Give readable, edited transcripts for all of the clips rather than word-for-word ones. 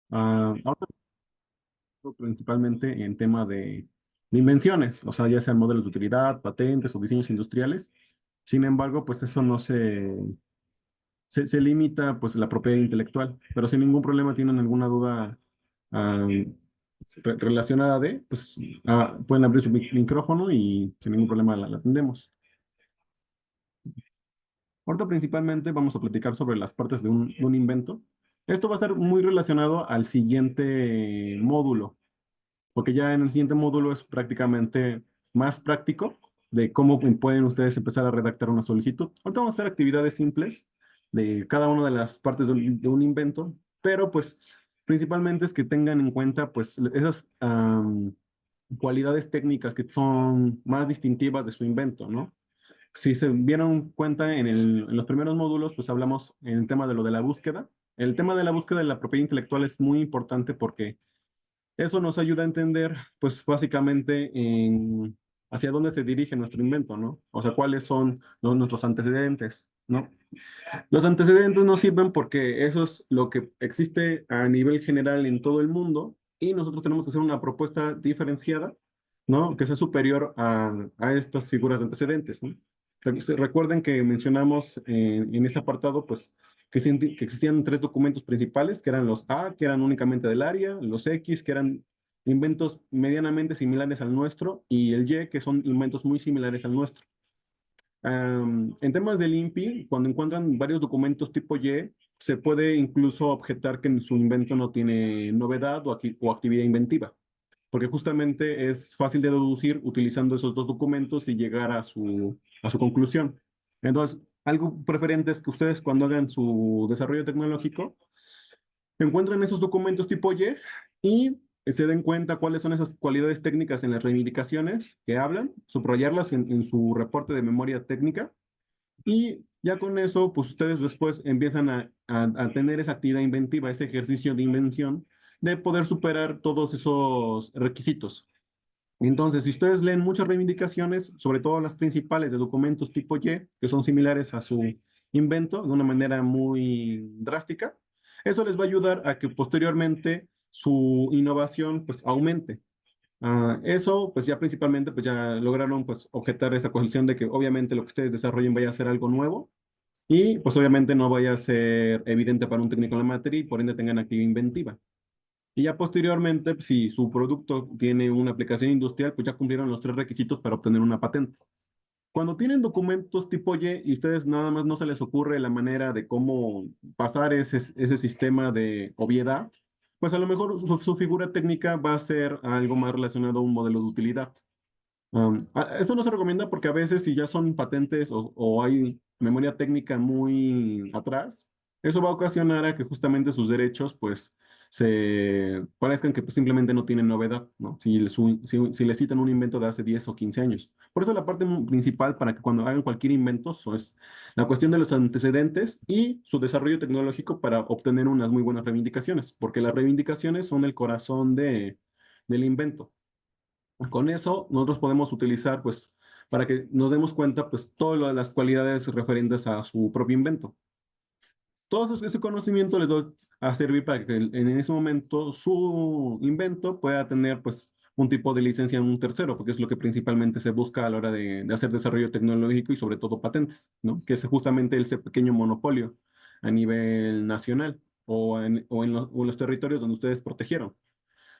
Ahora principalmente en tema de invenciones, o sea, ya sean modelos de utilidad, patentes o diseños industriales. Sin embargo, pues eso no se limita pues la propiedad intelectual, pero sin ningún problema tienen alguna duda ah, relacionada pues pueden abrir su micrófono y sin ningún problema la atendemos. Ahorita principalmente vamos a platicar sobre las partes de un invento. Esto va a estar muy relacionado al siguiente módulo, porque ya en el siguiente módulo es prácticamente más práctico de cómo pueden ustedes empezar a redactar una solicitud. Ahorita vamos a hacer actividades simples de cada una de las partes de un invento, pero pues principalmente es que tengan en cuenta pues esas cualidades técnicas que son más distintivas de su invento, ¿no? Si se dieron cuenta en los primeros módulos, pues hablamos en el tema de lo de la búsqueda. El tema de la búsqueda de la propiedad intelectual es muy importante porque eso nos ayuda a entender, pues básicamente, hacia dónde se dirige nuestro invento, ¿no? O sea, cuáles son nuestros antecedentes, ¿no? Los antecedentes nos sirven porque eso es lo que existe a nivel general en todo el mundo y nosotros tenemos que hacer una propuesta diferenciada, ¿no? Que sea superior a estas figuras de antecedentes, ¿no? Recuerden que mencionamos en ese apartado, pues, que existían tres documentos principales, que eran los A, que eran únicamente del área, los X, que eran inventos medianamente similares al nuestro, y el Y, que son inventos muy similares al nuestro. En temas del INPI, cuando encuentran varios documentos tipo Y, se puede incluso objetar que su invento no tiene novedad o actividad inventiva, porque justamente es fácil de deducir utilizando esos dos documentos y llegar a su conclusión. Entonces, algo preferente es que ustedes cuando hagan su desarrollo tecnológico, encuentren esos documentos tipo y se den cuenta cuáles son esas cualidades técnicas en las reivindicaciones que hablan, subrayarlas en su reporte de memoria técnica y ya con eso, pues ustedes después empiezan a tener esa actividad inventiva, ese ejercicio de invención, de poder superar todos esos requisitos. Entonces, si ustedes leen muchas reivindicaciones, sobre todo las principales de documentos tipo Y, que son similares a su invento de una manera muy drástica, eso les va a ayudar a que posteriormente su innovación pues aumente. Eso, pues ya principalmente, pues ya lograron pues objetar esa cuestión de que obviamente lo que ustedes desarrollen vaya a ser algo nuevo y pues obviamente no vaya a ser evidente para un técnico en la materia y por ende tengan actividad inventiva. Y ya posteriormente, pues, si su producto tiene una aplicación industrial, pues ya cumplieron los tres requisitos para obtener una patente. Cuando tienen documentos tipo Y ustedes nada más no se les ocurre la manera de cómo pasar ese sistema de obviedad, pues a lo mejor su figura técnica va a ser algo más relacionado a un modelo de utilidad. Esto no se recomienda porque a veces si ya son patentes o hay memoria técnica muy atrás, eso va a ocasionar a que justamente sus derechos pues se parezcan que pues, simplemente no tienen novedad, ¿no? Si le citan un invento de hace 10 o 15 años. Por eso la parte principal para que cuando hagan cualquier invento eso es la cuestión de los antecedentes y su desarrollo tecnológico para obtener unas muy buenas reivindicaciones, porque las reivindicaciones son el corazón del invento. Con eso nosotros podemos utilizar, pues, para que nos demos cuenta, pues, todas las cualidades referentes a su propio invento. Todo ese conocimiento le va a servir para que en ese momento su invento pueda tener, pues, un tipo de licencia en un tercero, porque es lo que principalmente se busca a la hora de hacer desarrollo tecnológico y sobre todo patentes, ¿no? Que es justamente ese pequeño monopolio a nivel nacional o en los territorios donde ustedes protegieron.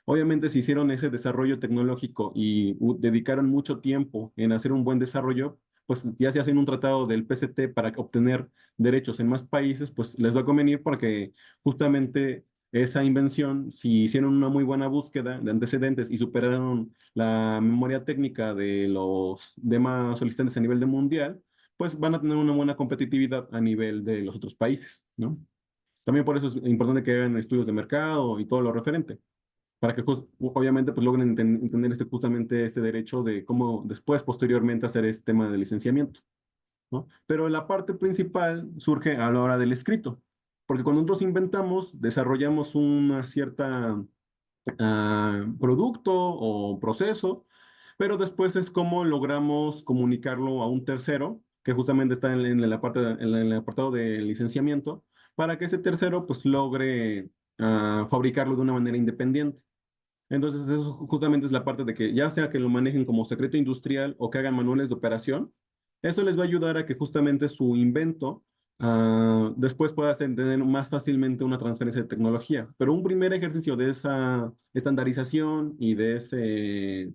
Obviamente, si hicieron ese desarrollo tecnológico y dedicaron mucho tiempo en hacer un buen desarrollo, pues ya se hacen un tratado del PCT para obtener derechos en más países, pues les va a convenir porque justamente esa invención, si hicieron una muy buena búsqueda de antecedentes y superaron la memoria técnica de los demás solicitantes a nivel de mundial, pues van a tener una buena competitividad a nivel de los otros países, ¿no? También por eso es importante que hagan estudios de mercado y todo lo referente para que obviamente pues logren entender justamente este derecho de cómo después, posteriormente, hacer este tema de licenciamiento, ¿no? Pero la parte principal surge a la hora del escrito, porque cuando nosotros inventamos, desarrollamos una cierta producto o proceso, pero después es cómo logramos comunicarlo a un tercero, que justamente está en el apartado de licenciamiento, para que ese tercero pues logre fabricarlo de una manera independiente. Entonces, eso justamente es la parte de que ya sea que lo manejen como secreto industrial o que hagan manuales de operación, eso les va a ayudar a que justamente su invento después pueda tener más fácilmente una transferencia de tecnología. Pero un primer ejercicio de esa estandarización y de ese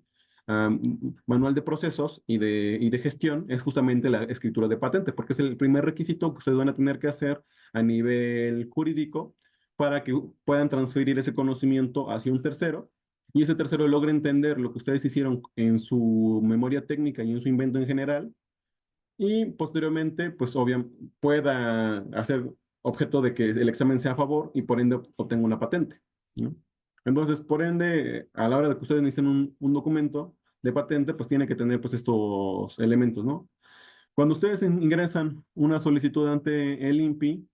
ah, manual de procesos y de gestión es justamente la escritura de patente, porque es el primer requisito que ustedes van a tener que hacer a nivel jurídico para que puedan transferir ese conocimiento hacia un tercero y ese tercero logra entender lo que ustedes hicieron en su memoria técnica y en su invento en general, y posteriormente, pues obviamente, pueda hacer objeto de que el examen sea a favor y por ende obtenga una patente, ¿no? Entonces, por ende, a la hora de que ustedes necesiten un documento de patente, pues tiene que tener pues estos elementos, ¿no? Cuando ustedes ingresan una solicitud ante el INPI,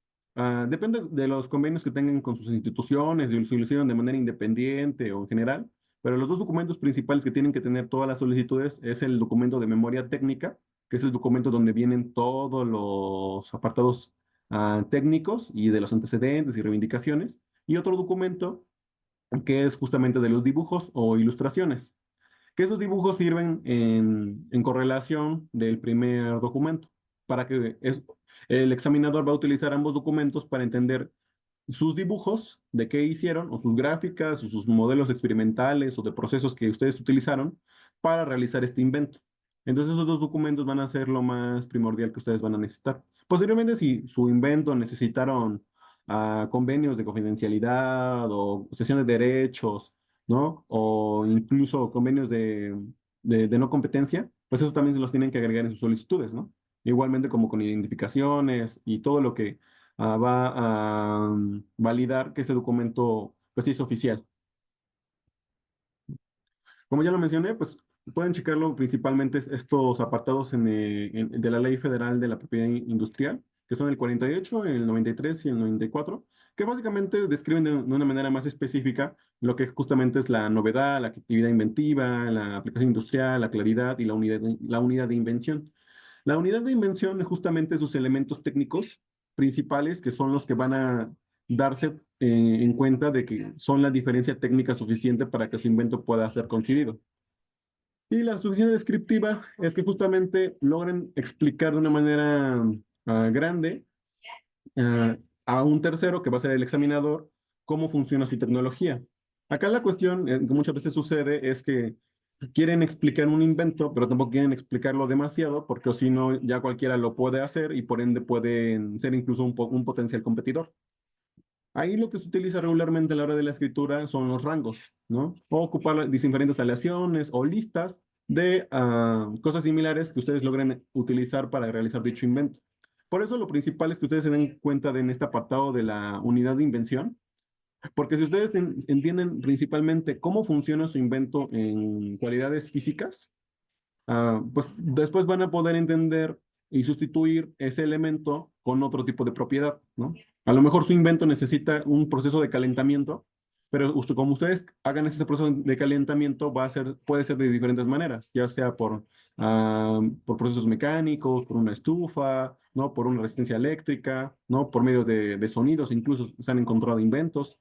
depende de los convenios que tengan con sus instituciones, si lo hicieron de manera independiente o en general, pero los dos documentos principales que tienen que tener todas las solicitudes es el documento de memoria técnica, que es el documento donde vienen todos los apartados técnicos y de los antecedentes y reivindicaciones, y otro documento que es justamente de los dibujos o ilustraciones que esos dibujos sirven en correlación del primer documento, para que el examinador va a utilizar ambos documentos para entender sus dibujos de qué hicieron, o sus gráficas, o sus modelos experimentales o de procesos que ustedes utilizaron para realizar este invento. Entonces esos dos documentos van a ser lo más primordial que ustedes van a necesitar. Posteriormente, si su invento necesitaron convenios de confidencialidad o cesión de derechos, ¿no? O incluso convenios de no competencia, pues eso también se los tienen que agregar en sus solicitudes, ¿no? Igualmente como con identificaciones y todo lo que va a validar que ese documento pues sí es oficial. Como ya lo mencioné, pues pueden checarlo principalmente estos apartados de la Ley Federal de la Propiedad Industrial, que son el 48, el 93 y el 94, que básicamente describen de una manera más específica lo que justamente es la novedad, la actividad inventiva, la aplicación industrial, la claridad y la unidad de invención. La unidad de invención es justamente sus elementos técnicos principales, que son los que van a darse en cuenta de que son la diferencia técnica suficiente para que su invento pueda ser concebido. Y la suficiencia descriptiva es que justamente logren explicar de una manera grande ah, a un tercero, que va a ser el examinador, cómo funciona su tecnología. Acá la cuestión que muchas veces sucede es que quieren explicar un invento, pero tampoco quieren explicarlo demasiado, porque si no, ya cualquiera lo puede hacer y por ende pueden ser incluso un potencial competidor. Ahí lo que se utiliza regularmente a la hora de la escritura son los rangos, ¿no? O ocupar diferentes aleaciones o listas de cosas similares que ustedes logren utilizar para realizar dicho invento. Por eso lo principal es que ustedes se den cuenta en este apartado de la unidad de invención, porque si ustedes entienden principalmente cómo funciona su invento en cualidades físicas, pues después van a poder entender y sustituir ese elemento con otro tipo de propiedad, ¿no? A lo mejor su invento necesita un proceso de calentamiento, pero como ustedes hagan ese proceso de calentamiento, puede ser de diferentes maneras, ya sea por procesos mecánicos, por una estufa, ¿no? Por una resistencia eléctrica, ¿no? Por medio de sonidos, incluso se han encontrado inventos.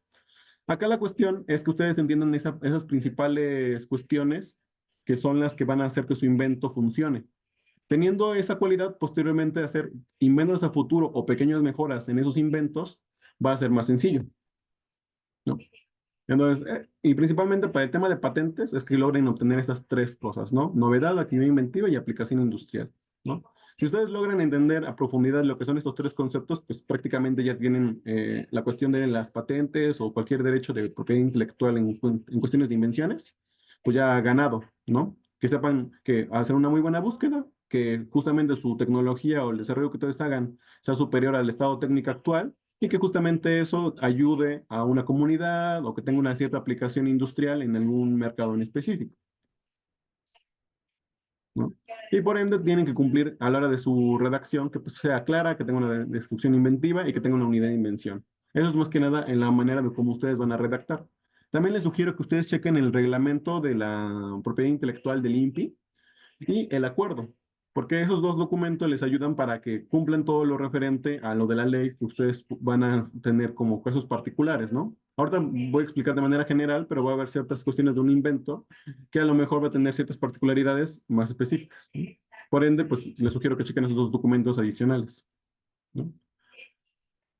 Acá la cuestión es que ustedes entiendan esas principales cuestiones que son las que van a hacer que su invento funcione. Teniendo esa cualidad, posteriormente hacer inventos a futuro o pequeñas mejoras en esos inventos va a ser más sencillo, ¿no? Entonces, y principalmente para el tema de patentes es que logren obtener esas tres cosas, ¿no? Novedad, actividad inventiva y aplicación industrial, ¿no? Si ustedes logran entender a profundidad lo que son estos tres conceptos, pues prácticamente ya tienen la cuestión de las patentes o cualquier derecho de propiedad intelectual en cuestiones de invenciones, pues ya ganado, ¿no? Que sepan que hacer una muy buena búsqueda, que justamente su tecnología o el desarrollo que ustedes hagan sea superior al estado técnico actual y que justamente eso ayude a una comunidad o que tenga una cierta aplicación industrial en algún mercado en específico, ¿no? Y por ende tienen que cumplir a la hora de su redacción que pues, sea clara, que tenga una descripción inventiva y que tenga una unidad de invención. Eso es más que nada en la manera de cómo ustedes van a redactar. También les sugiero que ustedes chequen el reglamento de la propiedad intelectual del INPI y el acuerdo, porque esos dos documentos les ayudan para que cumplan todo lo referente a lo de la ley que ustedes van a tener como casos particulares, ¿no? Ahorita voy a explicar de manera general, pero va a haber ciertas cuestiones de un invento que a lo mejor va a tener ciertas particularidades más específicas, ¿no? Por ende, pues les sugiero que chequen esos dos documentos adicionales, ¿no?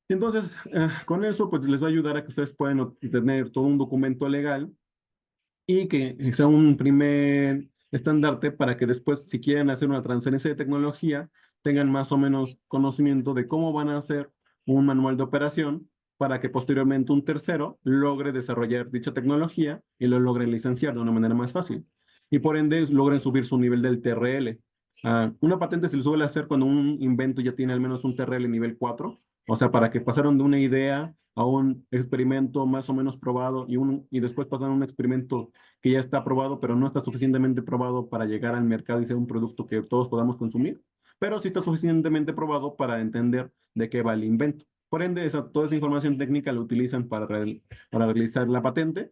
Y entonces, con eso, pues les va a ayudar a que ustedes puedan tener todo un documento legal y que sea un primer estandarte para que después, si quieren hacer una transferencia de tecnología, tengan más o menos conocimiento de cómo van a hacer un manual de operación para que posteriormente un tercero logre desarrollar dicha tecnología y lo logre licenciar de una manera más fácil. Y por ende logren subir su nivel del TRL. Una patente se le suele hacer cuando un invento ya tiene al menos un TRL nivel 4, o sea, para que pasaron de una idea a un experimento más o menos probado y después pasaron a un experimento que ya está aprobado, pero no está suficientemente probado para llegar al mercado y ser un producto que todos podamos consumir, pero sí está suficientemente probado para entender de qué va el invento. Por ende, toda esa información técnica la utilizan para realizar la patente.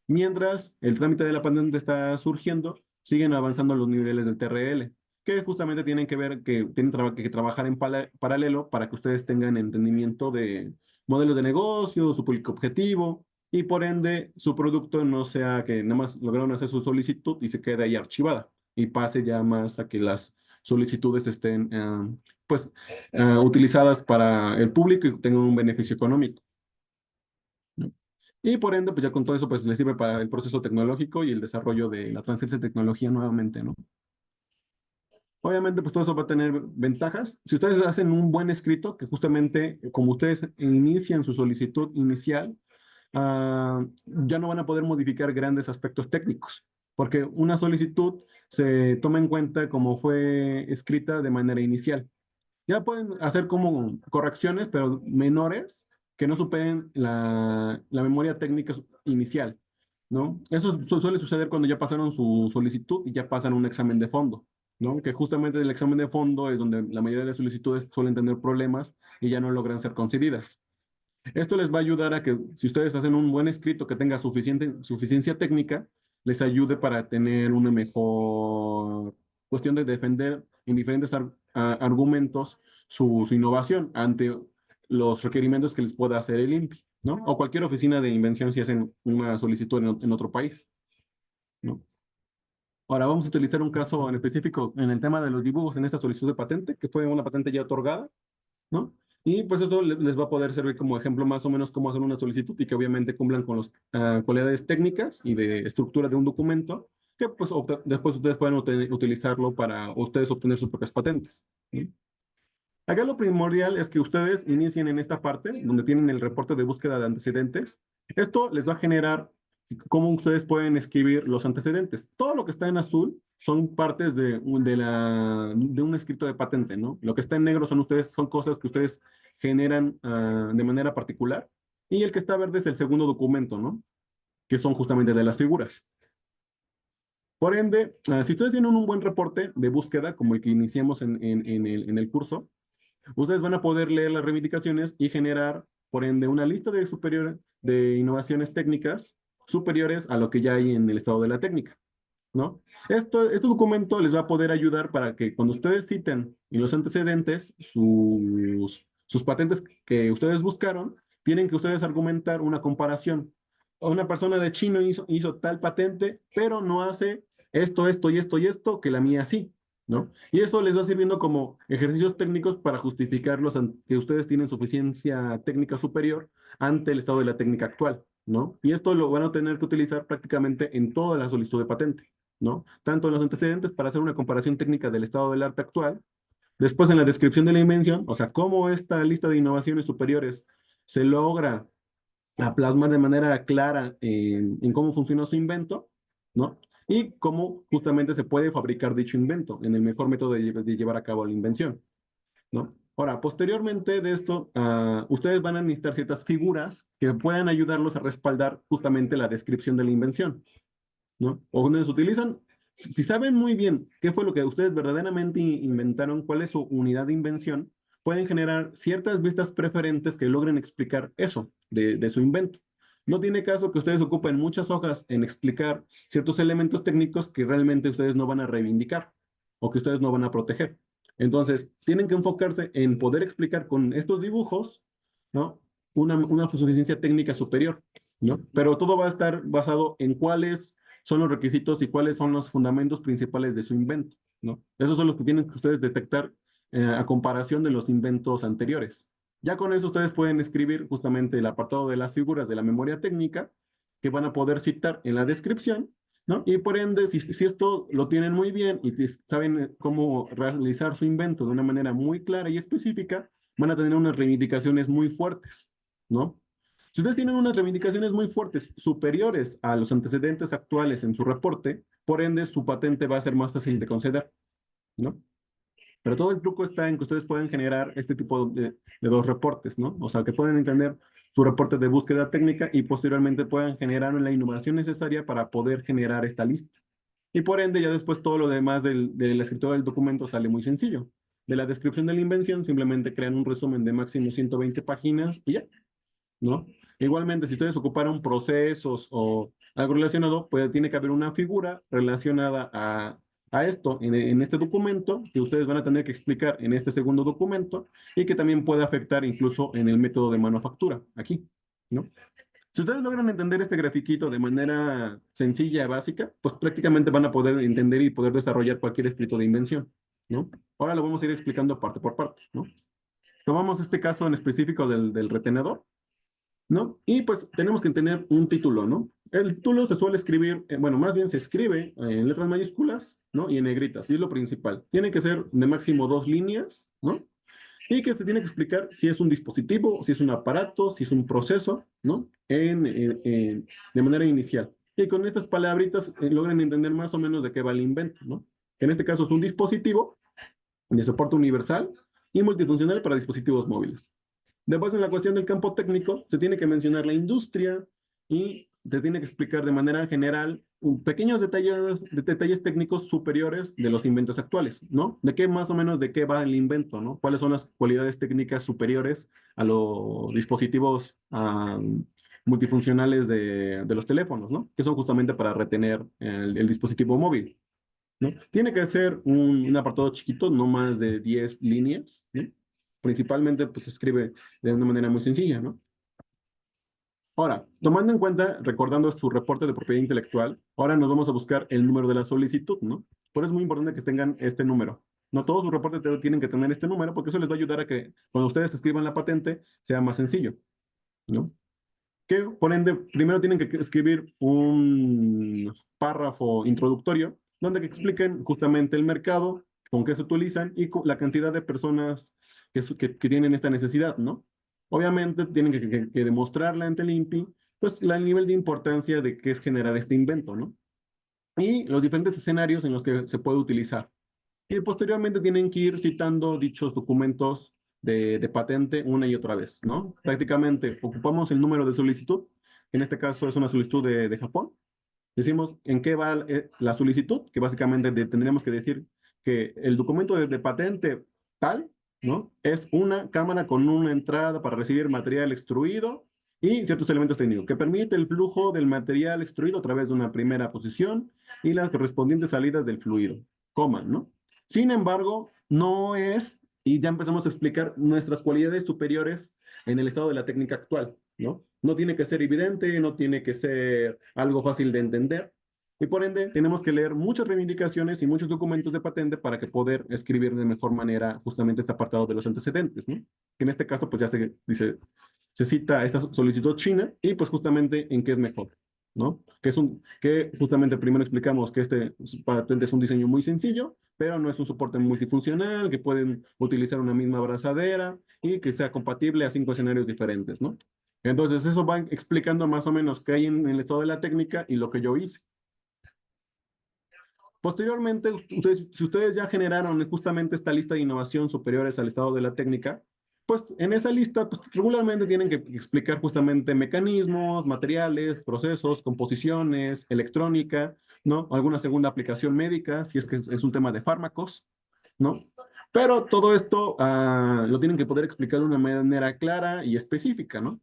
Mientras el trámite de la patente está surgiendo, siguen avanzando los niveles del TRL, que justamente tienen que ver que tienen que trabajar en paralelo para que ustedes tengan entendimiento de modelos de negocio, su público objetivo, y por ende su producto no sea que nada más lograron hacer su solicitud y se quede ahí archivada y pase ya más a que las solicitudes estén pues utilizadas para el público y tengan un beneficio económico, ¿no? Y por ende, pues ya con todo eso, pues les sirve para el proceso tecnológico y el desarrollo de la transferencia de tecnología nuevamente, ¿no? Obviamente, pues todo eso va a tener ventajas. Si ustedes hacen un buen escrito, que justamente como ustedes inician su solicitud inicial, ya no van a poder modificar grandes aspectos técnicos, porque una solicitud se toma en cuenta como fue escrita de manera inicial. Ya pueden hacer como correcciones, pero menores, que no superen la memoria técnica inicial, ¿no? Eso suele suceder cuando ya pasaron su solicitud y ya pasan un examen de fondo, ¿no? Que justamente el examen de fondo es donde la mayoría de las solicitudes suelen tener problemas y ya no logran ser concedidas. Esto les va a ayudar a que si ustedes hacen un buen escrito que tenga suficiencia técnica, les ayude para tener una mejor cuestión de defender en diferentes argumentos su innovación ante los requerimientos que les pueda hacer el INPI, ¿no? O cualquier oficina de invención si hacen una solicitud en otro país, ¿no? Ahora vamos a utilizar un caso en específico en el tema de los dibujos en esta solicitud de patente, que fue una patente ya otorgada, ¿no? Y pues esto les va a poder servir como ejemplo más o menos cómo hacer una solicitud y que obviamente cumplan con las cualidades técnicas y de estructura de un documento que pues después ustedes pueden utilizarlo para ustedes obtener sus propias patentes, ¿sí? Acá lo primordial es que ustedes inicien en esta parte donde tienen el reporte de búsqueda de antecedentes. Esto les va a generar cómo ustedes pueden escribir los antecedentes. Todo lo que está en azul son partes de un escrito de patente, ¿no? Lo que está en negro son cosas que ustedes generan de manera particular. Y el que está verde es el segundo documento, ¿no? Que son justamente de las figuras. Por ende, si ustedes tienen un buen reporte de búsqueda, como el que iniciamos en el curso, ustedes van a poder leer las reivindicaciones y generar, por ende, una lista de innovaciones técnicas superiores a lo que ya hay en el estado de la técnica, ¿no? Este documento les va a poder ayudar para que cuando ustedes citen en los antecedentes sus patentes que ustedes buscaron, tienen que ustedes argumentar una comparación. Una persona de chino hizo tal patente, pero no hace esto y esto y esto que la mía sí, ¿no? Y eso les va sirviendo como ejercicios técnicos para justificarlos que ustedes tienen suficiencia técnica superior ante el estado de la técnica actual, ¿no? Y esto lo van a tener que utilizar prácticamente en toda la solicitud de patente, ¿no? Tanto en los antecedentes para hacer una comparación técnica del estado del arte actual, después en la descripción de la invención, o sea, cómo esta lista de innovaciones superiores se logra plasmar de manera clara en cómo funciona su invento, ¿no? Y cómo justamente se puede fabricar dicho invento en el mejor método de llevar a cabo la invención, ¿no? Ahora, posteriormente de esto, ustedes van a necesitar ciertas figuras que puedan ayudarlos a respaldar justamente la descripción de la invención, ¿no? O donde se utilizan, si saben muy bien qué fue lo que ustedes verdaderamente inventaron, cuál es su unidad de invención, pueden generar ciertas vistas preferentes que logren explicar eso de su invento. No tiene caso que ustedes ocupen muchas hojas en explicar ciertos elementos técnicos que realmente ustedes no van a reivindicar o que ustedes no van a proteger. Entonces, tienen que enfocarse en poder explicar con estos dibujos, ¿no? Una suficiencia técnica superior. ¿no? Pero todo va a estar basado en cuáles son los requisitos y cuáles son los fundamentos principales de su invento, ¿no? Esos son los que tienen que ustedes detectar a comparación de los inventos anteriores. Ya con eso ustedes pueden escribir justamente el apartado de las figuras de la memoria técnica que van a poder citar en la descripción, ¿no? Y por ende, si esto lo tienen muy bien y saben cómo realizar su invento de una manera muy clara y específica, van a tener unas reivindicaciones muy fuertes, ¿no? Si ustedes tienen unas reivindicaciones muy fuertes, superiores a los antecedentes actuales en su reporte, por ende, su patente va a ser más fácil de conceder, ¿no? Pero todo el truco está en que ustedes pueden generar este tipo de dos reportes, ¿no? O sea, que pueden entender su reporte de búsqueda técnica y posteriormente puedan generar la innovación necesaria para poder generar esta lista. Y por ende, ya después todo lo demás de la escritura del documento sale muy sencillo. De la descripción de la invención, simplemente crean un resumen de máximo 120 páginas y ya, ¿no? Igualmente, si ustedes ocuparon procesos o algo relacionado, pues tiene que haber una figura relacionada a esto en este documento que ustedes van a tener que explicar en este segundo documento y que también puede afectar incluso en el método de manufactura, aquí, ¿no? Si ustedes logran entender este grafiquito de manera sencilla, básica, pues prácticamente van a poder entender y poder desarrollar cualquier escrito de invención, ¿no? Ahora lo vamos a ir explicando parte por parte, ¿no? Tomamos este caso en específico del retenedor, ¿no? Y pues tenemos que tener un título, ¿no? El título se suele escribir, bueno, más bien se escribe en letras mayúsculas, ¿no? Y en negritas, y es lo principal. Tiene que ser de máximo 2 líneas, ¿no? Y que se tiene que explicar si es un dispositivo, si es un aparato, si es un proceso, ¿no? De manera inicial. Y con estas palabritas logran entender más o menos de qué va el invento, ¿no? En este caso es un dispositivo de soporte universal y multifuncional para dispositivos móviles. Después, en la cuestión del campo técnico, se tiene que mencionar la industria y te tiene que explicar de manera general pequeños detalles técnicos superiores de los inventos actuales, ¿no? De qué más o menos de qué va el invento, ¿no? ¿Cuáles son las cualidades técnicas superiores a los dispositivos multifuncionales de los teléfonos, ¿no? Que son justamente para retener el dispositivo móvil, ¿no? Tiene que ser un apartado chiquito, no más de 10 líneas, ¿no? Principalmente, pues se escribe de una manera muy sencilla, ¿no? Ahora, tomando en cuenta, recordando su reporte de propiedad intelectual, ahora nos vamos a buscar el número de la solicitud, ¿no? Por eso es muy importante que tengan este número. No todos sus reportes tienen que tener este número, porque eso les va a ayudar a que cuando ustedes escriban la patente sea más sencillo, ¿no? Que por ende, primero tienen que escribir un párrafo introductorio donde que expliquen justamente el mercado, con qué se utilizan y la cantidad de personas que tienen esta necesidad, ¿no? Obviamente tienen que demostrarle ante el INPI, pues, el nivel de importancia de qué es generar este invento, ¿no? Y los diferentes escenarios en los que se puede utilizar. Y posteriormente tienen que ir citando dichos documentos de patente una y otra vez, ¿no? Prácticamente ocupamos el número de solicitud, en este caso es una solicitud de Japón. Decimos en qué va la solicitud, que básicamente tendríamos que decir que el documento de patente tal, ¿no? Es una cámara con una entrada para recibir material extruido y ciertos elementos técnicos, que permite el flujo del material extruido a través de una primera posición y las correspondientes salidas del fluido, coma, ¿no? Sin embargo, no es, y ya empezamos a explicar nuestras cualidades superiores en el estado de la técnica actual, ¿no? No tiene que ser evidente, no tiene que ser algo fácil de entender, y por ende tenemos que leer muchas reivindicaciones y muchos documentos de patente para que poder escribir de mejor manera justamente este apartado de los antecedentes, ¿no? Que en este caso pues ya se dice, se cita esta solicitud china y pues justamente en qué es mejor, ¿no? Que justamente primero explicamos que este patente es un diseño muy sencillo, pero no es un soporte multifuncional, que pueden utilizar una misma abrazadera y que sea compatible a 5 escenarios diferentes, ¿no? Entonces, eso va explicando más o menos qué hay en el estado de la técnica y lo que yo hice. Posteriormente, si ustedes ya generaron justamente esta lista de innovación superiores al estado de la técnica, pues en esa lista pues, regularmente tienen que explicar justamente mecanismos, materiales, procesos, composiciones, electrónica, ¿no? Alguna segunda aplicación médica, si es que es un tema de fármacos, ¿no? Pero todo esto lo tienen que poder explicar de una manera clara y específica, ¿no?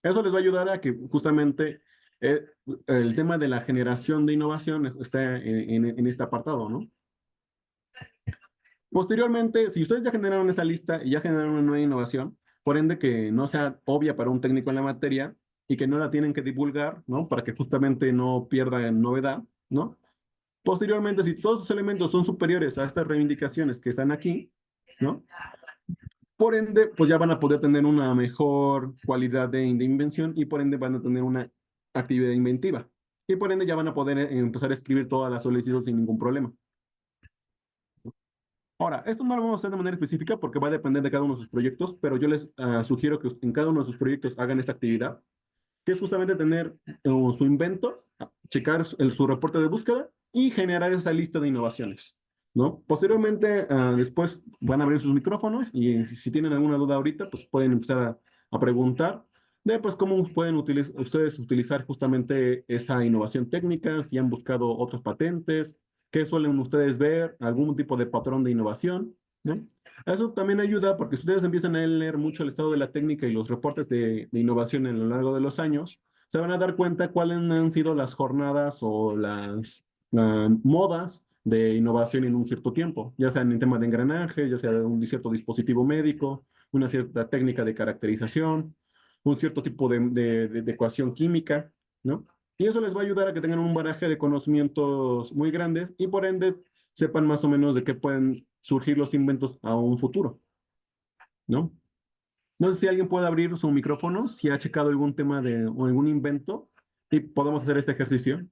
Eso les va a ayudar a que justamente eh, el tema de la generación de innovación está en este apartado, ¿no? Posteriormente, si ustedes ya generaron esa lista y ya generaron una nueva innovación, por ende que no sea obvia para un técnico en la materia, y que no la tienen que divulgar, ¿no? Para que justamente no pierda novedad, ¿no? Posteriormente, si todos sus elementos son superiores a estas reivindicaciones que están aquí, ¿no? Por ende, pues ya van a poder tener una mejor cualidad de invención y por ende van a tener una actividad inventiva. Y por ende ya van a poder empezar a escribir todas las solicitudes sin ningún problema. Ahora, esto no lo vamos a hacer de manera específica porque va a depender de cada uno de sus proyectos, pero yo les sugiero que en cada uno de sus proyectos hagan esta actividad, que es justamente tener su invento, checar su reporte de búsqueda y generar esa lista de innovaciones, ¿no? Posteriormente, después van a abrir sus micrófonos y si tienen alguna duda ahorita, pues pueden empezar a preguntar de pues cómo pueden ustedes utilizar justamente esa innovación técnica, si han buscado otras patentes, qué suelen ustedes ver, algún tipo de patrón de innovación, ¿no? Eso también ayuda porque si ustedes empiezan a leer mucho el estado de la técnica y los reportes de innovación a lo largo de los años, se van a dar cuenta cuáles han sido las jornadas o las modas de innovación en un cierto tiempo, ya sea en el tema de engranaje, ya sea de un cierto dispositivo médico, una cierta técnica de caracterización, un cierto tipo de ecuación química, ¿no? Y eso les va a ayudar a que tengan un baraje de conocimientos muy grandes y por ende sepan más o menos de qué pueden surgir los inventos a un futuro, ¿no? No sé si alguien puede abrir su micrófono, si ha checado algún tema de o algún invento y podemos hacer este ejercicio.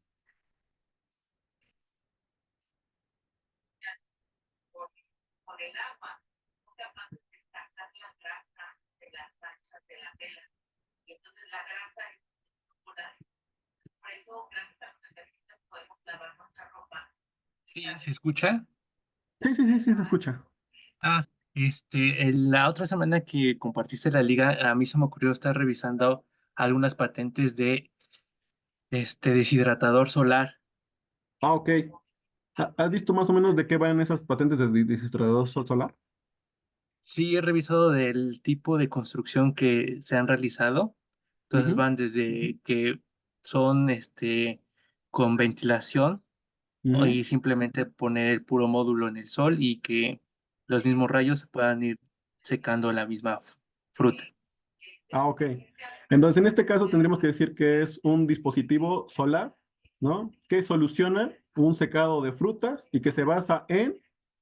Sí, ¿se escucha? Sí, sí, sí, sí, se escucha. Ah, en la otra semana que compartiste la liga, a mí se me ocurrió estar revisando algunas patentes de deshidratador solar. Ah, ok. ¿Has visto más o menos de qué van esas patentes de registrador solar? Sí, he revisado del tipo de construcción que se han realizado. Entonces Ujú, van desde que son con ventilación ujú. y simplemente poner el puro módulo en el sol y que los mismos rayos se puedan ir secando la misma fruta. Ah, ok. Entonces, en este caso tendríamos que decir que es un dispositivo solar, ¿no? Que soluciona un secado de frutas y que se basa en,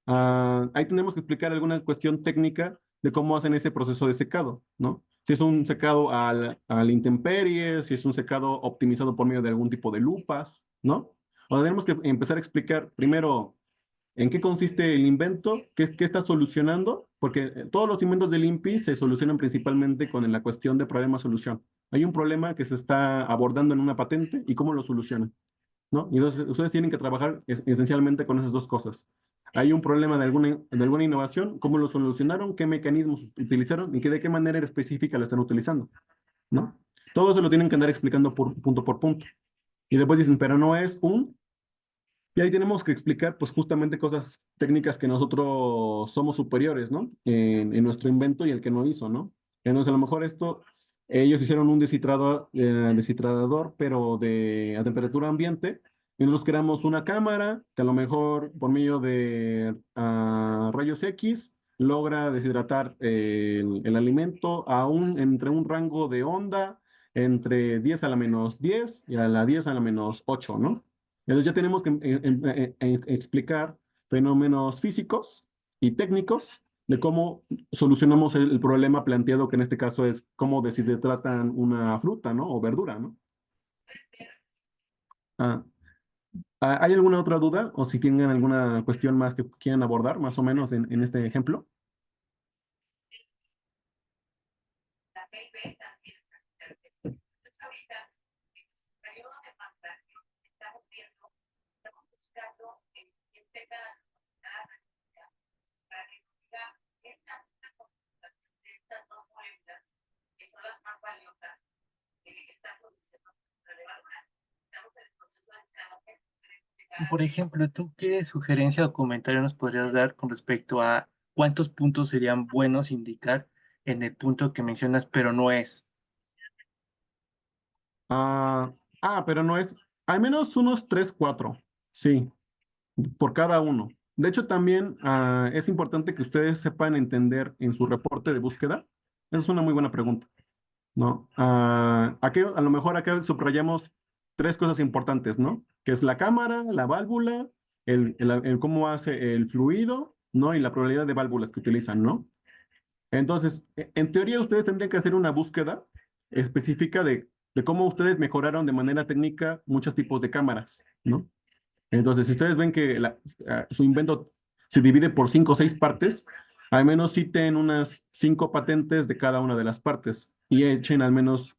ahí tenemos que explicar alguna cuestión técnica de cómo hacen ese proceso de secado, ¿no? Si es un secado al intemperie, si es un secado optimizado por medio de algún tipo de lupas, ¿no? O tenemos que empezar a explicar primero ¿en qué consiste el invento? ¿Qué está solucionando? Porque todos los inventos del INPI se solucionan principalmente con la cuestión de problema-solución. Hay un problema que se está abordando en una patente y cómo lo solucionan, ¿no? Y entonces ustedes tienen que trabajar esencialmente con esas dos cosas. Hay un problema de alguna innovación, cómo lo solucionaron, qué mecanismos utilizaron y de qué manera específica lo están utilizando, ¿no? Todo eso lo tienen que andar explicando punto por punto. Y después dicen, pero no es un y ahí tenemos que explicar, pues, justamente cosas técnicas que nosotros somos superiores, ¿no? En nuestro invento y el que no hizo, ¿no? Entonces, a lo mejor ellos hicieron un deshidratador, pero a temperatura ambiente, y nosotros creamos una cámara que a lo mejor por medio de rayos X logra deshidratar el alimento entre un rango de onda entre 10 a la menos 10 y a la 10 a la menos 8, ¿no? Entonces ya tenemos que explicar fenómenos físicos y técnicos de cómo solucionamos el problema planteado, que en este caso es cómo deshidratan una fruta, ¿no? O verdura, ¿no? Ah, ¿hay alguna otra duda o si tienen alguna cuestión más que quieran abordar, más o menos en este ejemplo? Por ejemplo, ¿tú qué sugerencia o comentario nos podrías dar con respecto a cuántos puntos serían buenos indicar en el punto que mencionas, pero no es? Ah, pero no es, al menos unos 3 4 sí, por cada uno. De hecho, también es importante que ustedes sepan entender en su reporte de búsqueda. Esa es una muy buena pregunta. ¿no? Aquí, a lo mejor acá subrayamos tres cosas importantes, ¿no? Que es la cámara, la válvula, el cómo hace el fluido, ¿no? Y la probabilidad de válvulas que utilizan, ¿no? Entonces, en teoría ustedes tendrían que hacer una búsqueda específica de cómo ustedes mejoraron de manera técnica muchos tipos de cámaras, ¿no? Entonces, si ustedes ven que su invento se divide por cinco o seis partes, al menos citen unas cinco patentes de cada una de las partes y echen al menos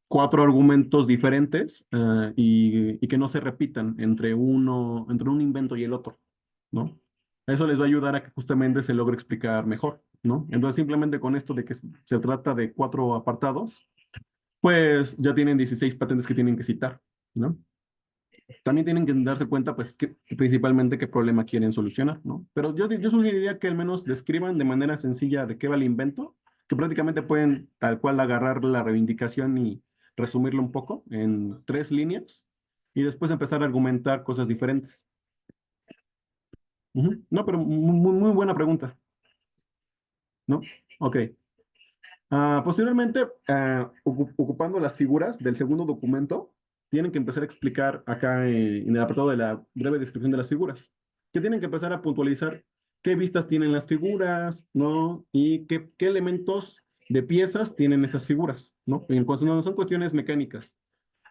cuatro argumentos diferentes y que no se repitan entre un invento y el otro, ¿no? Eso les va a ayudar a que justamente se logre explicar mejor, ¿no? Entonces, simplemente con esto de que se trata de cuatro apartados, pues ya tienen 16 patentes que tienen que citar, ¿no? También tienen que darse cuenta, pues, principalmente qué problema quieren solucionar, ¿no? Pero yo sugeriría que al menos describan de manera sencilla de qué va el invento, que prácticamente pueden tal cual agarrar la reivindicación y resumirlo un poco en tres líneas y después empezar a argumentar cosas diferentes. Ujú. No, pero muy buena pregunta, ¿no? Ok. Posteriormente, ocupando las figuras del segundo documento, tienen que empezar a explicar acá en el apartado de la breve descripción de las figuras, que tienen que empezar a puntualizar qué vistas tienen las figuras, ¿no? Y qué elementos de piezas tienen esas figuras, ¿no? Cuando son cuestiones mecánicas.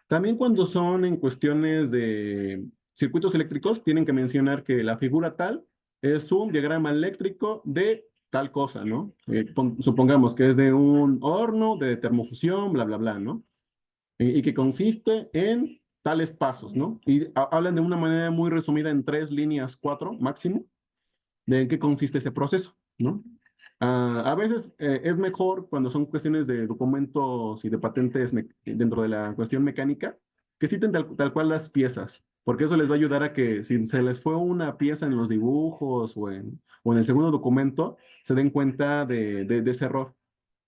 También cuando son en cuestiones de circuitos eléctricos, tienen que mencionar que la figura tal es un diagrama eléctrico de tal cosa, ¿no? Supongamos que es de un horno de termofusión, bla, bla, bla, ¿no? Y que consiste en tales pasos, ¿no? Y hablan de una manera muy resumida en tres líneas, cuatro máximo, de en qué consiste ese proceso, ¿no? A veces es mejor cuando son cuestiones de documentos y de patentes dentro de la cuestión mecánica, que citen tal cual las piezas, porque eso les va a ayudar a que si se les fue una pieza en los dibujos o en el segundo documento, se den cuenta de ese error,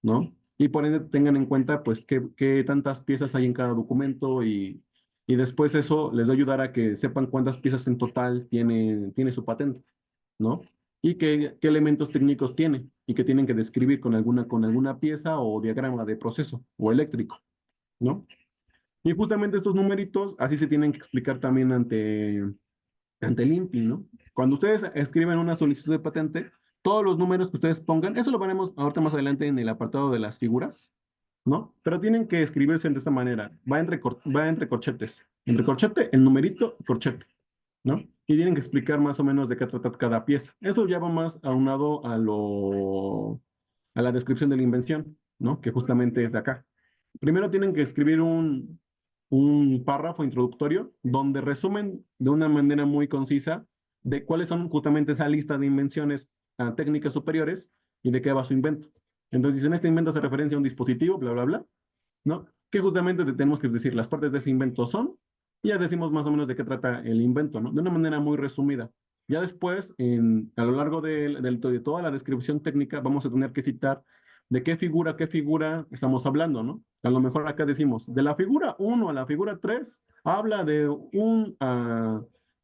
¿no? Y por ende tengan en cuenta pues qué tantas piezas hay en cada documento y después eso les va a ayudar a que sepan cuántas piezas en total tiene su patente, ¿no? Y qué elementos técnicos tiene y que tienen que describir con alguna pieza o diagrama de proceso o eléctrico, ¿no? Y justamente estos numeritos así se tienen que explicar también ante el INPI, ¿no? Cuando ustedes escriben una solicitud de patente, todos los números que ustedes pongan, eso lo veremos ahorita más adelante en el apartado de las figuras, ¿no? Pero tienen que escribirse de esta manera, va entre corchetes, entre corchete, el numerito, corchete, ¿no? Y tienen que explicar más o menos de qué trata cada pieza. Eso ya va más aunado a la descripción de la invención, ¿no? Que justamente es de acá. Primero tienen que escribir un párrafo introductorio donde resumen de una manera muy concisa de cuáles son justamente esa lista de invenciones técnicas superiores y de qué va su invento. Entonces dicen, este invento hace referencia a un dispositivo, bla, bla, bla, ¿no? Que justamente tenemos que decir las partes de ese invento son, y ya decimos más o menos de qué trata el invento, ¿no? De una manera muy resumida. Ya después, a lo largo de toda la descripción técnica, vamos a tener que citar de qué figura estamos hablando, ¿no? A lo mejor acá decimos, de la figura uno a la figura 3 habla de un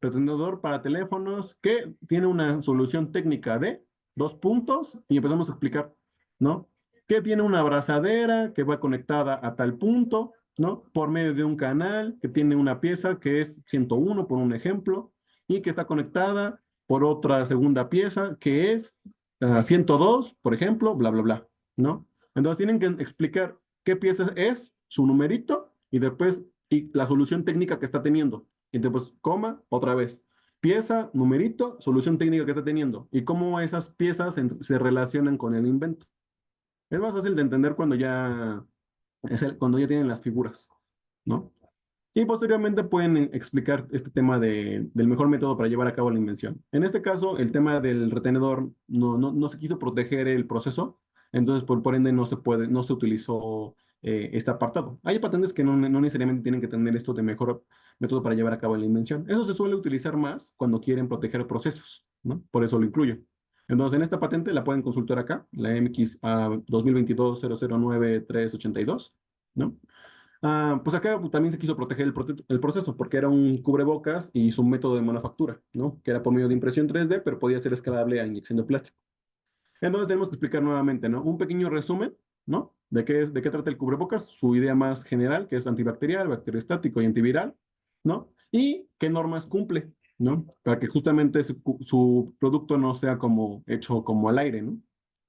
retenedor para teléfonos que tiene una solución técnica de dos puntos y empezamos a explicar, ¿no? Que tiene una abrazadera que va conectada a tal punto, ¿no? Por medio de un canal que tiene una pieza que es 101, por un ejemplo, y que está conectada por otra segunda pieza que es 102, por ejemplo, bla, bla, bla, ¿no? Entonces tienen que explicar qué pieza es, su numerito, y después y la solución técnica que está teniendo. Y después, coma, otra vez. Pieza, numerito, solución técnica que está teniendo. Y cómo esas piezas se relacionan con el invento. Es más fácil de entender cuando ya tienen las figuras, ¿no? Y posteriormente pueden explicar este tema del mejor método para llevar a cabo la invención. En este caso, el tema del retenedor no se quiso proteger el proceso, entonces por ende no se utilizó este apartado. Hay patentes que no necesariamente tienen que tener esto de mejor método para llevar a cabo la invención. Eso se suele utilizar más cuando quieren proteger procesos, ¿no? Por eso lo incluyo. Entonces, en esta patente la pueden consultar acá, la MX 2022-009-382, ¿no? Pues acá también se quiso proteger el proceso porque era un cubrebocas y su método de manufactura, ¿no? Que era por medio de impresión 3D, pero podía ser escalable a inyección de plástico. Entonces tenemos que explicar nuevamente, ¿no? Un pequeño resumen ¿no? De qué trata el cubrebocas? Su idea más general, que es antibacterial, bacteriostático y antiviral, ¿no? Y qué normas cumple, ¿no? Para que justamente su producto no sea como hecho como al aire, ¿no?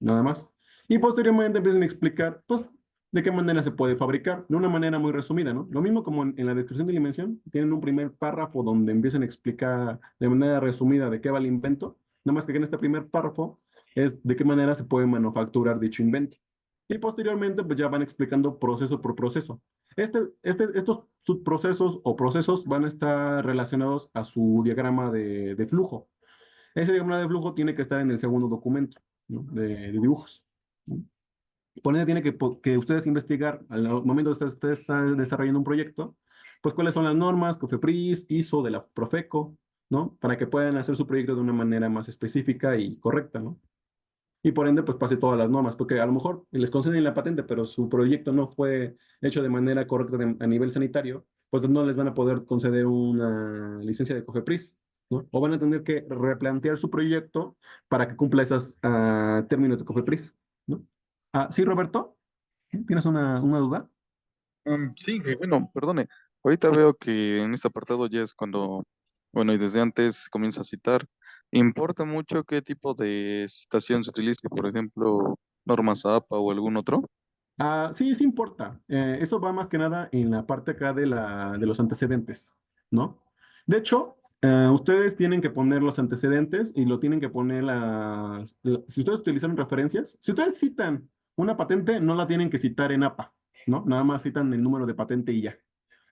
Nada más. Y posteriormente empiezan a explicar, pues, de qué manera se puede fabricar, de una manera muy resumida, ¿no? Lo mismo como en la descripción de la invención, tienen un primer párrafo donde empiezan a explicar de manera resumida de qué va el invento, nada más que en este primer párrafo es de qué manera se puede manufacturar dicho invento. Y posteriormente, pues ya van explicando proceso por proceso. Estos subprocesos o procesos van a estar relacionados a su diagrama de flujo. Ese diagrama de flujo tiene que estar en el segundo documento, ¿no? de dibujos. ¿No? Por ende, tiene que ustedes investigar al momento de ustedes están desarrollando un proyecto, pues cuáles son las normas, COFEPRIS, ISO, de la Profeco, ¿no? Para que puedan hacer su proyecto de una manera más específica y correcta, ¿no? Y por ende, pues pase todas las normas, porque a lo mejor les conceden la patente, pero su proyecto no fue hecho de manera correcta a nivel sanitario, pues no les van a poder conceder una licencia de COFEPRIS, ¿no? O van a tener que replantear su proyecto para que cumpla esos términos de COFEPRIS, ¿no? Sí, Roberto, ¿tienes una duda? Sí, bueno, perdone. Ahorita veo que en este apartado ya es cuando, bueno, y desde antes comienza a citar. ¿Importa mucho qué tipo de citación se utilice? Por ejemplo, normas APA o algún otro. Sí, sí importa. Eso va más que nada en la parte acá de los antecedentes, ¿no? De hecho, ustedes tienen que poner los antecedentes y lo tienen que poner si ustedes utilizan referencias, si ustedes citan una patente, no la tienen que citar en APA, ¿no? Nada más citan el número de patente y ya.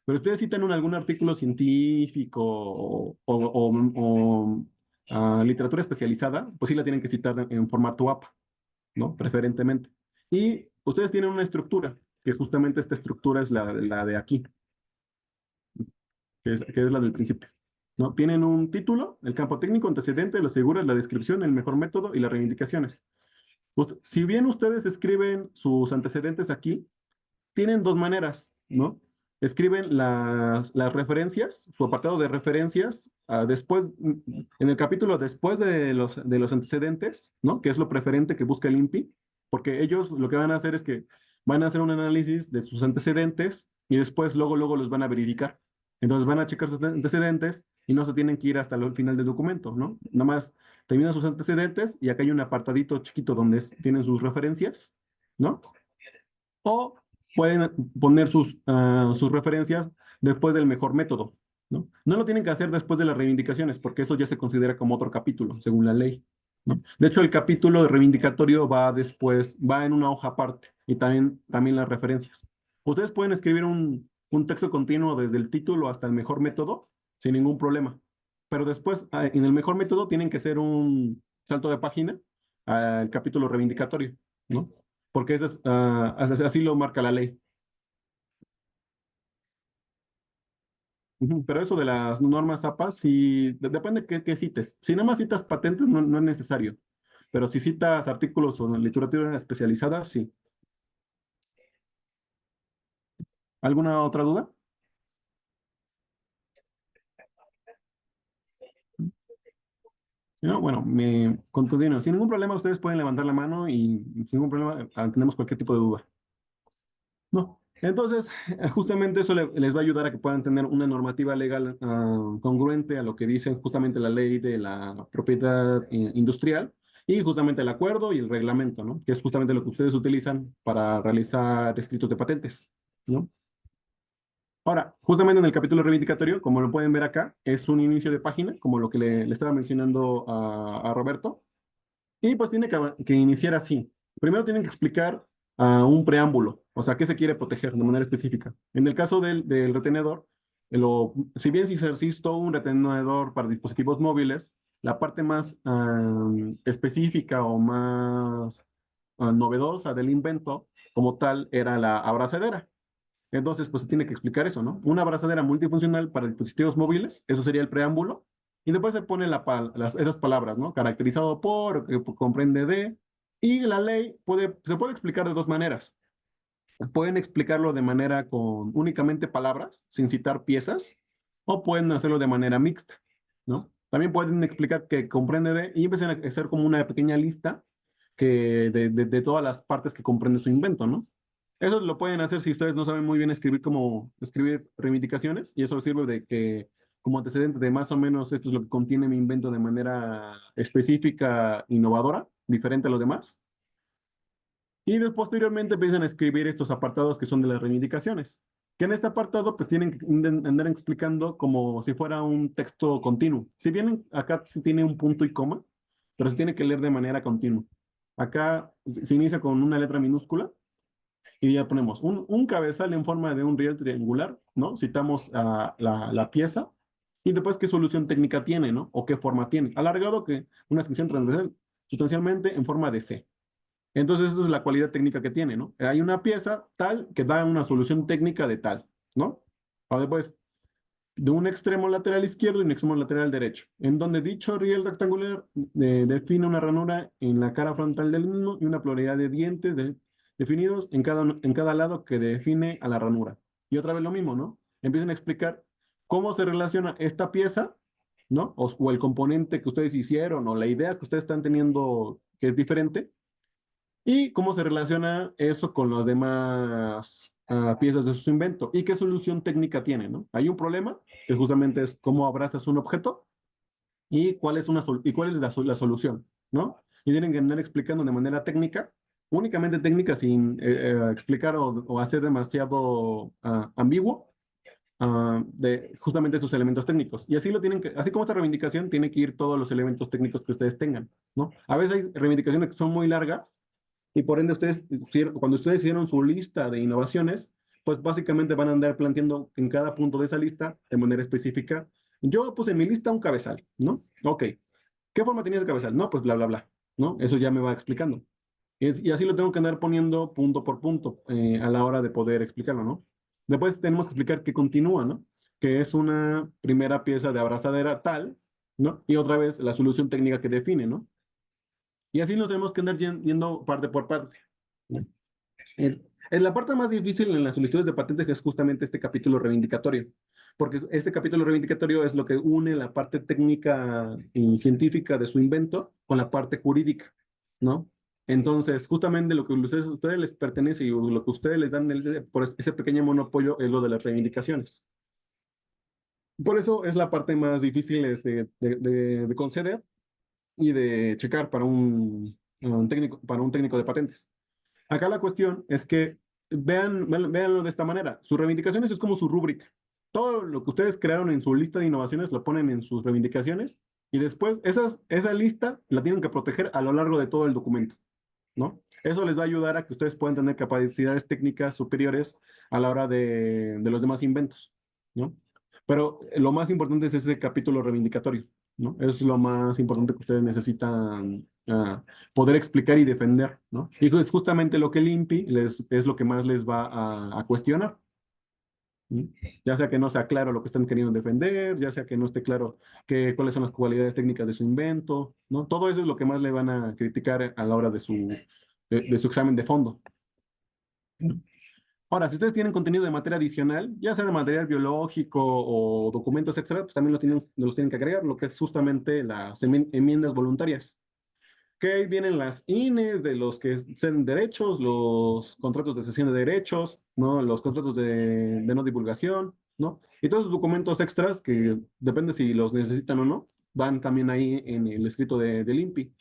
Pero ustedes citan algún artículo científico literatura especializada, pues sí la tienen que citar en formato APA, ¿no? Preferentemente. Y ustedes tienen una estructura, que justamente esta estructura es la de aquí, que es la del principio, ¿no? Tienen un título, el campo técnico, antecedente, las figuras, la descripción, el mejor método y las reivindicaciones. Si bien ustedes escriben sus antecedentes aquí, tienen dos maneras, ¿no? Escriben las referencias, su apartado de referencias, después, en el capítulo después de los antecedentes, ¿no? Que es lo preferente que busca el INPI, porque ellos lo que van a hacer es que van a hacer un análisis de sus antecedentes y después luego los van a verificar. Entonces van a checar sus antecedentes y no se tienen que ir hasta el final del documento, ¿no? Nada más terminan sus antecedentes y acá hay un apartadito chiquito donde tienen sus referencias, ¿no? O pueden poner sus referencias después del mejor método, ¿no? No lo tienen que hacer después de las reivindicaciones, porque eso ya se considera como otro capítulo, según la ley, ¿no? De hecho, el capítulo de reivindicatorio va después, va en una hoja aparte, y también las referencias. Ustedes pueden escribir un texto continuo desde el título hasta el mejor método, sin ningún problema. Pero después, en el mejor método, tienen que hacer un salto de página al capítulo reivindicatorio, ¿no? Porque así lo marca la ley. Ujú. Pero eso de las normas APA, sí, depende de qué cites. Si nada más citas patentes, no es necesario. Pero si citas artículos o literatura especializada, sí. ¿Alguna otra duda? Si no, bueno, continúo. Sin ningún problema, ustedes pueden levantar la mano y sin ningún problema tenemos cualquier tipo de duda. No. Entonces, justamente eso les va a ayudar a que puedan tener una normativa legal congruente a lo que dice justamente la ley de la propiedad industrial y justamente el acuerdo y el reglamento, ¿no? Que es justamente lo que ustedes utilizan para realizar escritos de patentes, ¿no? Ahora, justamente en el capítulo reivindicatorio, como lo pueden ver acá, es un inicio de página, como lo que le estaba mencionando a Roberto, y pues tiene que iniciar así. Primero tienen que explicar un preámbulo, o sea, qué se quiere proteger de manera específica. En el caso del retenedor, si bien si se hizo un retenedor para dispositivos móviles, la parte más específica o más novedosa del invento como tal era la abrazadera. Entonces, pues se tiene que explicar eso, ¿no? Una abrazadera multifuncional para dispositivos móviles, eso sería el preámbulo, y después se pone esas palabras, ¿no? Caracterizado por, o que comprende de, y la ley se puede explicar de dos maneras. Pueden explicarlo de manera con únicamente palabras, sin citar piezas, o pueden hacerlo de manera mixta, ¿no? También pueden explicar que comprende de y empiezan a hacer como una pequeña lista que de todas las partes que comprende su invento, ¿no? Eso lo pueden hacer si ustedes no saben muy bien escribir cómo escribir reivindicaciones, y eso sirve de que como antecedente de más o menos esto es lo que contiene mi invento de manera específica, innovadora, diferente a los demás. Y posteriormente empiezan a escribir estos apartados que son de las reivindicaciones, que en este apartado pues tienen que andar explicando como si fuera un texto continuo. Si bien acá sí tiene un punto y coma, pero se tiene que leer de manera continua. Acá se inicia con una letra minúscula y ya ponemos un cabezal en forma de un riel triangular, ¿no? Citamos a la pieza y después qué solución técnica tiene, ¿no? O qué forma tiene. Alargado que una sección transversal sustancialmente en forma de C. Entonces, esa es la cualidad técnica que tiene, ¿no? Hay una pieza tal que da una solución técnica de tal, ¿no? O después, de un extremo lateral izquierdo y un extremo lateral derecho, en donde dicho riel rectangular define una ranura en la cara frontal del mismo y una pluralidad de dientes definidos en cada lado que define a la ranura. Y otra vez lo mismo, ¿no? Empiezan a explicar cómo se relaciona esta pieza, ¿no? O el componente que ustedes hicieron o la idea que ustedes están teniendo que es diferente y cómo se relaciona eso con las demás piezas de su invento y qué solución técnica tiene, ¿no? Hay un problema que justamente es cómo abrazas un objeto y cuál es, la solución, ¿no? Y tienen que andar explicando de manera técnica, únicamente técnica sin explicar o hacer demasiado ambiguo de justamente esos elementos técnicos. Y así lo tienen que, así como esta reivindicación, tiene que ir todos los elementos técnicos que ustedes tengan, ¿no? A veces hay reivindicaciones que son muy largas y por ende ustedes, cuando ustedes hicieron su lista de innovaciones, pues básicamente van a andar planteando en cada punto de esa lista de manera específica. Yo puse en mi lista un cabezal, ¿no? Ok. ¿Qué forma tenía ese cabezal? No, pues bla, bla, bla, ¿no? Eso ya me va explicando. Y así lo tengo que andar poniendo punto por punto a la hora de poder explicarlo, ¿no? Después tenemos que explicar que continúa, ¿no? Que es una primera pieza de abrazadera tal, ¿no? Y otra vez la solución técnica que define, ¿no? Y así nos tenemos que andar yendo parte por parte, ¿no? En la parte más difícil en las solicitudes de patentes es justamente este capítulo reivindicatorio, porque este capítulo reivindicatorio es lo que une la parte técnica y científica de su invento con la parte jurídica, ¿no? Entonces, justamente lo que a ustedes les pertenece y lo que ustedes les dan por ese pequeño monopolio es lo de las reivindicaciones. Por eso es la parte más difícil de conceder y de checar para un técnico de patentes. Acá la cuestión es que véanlo de esta manera. Sus reivindicaciones es como su rúbrica. Todo lo que ustedes crearon en su lista de innovaciones lo ponen en sus reivindicaciones y después esa lista la tienen que proteger a lo largo de todo el documento, ¿no? Eso les va a ayudar a que ustedes puedan tener capacidades técnicas superiores a la hora de los demás inventos, ¿no? Pero lo más importante es ese capítulo reivindicatorio, ¿no? Es lo más importante que ustedes necesitan poder explicar y defender, ¿no? Y es justamente lo que el INPI es lo que más les va a cuestionar, ¿sí? Ya sea que no sea claro lo que están queriendo defender, ya sea que no esté claro cuáles son las cualidades técnicas de su invento, ¿no? Todo eso es lo que más le van a criticar a la hora de su examen de fondo. Ahora, si ustedes tienen contenido de materia adicional, ya sea de material biológico o documentos extra, pues también los tienen que agregar, lo que es justamente las enmiendas voluntarias. Que ahí vienen las INES de los que ceden derechos, los contratos de cesión de derechos, ¿no? Los contratos de no divulgación, ¿no? Y todos los documentos extras que depende si los necesitan o no, van también ahí en el escrito del INPI.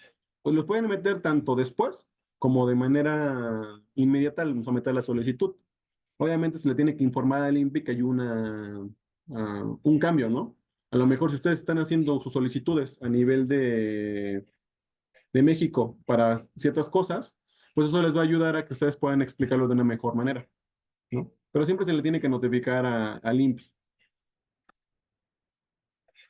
Pues los pueden meter tanto después como de manera inmediata al someter la solicitud. Obviamente se le tiene que informar al INPI que hay un cambio, ¿no? A lo mejor si ustedes están haciendo sus solicitudes a nivel de México para ciertas cosas, pues eso les va a ayudar a que ustedes puedan explicarlo de una mejor manera, ¿no? Pero siempre se le tiene que notificar al INPI.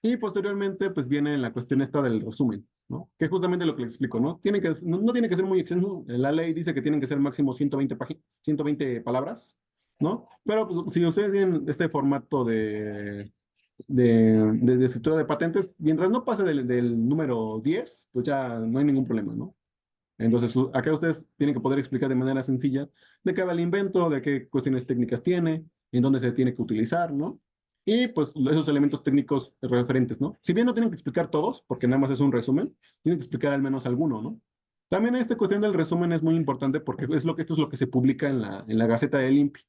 Y posteriormente, pues viene la cuestión esta del resumen, ¿no? Que es justamente lo que les explico, ¿no? No tiene que ser muy extenso. La ley dice que tienen que ser máximo 120 palabras, ¿no? Pero pues, si ustedes tienen este formato de escritura de patentes, mientras no pase del número 10, pues ya no hay ningún problema, ¿no? Entonces, acá ustedes tienen que poder explicar de manera sencilla de qué va el invento, de qué cuestiones técnicas tiene, en dónde se tiene que utilizar, ¿no? Y pues esos elementos técnicos referentes, ¿no? Si bien no tienen que explicar todos, porque nada más es un resumen, tienen que explicar al menos alguno, ¿no? También esta cuestión del resumen es muy importante porque esto es lo que se publica en la Gaceta del INPI.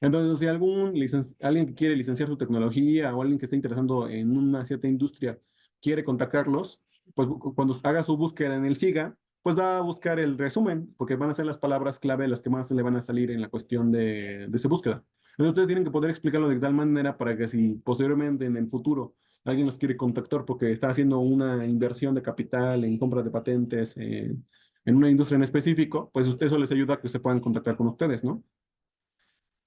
Entonces, si alguien que quiere licenciar su tecnología o alguien que esté interesado en una cierta industria quiere contactarlos, pues cuando haga su búsqueda en el SIGA, pues va a buscar el resumen, porque van a ser las palabras clave las que más le van a salir en la cuestión de esa búsqueda. Entonces, ustedes tienen que poder explicarlo de tal manera para que si posteriormente en el futuro alguien los quiere contactar porque está haciendo una inversión de capital en compra de patentes en una industria en específico, pues eso les ayuda a que se puedan contactar con ustedes, ¿no?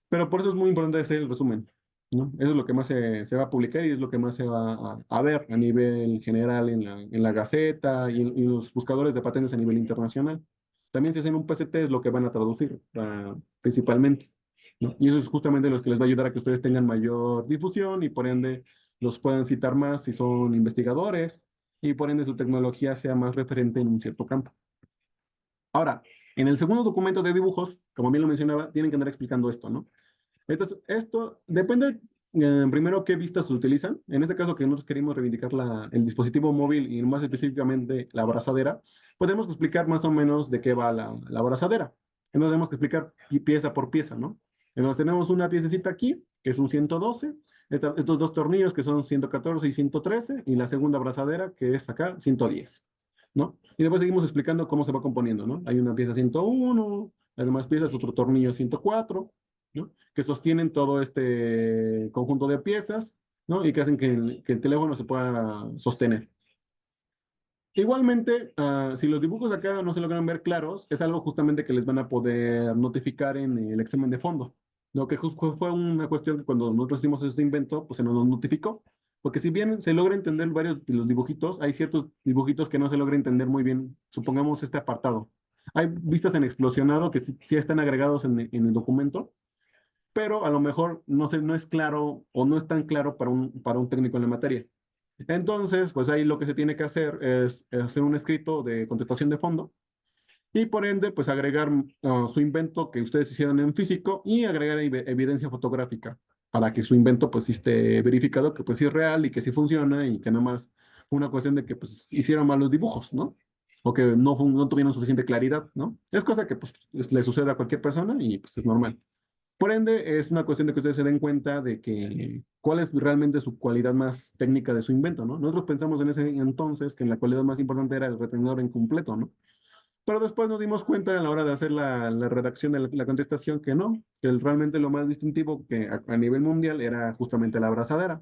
Pero por eso es muy importante hacer el resumen, ¿no? Eso es lo que más se va a publicar y es lo que más se va a ver a nivel general en la Gaceta y los buscadores de patentes a nivel internacional. También si hacen un PCT es lo que van a traducir principalmente, ¿no? Y eso es justamente lo que les va a ayudar a que ustedes tengan mayor difusión y por ende los puedan citar más si son investigadores y por ende su tecnología sea más referente en un cierto campo. Ahora, en el segundo documento de dibujos, como bien lo mencionaba, tienen que andar explicando esto, ¿no? Entonces, esto depende primero qué vistas se utilizan. En este caso que nosotros queremos reivindicar el dispositivo móvil y más específicamente la abrazadera, podemos explicar más o menos de qué va la abrazadera. Entonces tenemos que explicar pieza por pieza, ¿no? Entonces tenemos una piececita aquí, que es un 112, estos dos tornillos que son 114 y 113, y la segunda abrazadera que es acá 110, ¿no? Y después seguimos explicando cómo se va componiendo, ¿no? Hay una pieza 101, hay demás piezas, otro tornillo 104, ¿no? Que sostienen todo este conjunto de piezas, ¿no? Y que hacen que el teléfono se pueda sostener. Igualmente, si los dibujos acá no se logran ver claros, es algo justamente que les van a poder notificar en el examen de fondo. Lo que fue una cuestión que cuando nosotros hicimos este invento, pues se nos notificó. Porque si bien se logra entender varios de los dibujitos, hay ciertos dibujitos que no se logra entender muy bien. Supongamos este apartado. Hay vistas en explosionado que sí están agregados en el documento, pero a lo mejor no es claro o no es tan claro para un técnico en la materia. Entonces, pues ahí lo que se tiene que hacer es hacer un escrito de contestación de fondo y por ende, pues agregar su invento que ustedes hicieron en físico y agregar evidencia fotográfica para que su invento pues sí esté verificado que pues sí es real y que sí funciona y que nada más fue una cuestión de que pues hicieron mal los dibujos, ¿no? O que no tuvieron suficiente claridad, ¿no? Es cosa que pues le sucede a cualquier persona y pues es normal. Por ende, es una cuestión de que ustedes se den cuenta de que cuál es realmente su cualidad más técnica de su invento, ¿no? Nosotros pensamos en ese entonces que la cualidad más importante era el retenedor incompleto, ¿no? Pero después nos dimos cuenta a la hora de hacer la redacción de la contestación que no, que realmente lo más distintivo que a nivel mundial era justamente la abrazadera.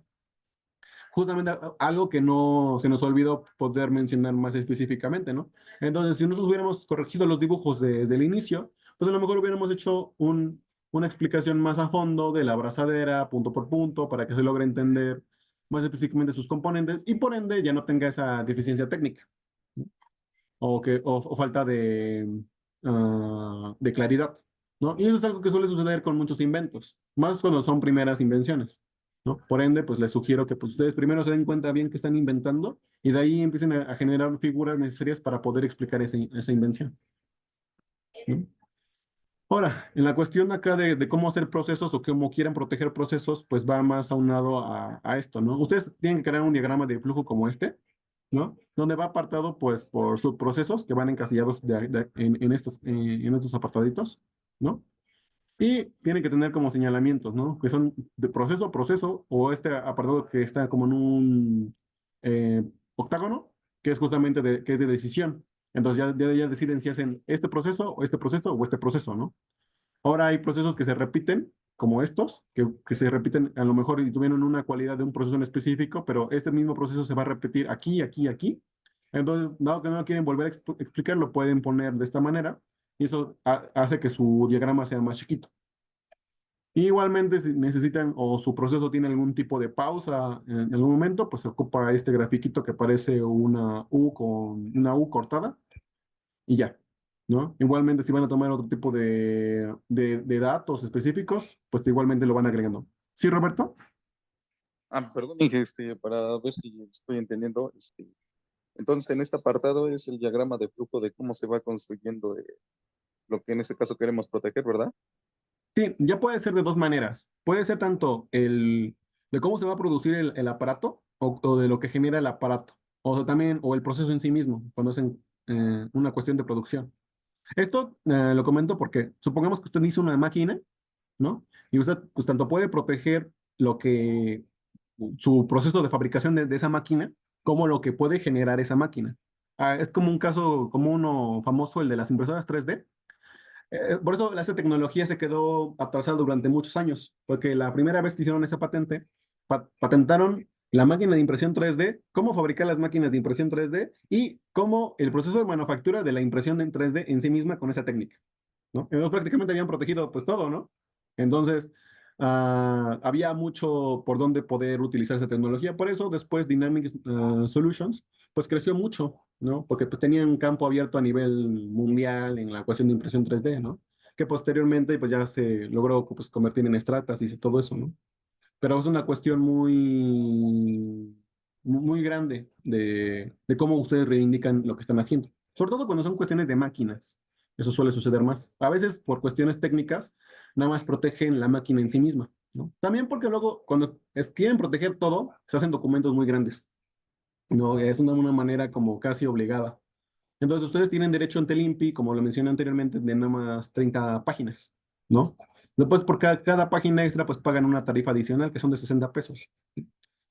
Justamente algo que no se nos olvidó poder mencionar más específicamente, ¿no? Entonces, si nosotros hubiéramos corregido los dibujos desde el inicio, pues a lo mejor hubiéramos hecho una explicación más a fondo de la abrazadera, punto por punto, para que se logre entender más específicamente sus componentes y por ende ya no tenga esa deficiencia técnica, ¿no? O falta de claridad, ¿no? Y eso es algo que suele suceder con muchos inventos, más cuando son primeras invenciones, ¿no? Por ende, pues les sugiero que pues, ustedes primero se den cuenta bien que están inventando y de ahí empiecen a generar figuras necesarias para poder explicar esa invención, ¿no? Ahora, en la cuestión acá de cómo hacer procesos o cómo quieran proteger procesos, pues va más aunado a esto, ¿no? Ustedes tienen que crear un diagrama de flujo como este, ¿no? Donde va apartado, pues, por subprocesos que van encasillados en estos apartaditos, ¿no? Y tienen que tener como señalamientos, ¿no? Que son de proceso a proceso, o este apartado que está como en un eh, octágono, que es justamente que es de decisión. Entonces ya deciden si hacen este proceso, o este proceso, o este proceso, ¿no? Ahora hay procesos que se repiten, como estos, que se repiten a lo mejor y tuvieron una cualidad de un proceso en específico, pero este mismo proceso se va a repetir aquí, aquí, aquí. Entonces, dado que no lo quieren volver a explicar, lo pueden poner de esta manera y eso hace que su diagrama sea más chiquito. Igualmente, si necesitan o su proceso tiene algún tipo de pausa en algún momento, pues se ocupa este grafiquito que parece una U cortada y ya, ¿no? Igualmente, si van a tomar otro tipo de datos específicos, pues igualmente lo van agregando. ¿Sí, Roberto? Perdón, Inge, para ver si estoy entendiendo, entonces en este apartado es el diagrama de flujo de cómo se va construyendo lo que en este caso queremos proteger, ¿verdad? Sí, ya puede ser de dos maneras. Puede ser tanto de cómo se va a producir el aparato o de lo que genera el aparato. O sea, también, o el proceso en sí mismo, cuando hacen una cuestión de producción. Esto lo comento porque supongamos que usted hizo una máquina, ¿no? Y usted pues tanto puede proteger lo que su proceso de fabricación de esa máquina, como lo que puede generar esa máquina. Es como un caso, como uno famoso, el de las impresoras 3D. Por eso esa tecnología se quedó atrasada durante muchos años, porque la primera vez que hicieron esa patente, patentaron la máquina de impresión 3D, cómo fabricar las máquinas de impresión 3D y cómo el proceso de manufactura de la impresión en 3D en sí misma con esa técnica, ¿no? Entonces prácticamente habían protegido pues todo, ¿no? Entonces había mucho por donde poder utilizar esa tecnología. Por eso después Dynamic Solutions pues creció mucho, ¿no? Porque pues tenían un campo abierto a nivel mundial en la ecuación de impresión 3D, ¿no? Que posteriormente pues ya se logró pues convertir en estratas y todo eso, ¿no? Pero es una cuestión muy grande de cómo ustedes reivindican lo que están haciendo. Sobre todo cuando son cuestiones de máquinas. Eso suele suceder más. A veces por cuestiones técnicas, nada más protegen la máquina en sí misma, ¿no? También porque luego cuando quieren proteger todo, se hacen documentos muy grandes, ¿no? Es una manera como casi obligada. Entonces ustedes tienen derecho ante el INPI, como lo mencioné anteriormente, de nada más 30 páginas, ¿no? Después por cada página extra, pues pagan una tarifa adicional que son de 60 pesos.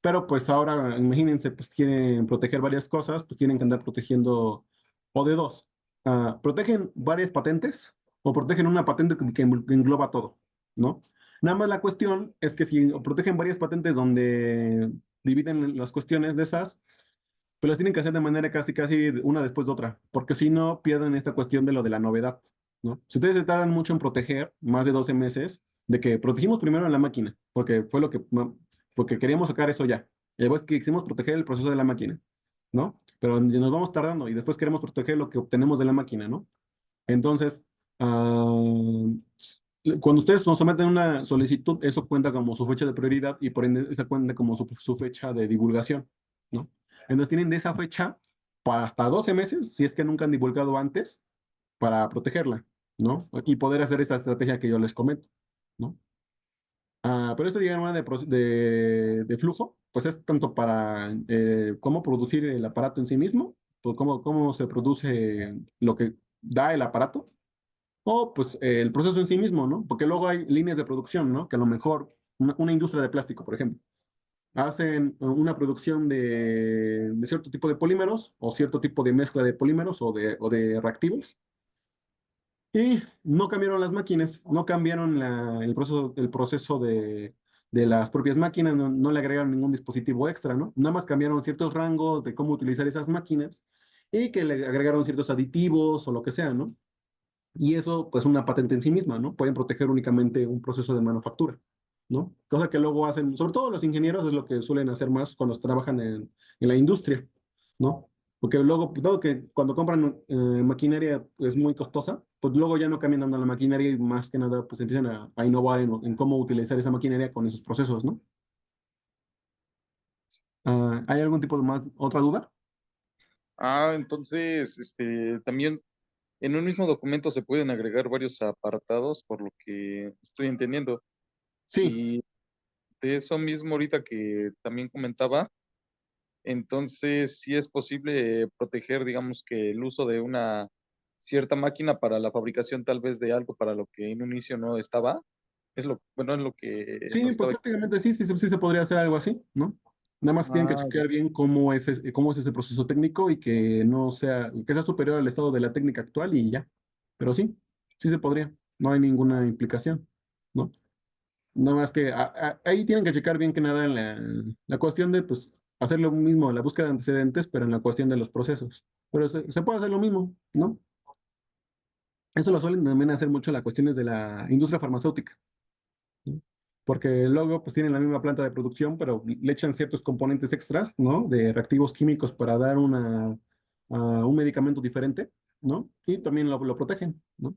Pero pues ahora, imagínense, pues quieren proteger varias cosas, pues tienen que andar protegiendo, o de dos, protegen varias patentes o protegen una patente que engloba todo, ¿no? Nada más la cuestión es que si protegen varias patentes donde dividen las cuestiones de esas, pues las tienen que hacer de manera casi una después de otra, porque si no pierden esta cuestión de lo de la novedad, ¿no? Si ustedes se tardan mucho en proteger, más de 12 meses, de que protegimos primero en la máquina, porque fue lo que, porque queríamos sacar eso ya, y después que quisimos proteger el proceso de la máquina, ¿no? Pero nos vamos tardando y después queremos proteger lo que obtenemos de la máquina, ¿no? Entonces, cuando ustedes nos someten una solicitud, eso cuenta como su fecha de prioridad y por ende esa cuenta como su fecha de divulgación, ¿no? Entonces tienen de esa fecha para hasta 12 meses, si es que nunca han divulgado antes, para protegerla, ¿no? Y poder hacer esta estrategia que yo les comento, ¿no? Pero este diagrama de flujo, pues es tanto para cómo producir el aparato en sí mismo, pues cómo se produce lo que da el aparato, o pues el proceso en sí mismo, ¿no? Porque luego hay líneas de producción, ¿no? Que a lo mejor una industria de plástico, por ejemplo, hacen una producción de cierto tipo de polímeros o cierto tipo de mezcla de polímeros o de reactivos y no cambiaron las máquinas, no cambiaron el proceso de las propias máquinas, no le agregaron ningún dispositivo extra, ¿no? Nada más cambiaron ciertos rangos de cómo utilizar esas máquinas y que le agregaron ciertos aditivos o lo que sea, ¿no? Y eso, pues, una patente en sí misma, ¿no? Pueden proteger únicamente un proceso de manufactura, ¿no? Cosa que luego hacen, sobre todo los ingenieros, es lo que suelen hacer más cuando trabajan en la industria, ¿no? Porque luego, dado que cuando compran maquinaria es muy costosa, pues luego ya no cambian dando la maquinaria y más que nada, pues empiezan a innovar en cómo utilizar esa maquinaria con esos procesos, ¿no? ¿Hay algún tipo de otra duda? Entonces, también en un mismo documento se pueden agregar varios apartados, por lo que estoy entendiendo. Sí, Y de eso mismo ahorita que también comentaba, entonces sí es posible proteger, digamos que el uso de una cierta máquina para la fabricación tal vez de algo para lo que en un inicio no estaba. Bueno, es lo que sí, nos pues estaba. prácticamente sí se podría hacer algo así, ¿no? Nada más tienen que Ah, chequear bien cómo es ese proceso técnico y que sea superior al estado de la técnica actual y ya. Pero sí se podría. No hay ninguna implicación, ¿no? Nada más que ahí tienen que checar bien que nada en la cuestión de, pues, hacer lo mismo, la búsqueda de antecedentes, pero en la cuestión de los procesos. Pero se puede hacer lo mismo, ¿no? Eso lo suelen también hacer mucho las cuestiones de la industria farmacéutica. ¿No? Porque luego pues tienen la misma planta de producción, pero le echan ciertos componentes extras, ¿no? De reactivos químicos para dar un medicamento diferente, ¿no? Y también lo protegen, ¿no?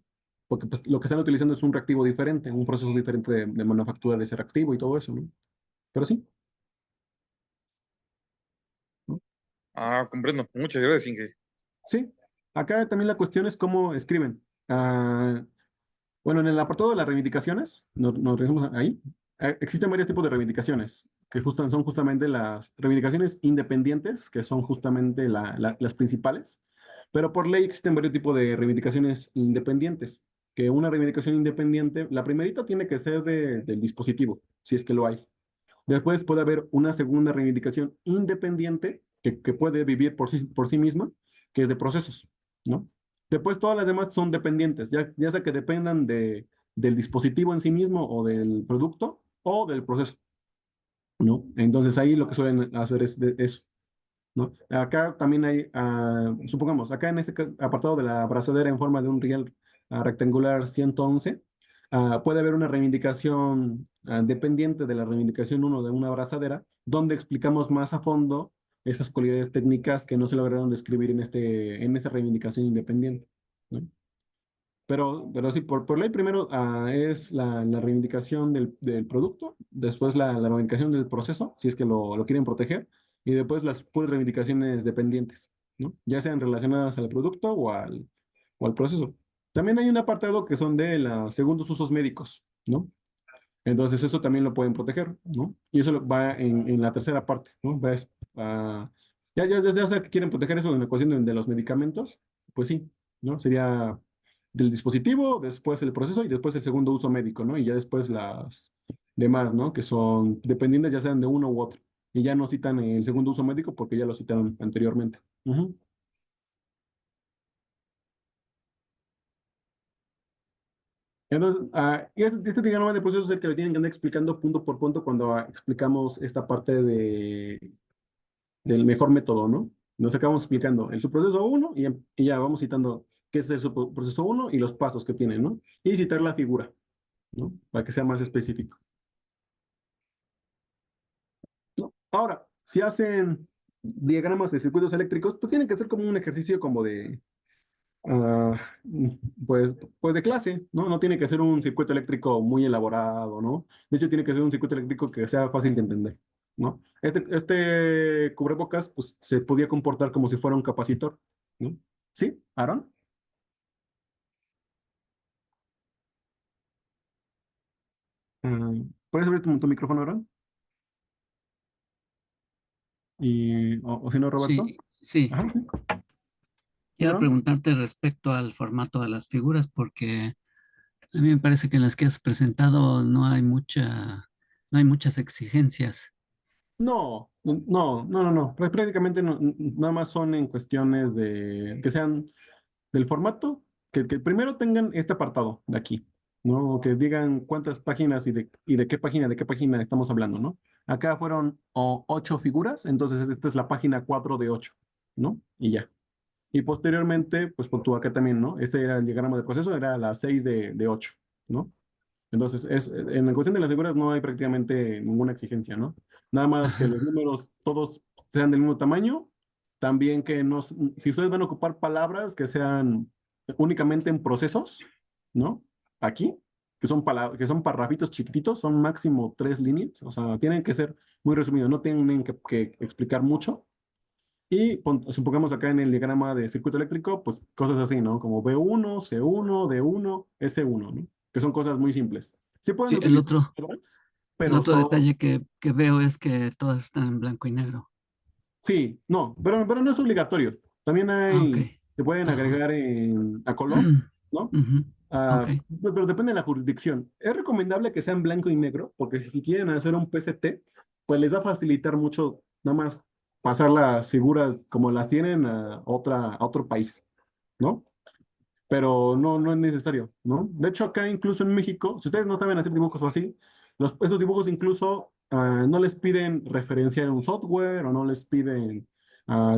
Porque pues, lo que están utilizando es un reactivo diferente, un proceso diferente de manufactura de ese reactivo y todo eso, ¿no? Pero sí, ¿no? comprendo. Muchas gracias, Inge. Sí. Acá también la cuestión es cómo escriben. Bueno, en el apartado de las reivindicaciones, nos dejamos ahí. Existen varios tipos de reivindicaciones, que son justamente las reivindicaciones independientes, que son justamente las principales, Pero por ley existen varios tipos de reivindicaciones independientes, que una reivindicación independiente, la primerita tiene que ser del dispositivo, si es que lo hay. Después puede haber una segunda reivindicación independiente que puede vivir por sí misma, que es de procesos, ¿no? Después todas las demás son dependientes, ya sea que dependan del dispositivo en sí mismo o del producto o del proceso, ¿no? Entonces ahí lo que suelen hacer es eso, ¿no? Acá también hay, supongamos, acá en este apartado de la abrazadera en forma de un riel rectangular 111, puede haber una reivindicación dependiente de la reivindicación uno de una abrazadera, donde explicamos más a fondo esas cualidades técnicas que no se lograron describir en esa reivindicación independiente, ¿no? Pero sí, por ley primero es la reivindicación del producto, después la reivindicación del proceso, si es que lo quieren proteger, y después las puras reivindicaciones dependientes, ¿no? Ya sean relacionadas al producto o al proceso. También hay un apartado que son de los segundos usos médicos, ¿no? Entonces eso también lo pueden proteger, ¿no? Y eso va en la tercera parte, ¿no? Ya sea que quieren proteger eso en la cuestión de los medicamentos, pues sí, ¿no? Sería del dispositivo, después el proceso y después el segundo uso médico, ¿no? Y ya después las demás, ¿no? Que son dependientes ya sean de uno u otro. Y ya no citan el segundo uso médico porque ya lo citaron anteriormente. Ujú. Entonces, y este diagrama de procesos es el que le tienen que andar explicando punto por punto cuando explicamos esta parte del mejor método, ¿no? Nos acabamos explicando el subproceso uno y ya vamos citando qué es el subproceso uno y los pasos que tiene, ¿no? Y citar la figura, ¿no? Para que sea más específico, ¿no? Ahora, si hacen diagramas de circuitos eléctricos, pues tienen que ser como un ejercicio como ah, pues, pues de clase, ¿no? No tiene que ser un circuito eléctrico muy elaborado, ¿no? De hecho, tiene que ser un circuito eléctrico que sea fácil de entender, ¿no? Este cubrebocas, pues, se podía comportar como si fuera un capacitor, ¿no? ¿Sí, Aaron? Ah, ¿Puedes abrir tu micrófono, Aaron? O si no, Roberto. Sí, sí. Ajá, sí. ¿Sí, Quiero Aaron? preguntarte respecto al formato de las figuras, porque a mí me parece que en las que has presentado no hay muchas exigencias. No, no, no, no, no. Pues prácticamente nada más son en cuestiones de que sean del formato, que primero tengan este apartado de aquí, ¿no? Que digan cuántas páginas y de qué página estamos hablando, ¿no? Acá fueron 8 figuras, entonces esta es la página 4 de 8, ¿no? Y ya. Y posteriormente, pues por tu acá también, ¿no? Este era el diagrama de proceso, era la 6 de 8, ¿no? Entonces, en la cuestión de las figuras no hay prácticamente ninguna exigencia, ¿no? Nada más que los Ajá. números todos sean del mismo tamaño. También que no, si ustedes van a ocupar palabras que sean únicamente en procesos, ¿no? Aquí, que son parrafitos chiquititos, son máximo 3 líneas, o sea, tienen que ser muy resumidos, no tienen que explicar mucho. Y supongamos acá en el diagrama de circuito eléctrico, pues cosas así, ¿no? Como B1, C1, D1, S1, ¿no? Que son cosas muy simples. Sí pueden Sí, utilizar palabras, el pero otro son, detalle que veo es que todas están en blanco y negro. sí, no, pero no es obligatorio. También Ah, ok. se pueden Ajá. agregar a color, ¿no? Ujú. Ok. Pero depende de la jurisdicción. Es recomendable que sea en blanco y negro, porque si quieren hacer un PCT, pues les va a facilitar mucho nada más pasar las figuras como las tienen a otro país, ¿no? Pero no es necesario, ¿no? De hecho, acá incluso en México, si ustedes no saben hacer dibujos o así, estos dibujos incluso no les piden referenciar un software o no les piden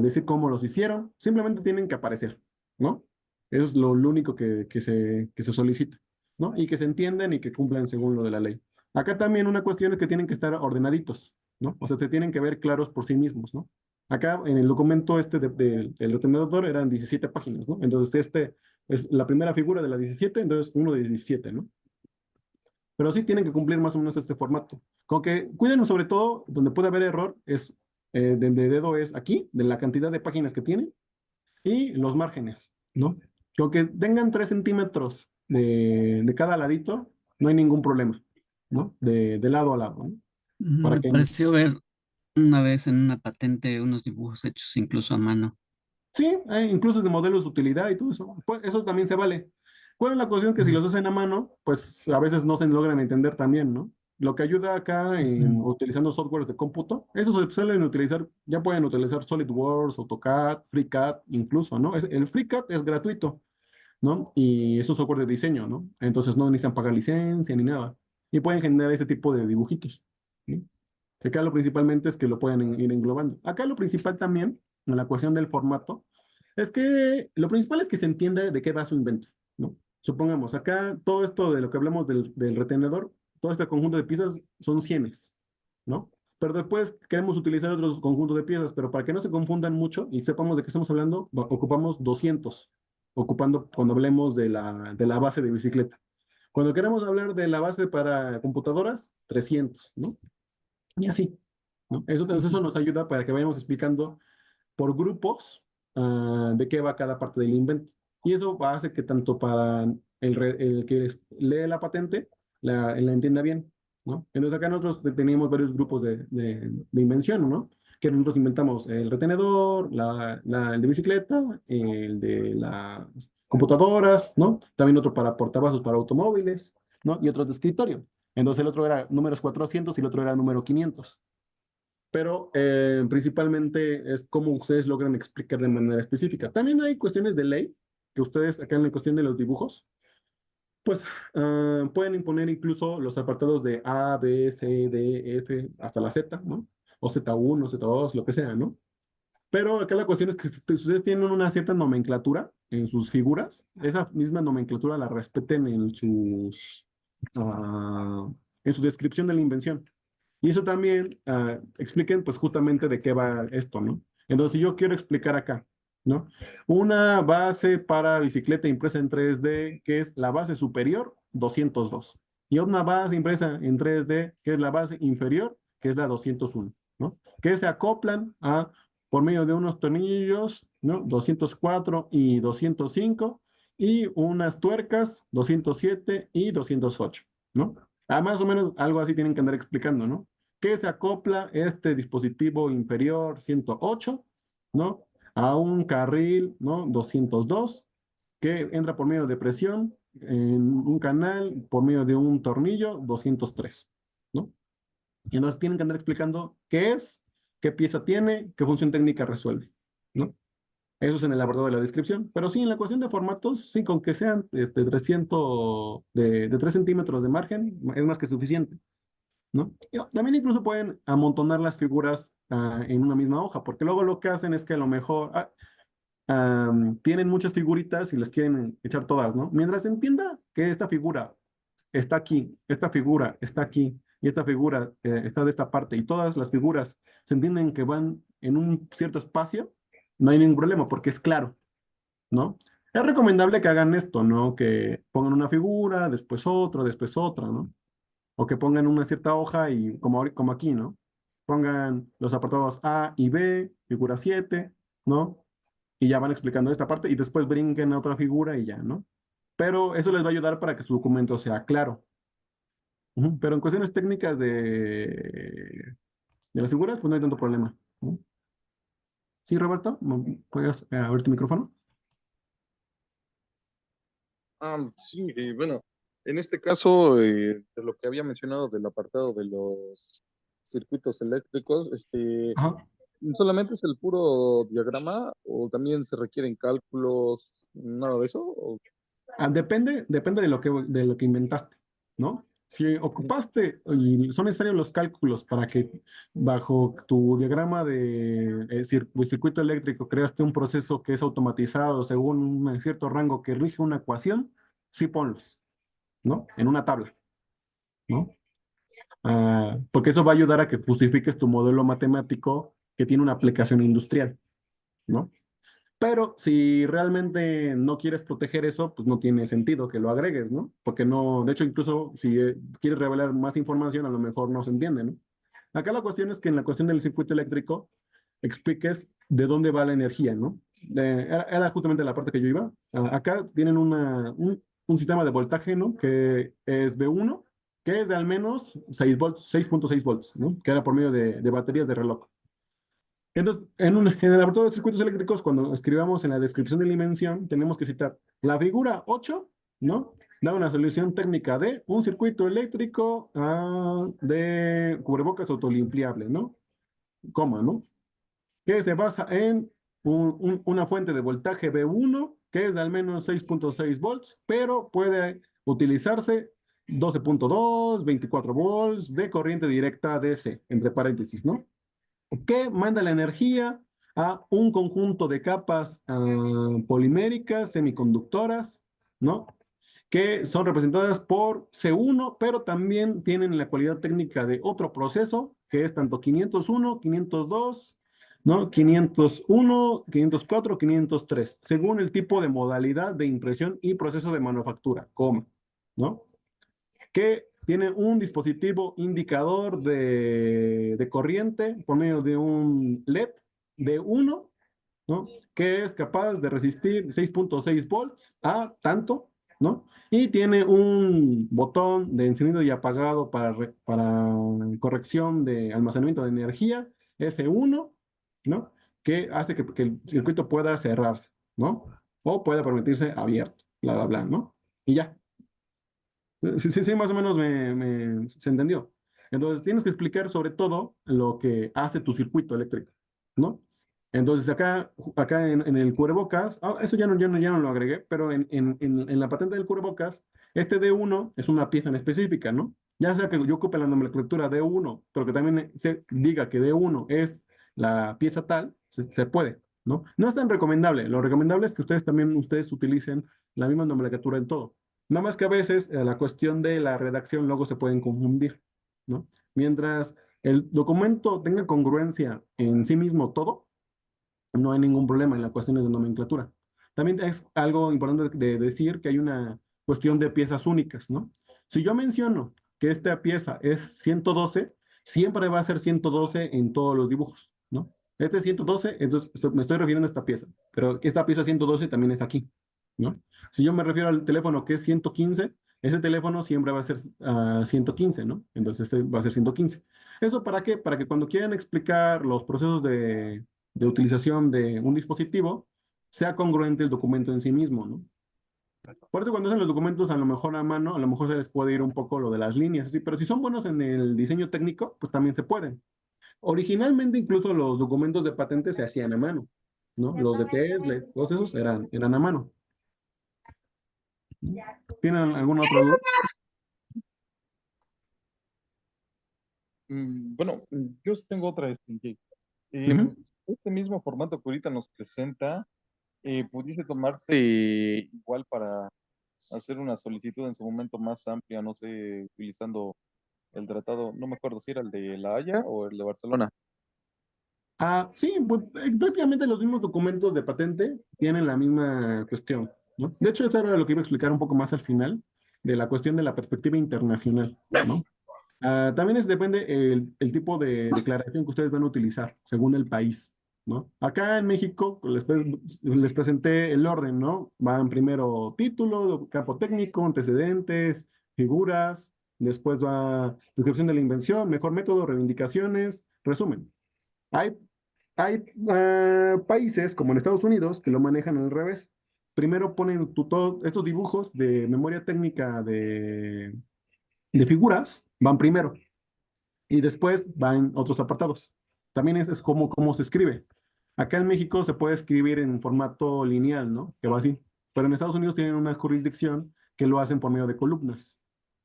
decir cómo los hicieron, simplemente tienen que aparecer, ¿no? Eso es lo único que se solicita, ¿no? Y que se entiendan y que cumplan según lo de la ley. Acá también una cuestión es que tienen que estar ordenaditos, ¿no? O sea, se tienen que ver claros por sí mismos, ¿no? Acá en el documento este del ordenador eran 17 páginas, ¿no? Entonces es la primera figura de la 17, entonces uno de 17, ¿no? Pero sí tienen que cumplir más o menos este formato. Con que cuiden sobre todo, donde puede haber error, es de dedo es aquí, de la cantidad de páginas que tiene, y los márgenes, ¿no? Con que tengan 3 centímetros de cada ladito, no hay ningún problema, ¿no? De lado a lado, ¿no? Para Me que pareció ver una vez en una patente unos dibujos hechos incluso a mano. Sí, hay incluso de modelos de utilidad y todo eso. Pues eso también se vale. ¿Cuál es la cuestión? Que si Mm, los hacen a mano, pues a veces no se logran entender también, ¿no? Lo que ayuda acá en mm, utilizando softwares de cómputo, esos se suelen utilizar, ya pueden utilizar SolidWorks, AutoCAD, FreeCAD, incluso, ¿no? El FreeCAD es gratuito, ¿no? Y es un software de diseño, ¿no? Entonces no necesitan pagar licencia ni nada. Y pueden generar ese tipo de dibujitos, ¿no? Que acá lo principalmente es que lo pueden ir englobando. Acá lo principal también, en la cuestión del formato, es que lo principal es que se entienda de qué va su invento, ¿no? Supongamos, acá todo esto de lo que hablamos del retenedor, todo este conjunto de piezas son cienes, ¿no? Pero después queremos utilizar otros conjuntos de piezas, pero para que no se confundan mucho y sepamos de qué estamos hablando, ocupamos 200, ocupando cuando hablemos de la base de bicicleta. Cuando queremos hablar de la base para computadoras, 300, ¿no? Y así, ¿no? Entonces ujú. eso nos ayuda para que vayamos explicando por grupos de qué va cada parte del invento. Y eso hace que tanto para el que lee la patente la entienda bien, ¿no? Entonces acá nosotros teníamos varios grupos de invención, ¿no? Que nosotros inventamos el retenedor, el de bicicleta, el de las computadoras, ¿no? También otro para portavasos para automóviles, ¿no? Y otros de escritorio. Entonces el otro era números 400 y el otro era número 500. Pero principalmente es cómo ustedes logran explicar de manera específica. También hay cuestiones de ley que ustedes acá en la cuestión de los dibujos, pues pueden imponer incluso los apartados de A, B, C, D, F, hasta la Z, ¿no? O Z1, Z2, lo que sea, ¿no? Pero acá la cuestión es que si ustedes tienen una cierta nomenclatura en sus figuras, esa misma nomenclatura la respeten ah, en su descripción de la invención. Y eso también expliquen pues justamente de qué va esto, ¿no? Entonces, si yo quiero explicar acá, ¿no? Una base para bicicleta impresa en 3D, que es la base superior, 202. Y una base impresa en 3D, que es la base inferior, que es la 201, ¿no? Que se acoplan por medio de unos tornillos, ¿no? 204 y 205, y unas tuercas, 207 y 208, ¿no? Más o menos algo así tienen que andar explicando, ¿no? Que se acopla este dispositivo inferior 108, ¿no? A un carril, ¿no? 202, que entra por medio de presión en un canal por medio de un tornillo 203, ¿no? Y entonces tienen que andar explicando qué es, qué pieza tiene, qué función técnica resuelve, ¿no? Eso es en el apartado de la descripción. Pero sí, en la cuestión de formatos, sí, con que sean de 300, de 3 centímetros de margen, es más que suficiente, ¿no? Y también incluso pueden amontonar las figuras en una misma hoja, porque luego lo que hacen es que a lo mejor tienen muchas figuritas y les quieren echar todas, ¿no? Mientras entienda que esta figura está aquí, esta figura está aquí y esta figura está de esta parte y todas las figuras se entienden que van en un cierto espacio, no hay ningún problema porque es claro, ¿no? Es recomendable que hagan esto, ¿no? Que pongan una figura, después otra, ¿no? O que pongan una cierta hoja y como aquí, ¿no? Pongan los apartados A y B, figura 7, ¿no? Y ya van explicando esta parte y después brinquen a otra figura y ya, ¿no? Pero eso les va a ayudar para que su documento sea claro. Ujú. Pero en cuestiones técnicas de las figuras, pues no hay tanto problema, ¿no? Sí, Roberto, ¿puedes abrir tu micrófono? Sí, bueno, en este caso, de lo que había mencionado del apartado de los circuitos eléctricos, Ajá. ¿solamente es el puro diagrama o también se requieren cálculos, nada de eso? Depende de lo que inventaste, ¿no? Si ocupaste y son necesarios los cálculos para que bajo tu diagrama de circuito eléctrico creaste un proceso que es automatizado según un cierto rango que rige una ecuación, sí ponlos, ¿no? En una tabla, ¿no? Porque eso va a ayudar a que justifiques tu modelo matemático que tiene una aplicación industrial, ¿no? Pero si realmente no quieres proteger eso, pues no tiene sentido que lo agregues, ¿no? Porque no, de hecho, incluso si quieres revelar más información, a lo mejor no se entiende, ¿no? Acá la cuestión es que en la cuestión del circuito eléctrico expliques de dónde va la energía, ¿no? Era justamente la parte que yo iba. Acá tienen un sistema de voltaje, ¿no? Que es B1, que es de al menos 6 volts, 6.6 volts, ¿no? Que era por medio de baterías de reloj. Entonces, en el laboratorio de circuitos eléctricos, cuando escribamos en la descripción de la invención, tenemos que citar la figura 8, ¿no? Da una solución técnica de un circuito eléctrico de cubrebocas autolimpiable, ¿no? Coma, ¿no? Que se basa en una fuente de voltaje B1 que es de al menos 6.6 volts, pero puede utilizarse 12.2, 24 volts de corriente directa DC, entre paréntesis, ¿no? Que manda la energía a un conjunto de capas poliméricas, semiconductoras, ¿no? Que son representadas por C1, pero también tienen la cualidad técnica de otro proceso, que es tanto 501, 502, ¿no? 501, 504, 503, según el tipo de modalidad de impresión y proceso de manufactura, ¿no? Que tiene un dispositivo indicador de corriente por medio de un LED de 1, ¿no? Que es capaz de resistir 6.6 volts a tanto, ¿no? Y tiene un botón de encendido y apagado para corrección de almacenamiento de energía, S1, ¿no? Que hace que el circuito pueda cerrarse, ¿no? O pueda permitirse abierto, bla, bla, bla, ¿no? Y ya. Sí, sí, sí, más o menos se entendió. Entonces, tienes que explicar sobre todo lo que hace tu circuito eléctrico, ¿no? Entonces, acá en el cubrebocas, eso ya no lo agregué, pero en la patente del cubrebocas, este D1 es una pieza en específica, ¿no? Ya sea que yo ocupe la nomenclatura D1, pero que también se diga que D1 es la pieza tal, se puede, ¿no? No es tan recomendable. Lo recomendable es que ustedes utilicen la misma nomenclatura en todo. Nada más que a veces la cuestión de la redacción luego se pueden confundir, ¿no? Mientras el documento tenga congruencia en sí mismo todo, no hay ningún problema en las cuestiones de nomenclatura. También es algo importante de decir que hay una cuestión de piezas únicas, ¿no? Si yo menciono que esta pieza es 112, siempre va a ser 112 en todos los dibujos, ¿no? Este es 112, entonces me estoy refiriendo a esta pieza, pero esta pieza 112 también está aquí, ¿no? Si yo me refiero al teléfono que es 115, ese teléfono siempre va a ser 115, ¿no? Entonces este va a ser 115. ¿Eso para qué? Para que cuando quieran explicar los procesos de utilización de un dispositivo, sea congruente el documento en sí mismo, ¿no? Por eso cuando hacen los documentos a lo mejor a mano, a lo mejor se les puede ir un poco lo de las líneas, así, pero si son buenos en el diseño técnico, pues también se pueden. Originalmente incluso los documentos de patentes se hacían a mano, ¿no? Los de Tesla, todos esos eran a mano. ¿Tienen alguna otra duda? Bueno, yo sí tengo otra distintiva. Ujú. Este mismo formato que ahorita nos presenta, pudiese tomarse igual para hacer una solicitud en su momento más amplia, no sé, utilizando el tratado, no me acuerdo si era el de La Haya o el de Barcelona. Sí, pues, prácticamente los mismos documentos de patente tienen la misma cuestión, ¿no? De hecho, esto era lo que iba a explicar un poco más al final, de la cuestión de la perspectiva internacional, ¿no? También depende el tipo de declaración que ustedes van a utilizar, según el país, ¿no? Acá en México les presenté el orden, ¿no? Van primero título, campo técnico, antecedentes, figuras, después va descripción de la invención, mejor método, reivindicaciones, resumen. Hay hay países como en Estados Unidos que lo manejan al revés. Primero ponen todos estos dibujos de memoria técnica de figuras, van primero y después van otros apartados. También es como se escribe. Acá en México se puede escribir en formato lineal, ¿no? Que va así. Pero en Estados Unidos tienen una jurisdicción que lo hacen por medio de columnas,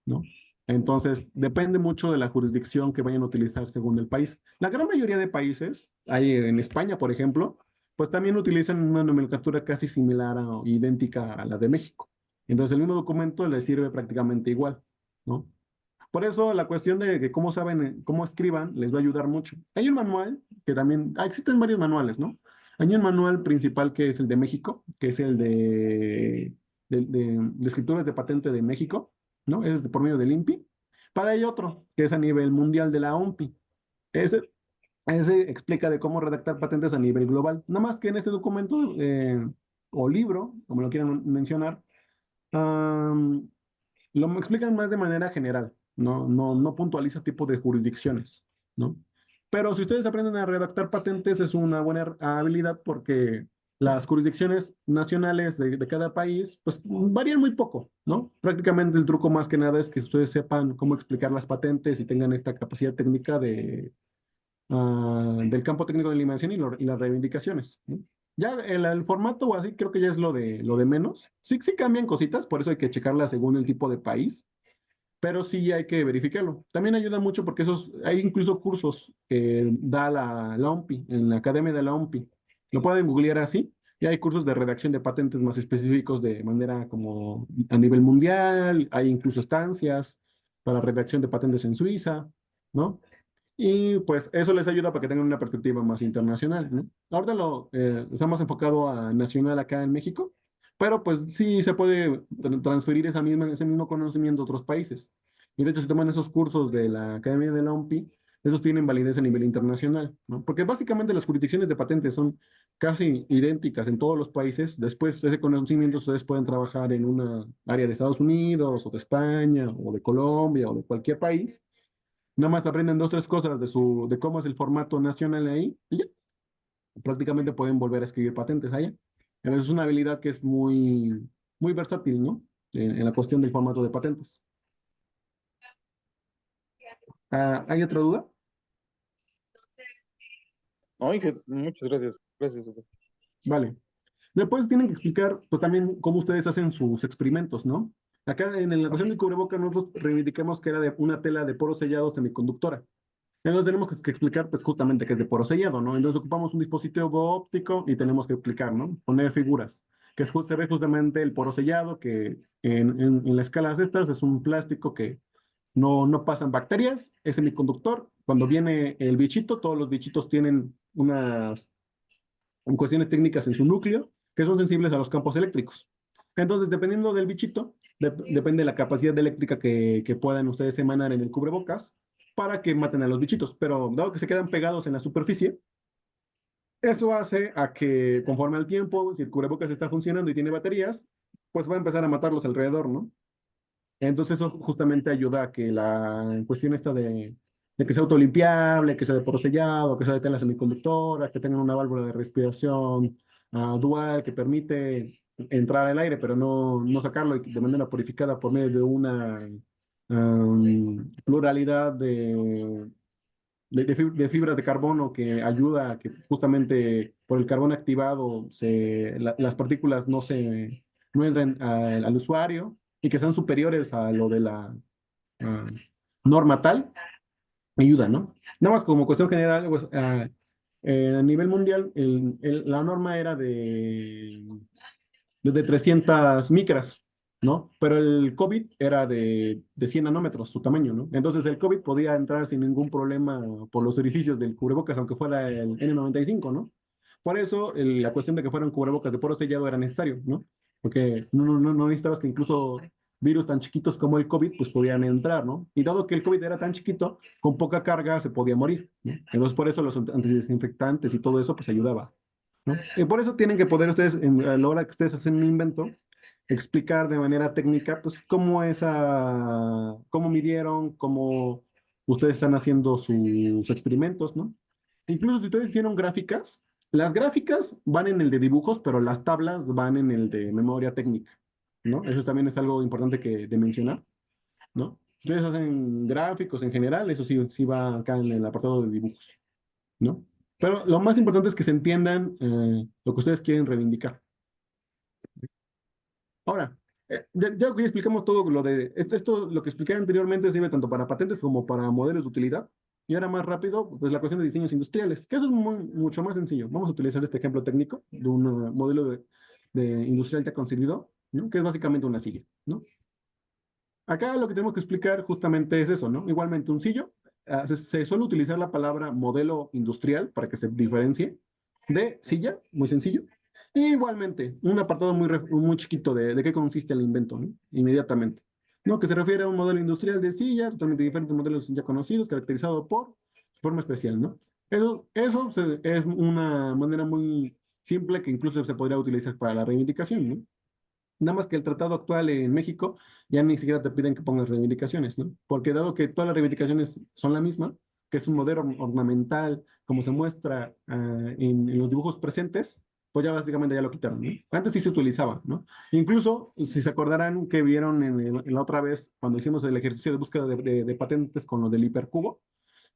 ¿no? Entonces, depende mucho de la jurisdicción que vayan a utilizar según el país. La gran mayoría de países, hay en España, por ejemplo, pues también utilizan una nomenclatura casi similar o idéntica a la de México. Entonces, el mismo documento les sirve prácticamente igual, ¿no? Por eso la cuestión de que cómo saben, cómo escriban, les va a ayudar mucho. Hay un manual que también, existen varios manuales, ¿no? Hay un manual principal que es el de México, que es el de escrituras de patente de México, ¿no? Es por medio del INPI. Para hay otro, que es a nivel mundial de la OMPI. Ese, ese explica de cómo redactar patentes a nivel global. Nada más que en este documento o libro, como lo quieran mencionar, um, lo explican más de manera general, no puntualiza tipo de jurisdicciones, ¿no? Pero si ustedes aprenden a redactar patentes, es una buena habilidad porque las jurisdicciones nacionales de cada país, pues varían muy poco, ¿no? Prácticamente el truco más que nada es que ustedes sepan cómo explicar las patentes y tengan esta capacidad técnica del campo técnico de la innovación y las reivindicaciones, ¿no? Ya el formato o así creo que ya es lo de menos. Sí, sí cambian cositas, por eso hay que checarlas según el tipo de país, pero sí hay que verificarlo. También ayuda mucho porque hay incluso cursos que da la OMPI, en la Academia de la OMPI. Lo pueden googlear así. Y hay cursos de redacción de patentes más específicos de manera como a nivel mundial. Hay incluso estancias para redacción de patentes en Suiza, ¿no? Y pues eso les ayuda para que tengan una perspectiva más internacional, ¿no? Ahorita está más enfocado a nacional acá en México, pero pues sí se puede transferir ese mismo conocimiento a otros países. Y de hecho, si toman esos cursos de la Academia de la OMPI, esos tienen validez a nivel internacional, ¿no? Porque básicamente las jurisdicciones de patentes son casi idénticas en todos los países. Después, ese conocimiento ustedes pueden trabajar en una área de Estados Unidos o de España o de Colombia o de cualquier país. Nada más aprenden dos, tres cosas de cómo es el formato nacional ahí y ya, prácticamente pueden volver a escribir patentes allá. Pero es una habilidad que es muy, muy versátil, ¿no? En la cuestión del formato de patentes. ¿Hay otra duda? No, Inge, muchas gracias. Gracias, doctor. Vale. Después tienen que explicar pues, también cómo ustedes hacen sus experimentos, ¿no? Acá en la cuestión del cubreboca nosotros reivindicamos que era de una tela de poro sellado semiconductora. Entonces tenemos que explicar pues justamente que es de poro sellado, ¿no? Entonces ocupamos un dispositivo óptico y tenemos que explicar, ¿no? Poner figuras, se ve justamente el poro sellado, que en las escalas estas es un plástico que no pasan bacterias, es semiconductor. Cuando viene el bichito, todos los bichitos tienen unas cuestiones técnicas en su núcleo que son sensibles a los campos eléctricos. Entonces, dependiendo del bichito, depende de la capacidad eléctrica que puedan ustedes emanar en el cubrebocas para que maten a los bichitos. Pero dado que se quedan pegados en la superficie, eso hace a que conforme al tiempo, si el cubrebocas está funcionando y tiene baterías, pues va a empezar a matarlos alrededor, ¿no? Entonces eso justamente ayuda a que la cuestión esta de que sea autolimpiable, que sea de poro sellado, que sea de tela semiconductora, que tengan una válvula de respiración dual que permite entrar al aire, pero no sacarlo de manera purificada por medio de una pluralidad de fibras de carbono que ayuda a que justamente por el carbón activado las partículas no entren al usuario y que sean superiores a lo de la ah, norma tal, ayuda, ¿no? Nada más como cuestión general, pues a nivel mundial la norma era de 300 micras, ¿no? Pero el COVID era de 100 nanómetros, su tamaño, ¿no? Entonces el COVID podía entrar sin ningún problema por los orificios del cubrebocas, aunque fuera el N95, ¿no? Por eso la cuestión de que fueran cubrebocas de poro sellado era necesario, ¿no? Porque no necesitabas que incluso virus tan chiquitos como el COVID pues podían entrar, ¿no? Y dado que el COVID era tan chiquito, con poca carga se podía morir, ¿no? Entonces por eso los antidesinfectantes y todo eso pues ayudaba, ¿no? Y por eso tienen que poder ustedes, a la hora que ustedes hacen un invento, explicar de manera técnica, pues, cómo midieron, cómo ustedes están haciendo sus experimentos, ¿no? Incluso si ustedes hicieron gráficas, las gráficas van en el de dibujos, pero las tablas van en el de memoria técnica, ¿no? Eso también es algo importante de mencionar, ¿no? Ustedes hacen gráficos en general, eso sí, sí va acá en el apartado de dibujos, ¿no? Pero lo más importante es que se entiendan lo que ustedes quieren reivindicar. Ahora, ya que explicamos todo lo que expliqué anteriormente sirve tanto para patentes como para modelos de utilidad. Y ahora más rápido, pues la cuestión de diseños industriales, que eso es mucho más sencillo. Vamos a utilizar este ejemplo técnico de un modelo de industrial ya concebido, ¿no? Que es básicamente una silla, ¿no? Acá lo que tenemos que explicar justamente es eso, ¿no? Igualmente un sillo, se suele utilizar la palabra modelo industrial para que se diferencie de silla, muy sencillo. Y igualmente, un apartado muy chiquito de qué consiste el invento, ¿no? Inmediatamente. ¿No? Que se refiere a un modelo industrial de silla, totalmente diferente a modelos ya conocidos, caracterizado por su forma especial, ¿no? Eso es una manera muy simple que incluso se podría utilizar para la reivindicación, ¿no? Nada más que el tratado actual en México ya ni siquiera te piden que pongas reivindicaciones, ¿no? Porque dado que todas las reivindicaciones son la misma, que es un modelo ornamental, como se muestra en los dibujos presentes, pues ya básicamente ya lo quitaron, ¿no? Antes sí se utilizaba, ¿no? Incluso, si se acordarán que vieron en la otra vez, cuando hicimos el ejercicio de búsqueda de patentes con lo del hipercubo,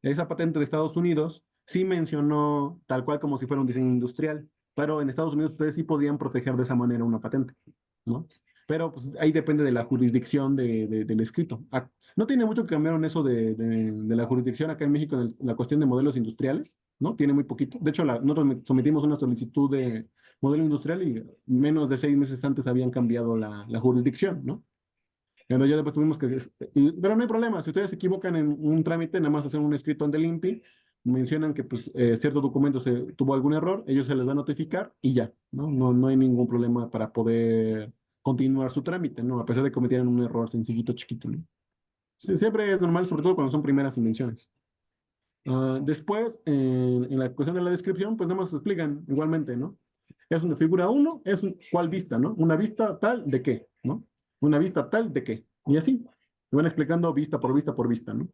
esa patente de Estados Unidos sí mencionó tal cual como si fuera un diseño industrial, pero en Estados Unidos ustedes sí podían proteger de esa manera una patente, ¿no? Pero pues ahí depende de la jurisdicción del escrito. No tiene mucho que cambiar en eso de la jurisdicción acá en México en la cuestión de modelos industriales, ¿no? Tiene muy poquito. De hecho, nosotros sometimos una solicitud de modelo industrial y menos de 6 meses antes habían cambiado la jurisdicción, ¿no? Pero ya después tuvimos que... pero no hay problema, si ustedes se equivocan en un trámite, nada más hacen un escrito ante el INPI, mencionan que pues, cierto documento tuvo algún error, ellos se les va a notificar y ya, ¿no? No hay ningún problema para poder continuar su trámite, ¿no? A pesar de que cometieran un error sencillito, chiquito, ¿no? Siempre es normal, sobre todo cuando son primeras invenciones. Después, en la cuestión de la descripción, pues nada más explican igualmente, ¿no? Es una figura uno, ¿cuál vista, no? Una vista tal de qué, ¿no? Una vista tal de qué. Y así, van explicando vista por vista, ¿no?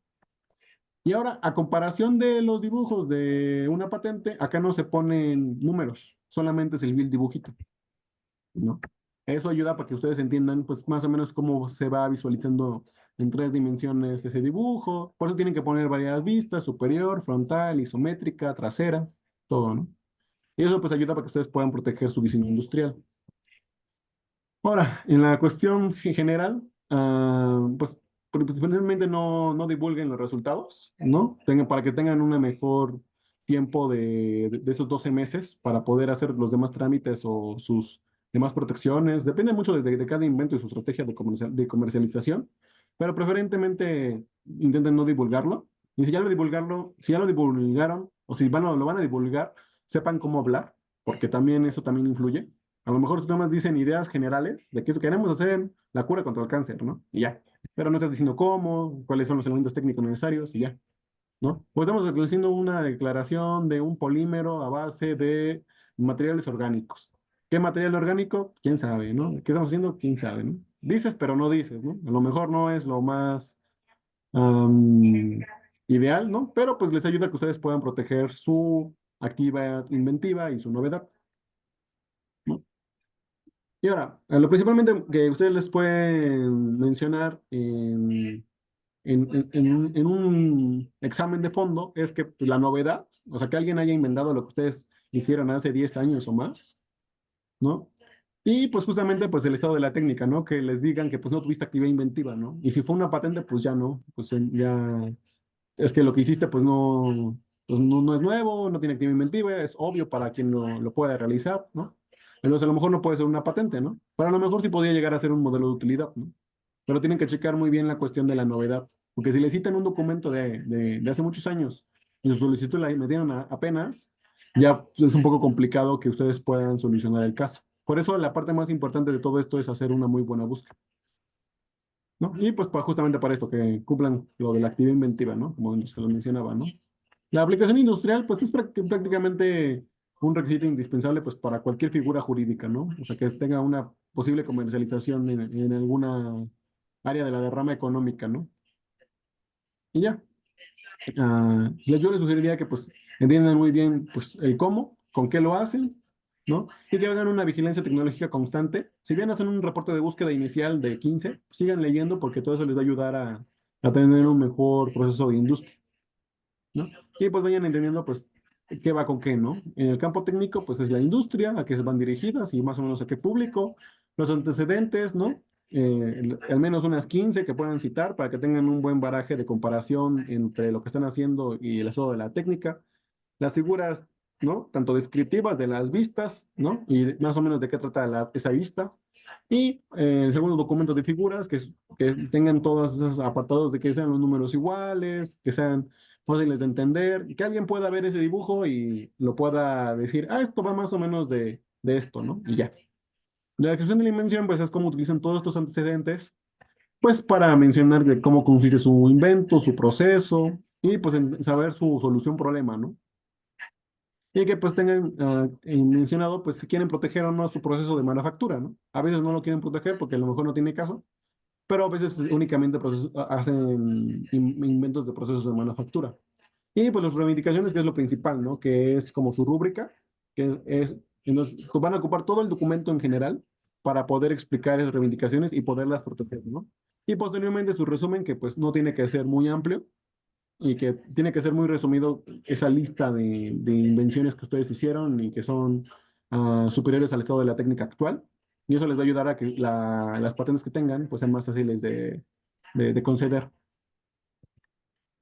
Y ahora, a comparación de los dibujos de una patente, acá no se ponen números, solamente es el dibujito, ¿no? Eso ayuda para que ustedes entiendan, pues, más o menos cómo se va visualizando en 3 dimensiones ese dibujo. Por eso tienen que poner varias vistas, superior, frontal, isométrica, trasera, todo, ¿no? Y eso, pues, ayuda para que ustedes puedan proteger su diseño industrial. Ahora, en la cuestión general, pues principalmente no divulguen los resultados, ¿no? Para que tengan un mejor tiempo de esos 12 meses para poder hacer los demás trámites o sus demás protecciones. Depende mucho de cada invento y su estrategia de comercialización, pero preferentemente intenten no divulgarlo. Y si ya lo divulgaron o si lo van a divulgar, sepan cómo hablar, porque también eso también influye. A lo mejor nada más dicen ideas generales de que eso queremos hacer la cura contra el cáncer, ¿no? Y ya. Pero no estás diciendo cómo, cuáles son los elementos técnicos necesarios y ya, ¿no? Pues estamos haciendo una declaración de un polímero a base de materiales orgánicos. ¿Qué material orgánico? ¿Quién sabe, no? ¿Qué estamos haciendo? ¿Quién sabe, no? Dices, pero no dices, ¿no? A lo mejor no es lo más am, ideal, ¿no? Pero pues les ayuda a que ustedes puedan proteger su actividad inventiva y su novedad, ¿no? Y ahora, lo principalmente que ustedes les pueden mencionar en un examen de fondo es que pues, la novedad, o sea, que alguien haya inventado lo que ustedes hicieron hace 10 años o más, ¿no? Y pues justamente pues el estado de la técnica, ¿no? Que les digan que pues no tuviste actividad inventiva, ¿no? Y si fue una patente, pues ya no, pues ya es que lo que hiciste pues no es nuevo, no tiene actividad inventiva, es obvio para quien lo pueda realizar, ¿no? Entonces a lo mejor no puede ser una patente, ¿no? Pero a lo mejor sí podría llegar a ser un modelo de utilidad, ¿no? Pero tienen que checar muy bien la cuestión de la novedad, porque si le citan un documento de hace muchos años y su solicitud la metieron apenas, ya es un poco complicado que ustedes puedan solucionar el caso. Por eso la parte más importante de todo esto es hacer una muy buena búsqueda, ¿no? Y pues justamente para esto, que cumplan lo de la actividad inventiva, ¿no? Como se lo mencionaba, ¿no? La aplicación industrial, pues es prácticamente un requisito indispensable pues para cualquier figura jurídica, ¿no? O sea, que tenga una posible comercialización en alguna área de la derrama económica, ¿no? Y ya. Yo les sugeriría que pues entiendan muy bien pues el cómo, con qué lo hacen, ¿no? Y que hagan una vigilancia tecnológica constante. Si bien hacen un reporte de búsqueda inicial de 15, sigan leyendo porque todo eso les va a ayudar a tener un mejor proceso de industria, ¿no? Y pues vayan entendiendo pues qué va con qué, ¿no? En el campo técnico pues es la industria, a qué se van dirigidas y más o menos a qué público, los antecedentes, ¿no? Al menos unas 15 que puedan citar para que tengan un buen baraje de comparación entre lo que están haciendo y el estado de la técnica, las figuras, ¿no? Tanto descriptivas de las vistas, ¿no? Y más o menos de qué trata esa vista. Y el segundo documento de figuras, que tengan todos esos apartados de que sean los números iguales, que sean fáciles de entender, que alguien pueda ver ese dibujo y lo pueda decir, esto va más o menos de esto, ¿no? Y ya. La descripción de la invención, pues es cómo utilizan todos estos antecedentes, pues para mencionar de cómo consiste su invento, su proceso, y pues saber su solución problema, ¿no? Y que pues tengan mencionado, pues si quieren proteger o no su proceso de manufactura, ¿no? A veces no lo quieren proteger porque a lo mejor no tiene caso, pero a veces únicamente hacen inventos de procesos de manufactura. Y pues las reivindicaciones, que es lo principal, ¿no? Que es como su rúbrica, que es, entonces, pues, van a ocupar todo el documento en general para poder explicar esas reivindicaciones y poderlas proteger, ¿no? Y posteriormente su resumen, que pues no tiene que ser muy amplio y que tiene que ser muy resumido esa lista de invenciones que ustedes hicieron y que son superiores al estado de la técnica actual. Y eso les va a ayudar a que las patentes que tengan pues sean más fáciles de conceder,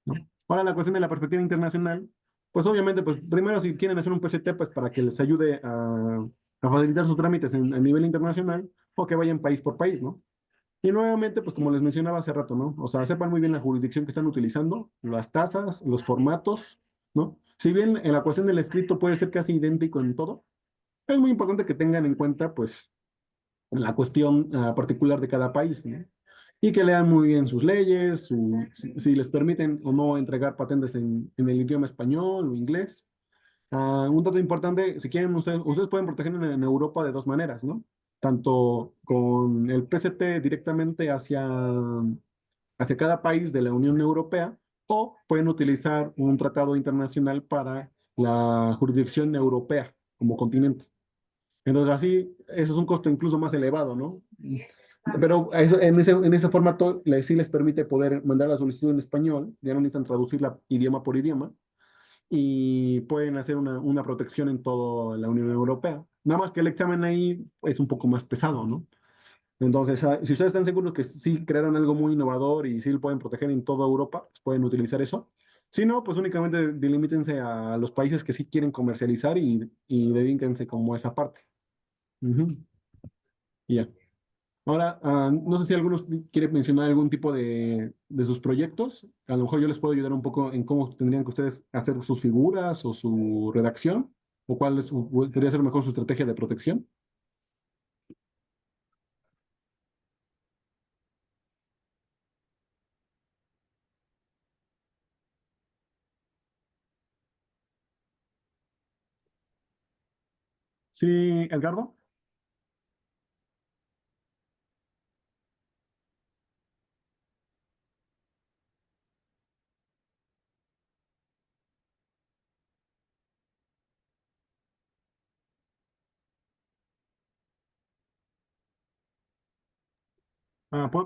¿no? Ahora la cuestión de la perspectiva internacional, pues obviamente, pues primero si quieren hacer un PCT, pues para que les ayude a facilitar sus trámites a nivel internacional o que vayan país por país, ¿no? Y nuevamente, pues como les mencionaba hace rato, ¿no? O sea, sepan muy bien la jurisdicción que están utilizando, las tasas, los formatos, ¿no? Si bien en la cuestión del escrito puede ser casi idéntico en todo, es muy importante que tengan en cuenta, pues, la cuestión particular de cada país, ¿no? Y que lean muy bien sus leyes, si les permiten o no entregar patentes en el idioma español o inglés. Un dato importante, si quieren, ustedes pueden proteger en Europa de dos maneras, ¿no? Tanto con el PCT directamente hacia cada país de la Unión Europea, o pueden utilizar un tratado internacional para la jurisdicción europea como continente. Entonces, así, eso es un costo incluso más elevado, ¿no? Pero en ese formato sí les permite poder mandar la solicitud en español, ya no necesitan traducirla idioma por idioma, y pueden hacer una protección en toda la Unión Europea. Nada más que el examen ahí es un poco más pesado, ¿no? Entonces, si ustedes están seguros que sí crearon algo muy innovador y sí lo pueden proteger en toda Europa, pues pueden utilizar eso. Si no, pues únicamente delimítense a los países que sí quieren comercializar y dedíquense como a esa parte. Ujú. Y ya. Ahora, no sé si algunos quieren mencionar algún tipo de sus proyectos. A lo mejor yo les puedo ayudar un poco en cómo tendrían que ustedes hacer sus figuras o su redacción, o podría ser mejor su estrategia de protección. Sí, Edgardo.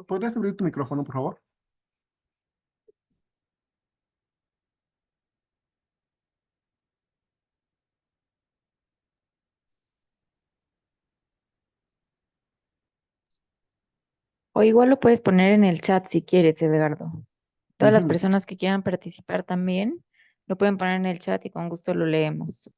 ¿Podrías abrir tu micrófono, por favor? O igual lo puedes poner en el chat si quieres, Edgardo. Todas las Ujú. personas que quieran participar también lo pueden poner en el chat y con gusto lo leemos.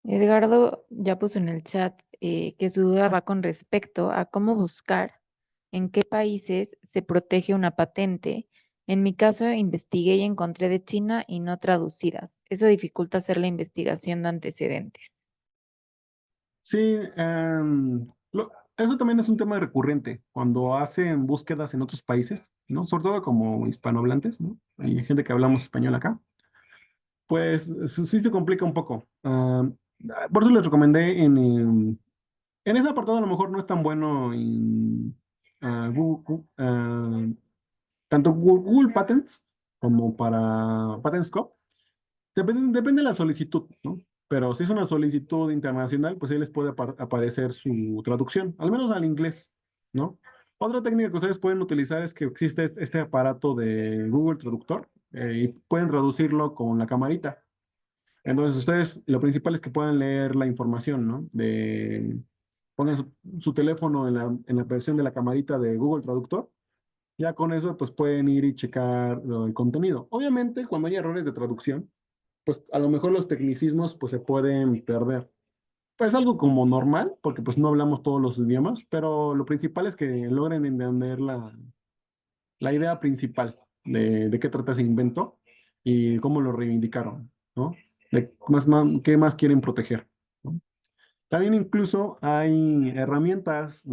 Edgardo ya puso en el chat que su duda va con respecto a cómo buscar en qué países se protege una patente. En mi caso, investigué y encontré de China y no traducidas. Eso dificulta hacer la investigación de antecedentes. Sí, eso también es un tema recurrente cuando hacen búsquedas en otros países, ¿no? Sobre todo como hispanohablantes, ¿no? Hay gente que hablamos español acá. Pues sí se complica un poco. Por eso les recomendé en ese apartado a lo mejor no es tan bueno en tanto Google Patents como para PatentScope. Depende de la solicitud, ¿no? Pero si es una solicitud internacional, pues ahí les puede aparecer su traducción, al menos al inglés, ¿no? Otra técnica que ustedes pueden utilizar es que existe este aparato de Google Traductor y pueden traducirlo con la camarita. Entonces, ustedes, lo principal es que puedan leer la información, ¿no? Pongan su teléfono en la versión de la camarita de Google Traductor. Ya con eso, pues pueden ir y checar el contenido. Obviamente, cuando hay errores de traducción, pues a lo mejor los tecnicismos pues se pueden perder. Pues algo como normal, porque pues no hablamos todos los idiomas, pero lo principal es que logren entender la idea principal de qué trata ese invento y cómo lo reivindicaron, ¿no? ¿Qué más quieren proteger? ¿No? También incluso hay herramientas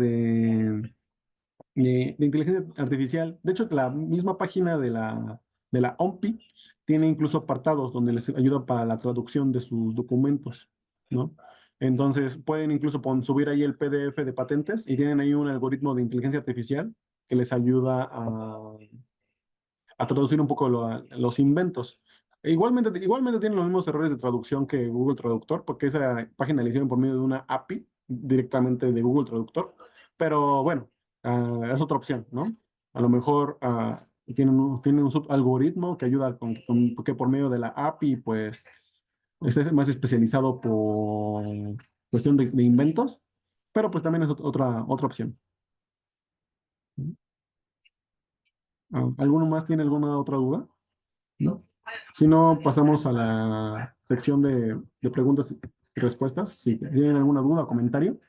de inteligencia artificial. De hecho, la misma página de la OMPI tiene incluso apartados donde les ayuda para la traducción de sus documentos, ¿no? Entonces, pueden incluso subir ahí el PDF de patentes y tienen ahí un algoritmo de inteligencia artificial que les ayuda a traducir un poco los inventos. Igualmente tienen los mismos errores de traducción que Google Traductor, porque esa página la hicieron por medio de una API directamente de Google Traductor. Pero bueno, es otra opción, ¿no? A lo mejor tienen un subalgoritmo que ayuda que por medio de la API, pues, es más especializado por cuestión de inventos, pero pues también es otra opción. ¿Alguno más tiene alguna otra duda? ¿No? Si no, pasamos a la sección de preguntas y respuestas. Si tienen alguna duda o comentario.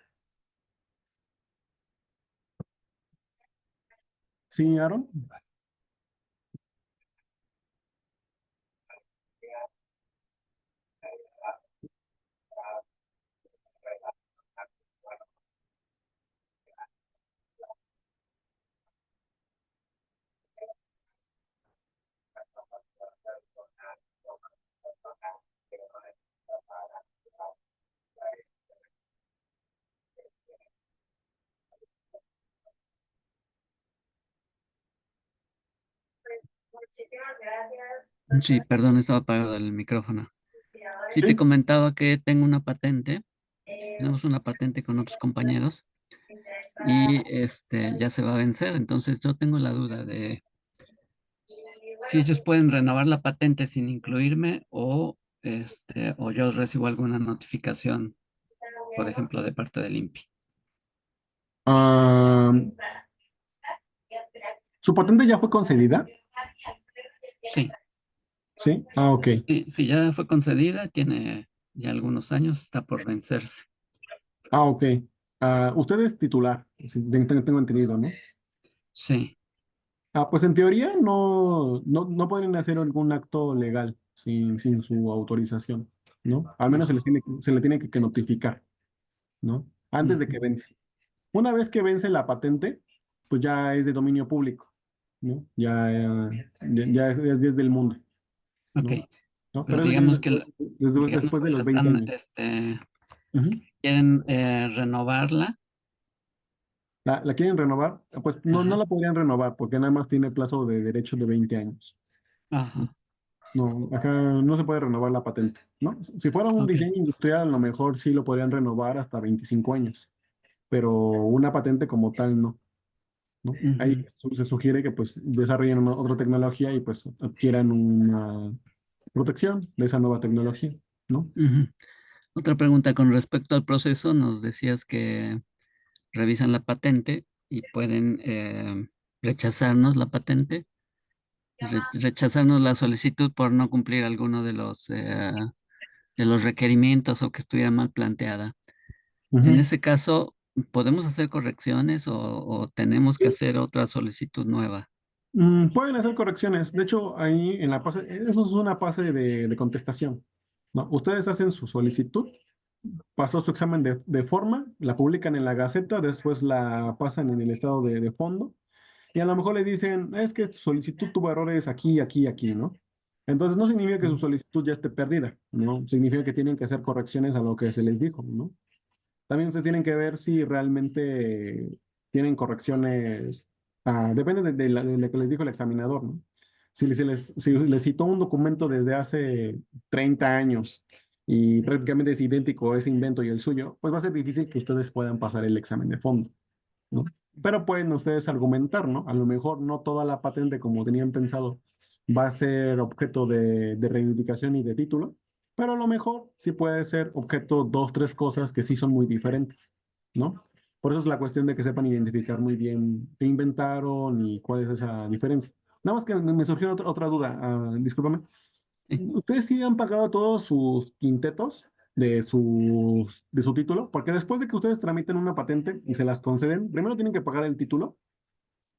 Sí, Aaron. Sí, perdón, estaba apagado el micrófono. Sí, te Sí. comentaba que tengo una patente, tenemos una patente con otros compañeros y ya se va a vencer. Entonces yo tengo la duda de si ellos pueden renovar la patente sin incluirme o yo recibo alguna notificación, por ejemplo, de parte del INPI. Ah, ¿su patente ya fue concedida? Sí, Sí. Ah, ok. sí, ya fue concedida, tiene ya algunos años, está por vencerse. Ah, ok. Usted es titular, sí, tengo entendido, ¿no? Sí, Pues en teoría no podrían hacer algún acto legal sin su autorización, ¿no? Al menos ajá, se le tiene que notificar, ¿no? Antes de que ujú, vence. Una vez que vence la patente, pues ya es de dominio público, ¿no? Ya es del mundo, ok, ¿no? ¿No? pero Pero eso ya es digamos que, digamos después de que la los 20 están, años. Ujú. quieren renovarla, ¿La quieren renovar? Pues no ajá, la podrían renovar porque nada más tiene plazo de derecho de 20 años. ajá, No, acá no se puede renovar la patente, ¿no? Si fuera un ok, diseño industrial, a lo mejor sí lo podrían renovar hasta 25 años, pero una patente como tal no, ¿no? Ahí ujú, se sugiere que pues desarrollen otra tecnología y pues adquieran una protección de esa nueva tecnología, ¿no? ujú. Otra pregunta con respecto al proceso, nos decías que revisan la patente y pueden rechazarnos la patente, rechazarnos la solicitud por no cumplir alguno de los requerimientos o que estuviera mal planteada. En Ujú. ese caso, ¿podemos hacer correcciones o tenemos que hacer otra solicitud nueva? Pueden hacer correcciones. De hecho, ahí en la fase, eso es una fase de contestación, ¿no? Ustedes hacen su solicitud, pasó su examen de forma, la publican en la Gaceta, después la pasan en el estado de fondo y a lo mejor le dicen, es que tu solicitud tuvo errores aquí, aquí, aquí, ¿no? Entonces no significa que su solicitud ya esté perdida, ¿no? Significa que tienen que hacer correcciones a lo que se les dijo, ¿no? También ustedes tienen que ver si realmente tienen correcciones, depende de lo que les dijo el examinador, ¿no? Si les citó un documento desde hace 30 años y prácticamente es idéntico ese invento y el suyo, pues va a ser difícil que ustedes puedan pasar el examen de fondo, ¿no? Pero pueden ustedes argumentar, ¿no? A lo mejor no toda la patente como tenían pensado va a ser objeto de reivindicación y de título, pero a lo mejor sí puede ser objeto dos, tres cosas que sí son muy diferentes, ¿no? Por eso es la cuestión de que sepan identificar muy bien qué inventaron y cuál es esa diferencia. Nada más que me surgió otra duda, discúlpame. Sí. ¿Ustedes sí han pagado todos sus quintetos de su título? Porque después de que ustedes tramiten una patente y se las conceden, primero tienen que pagar el título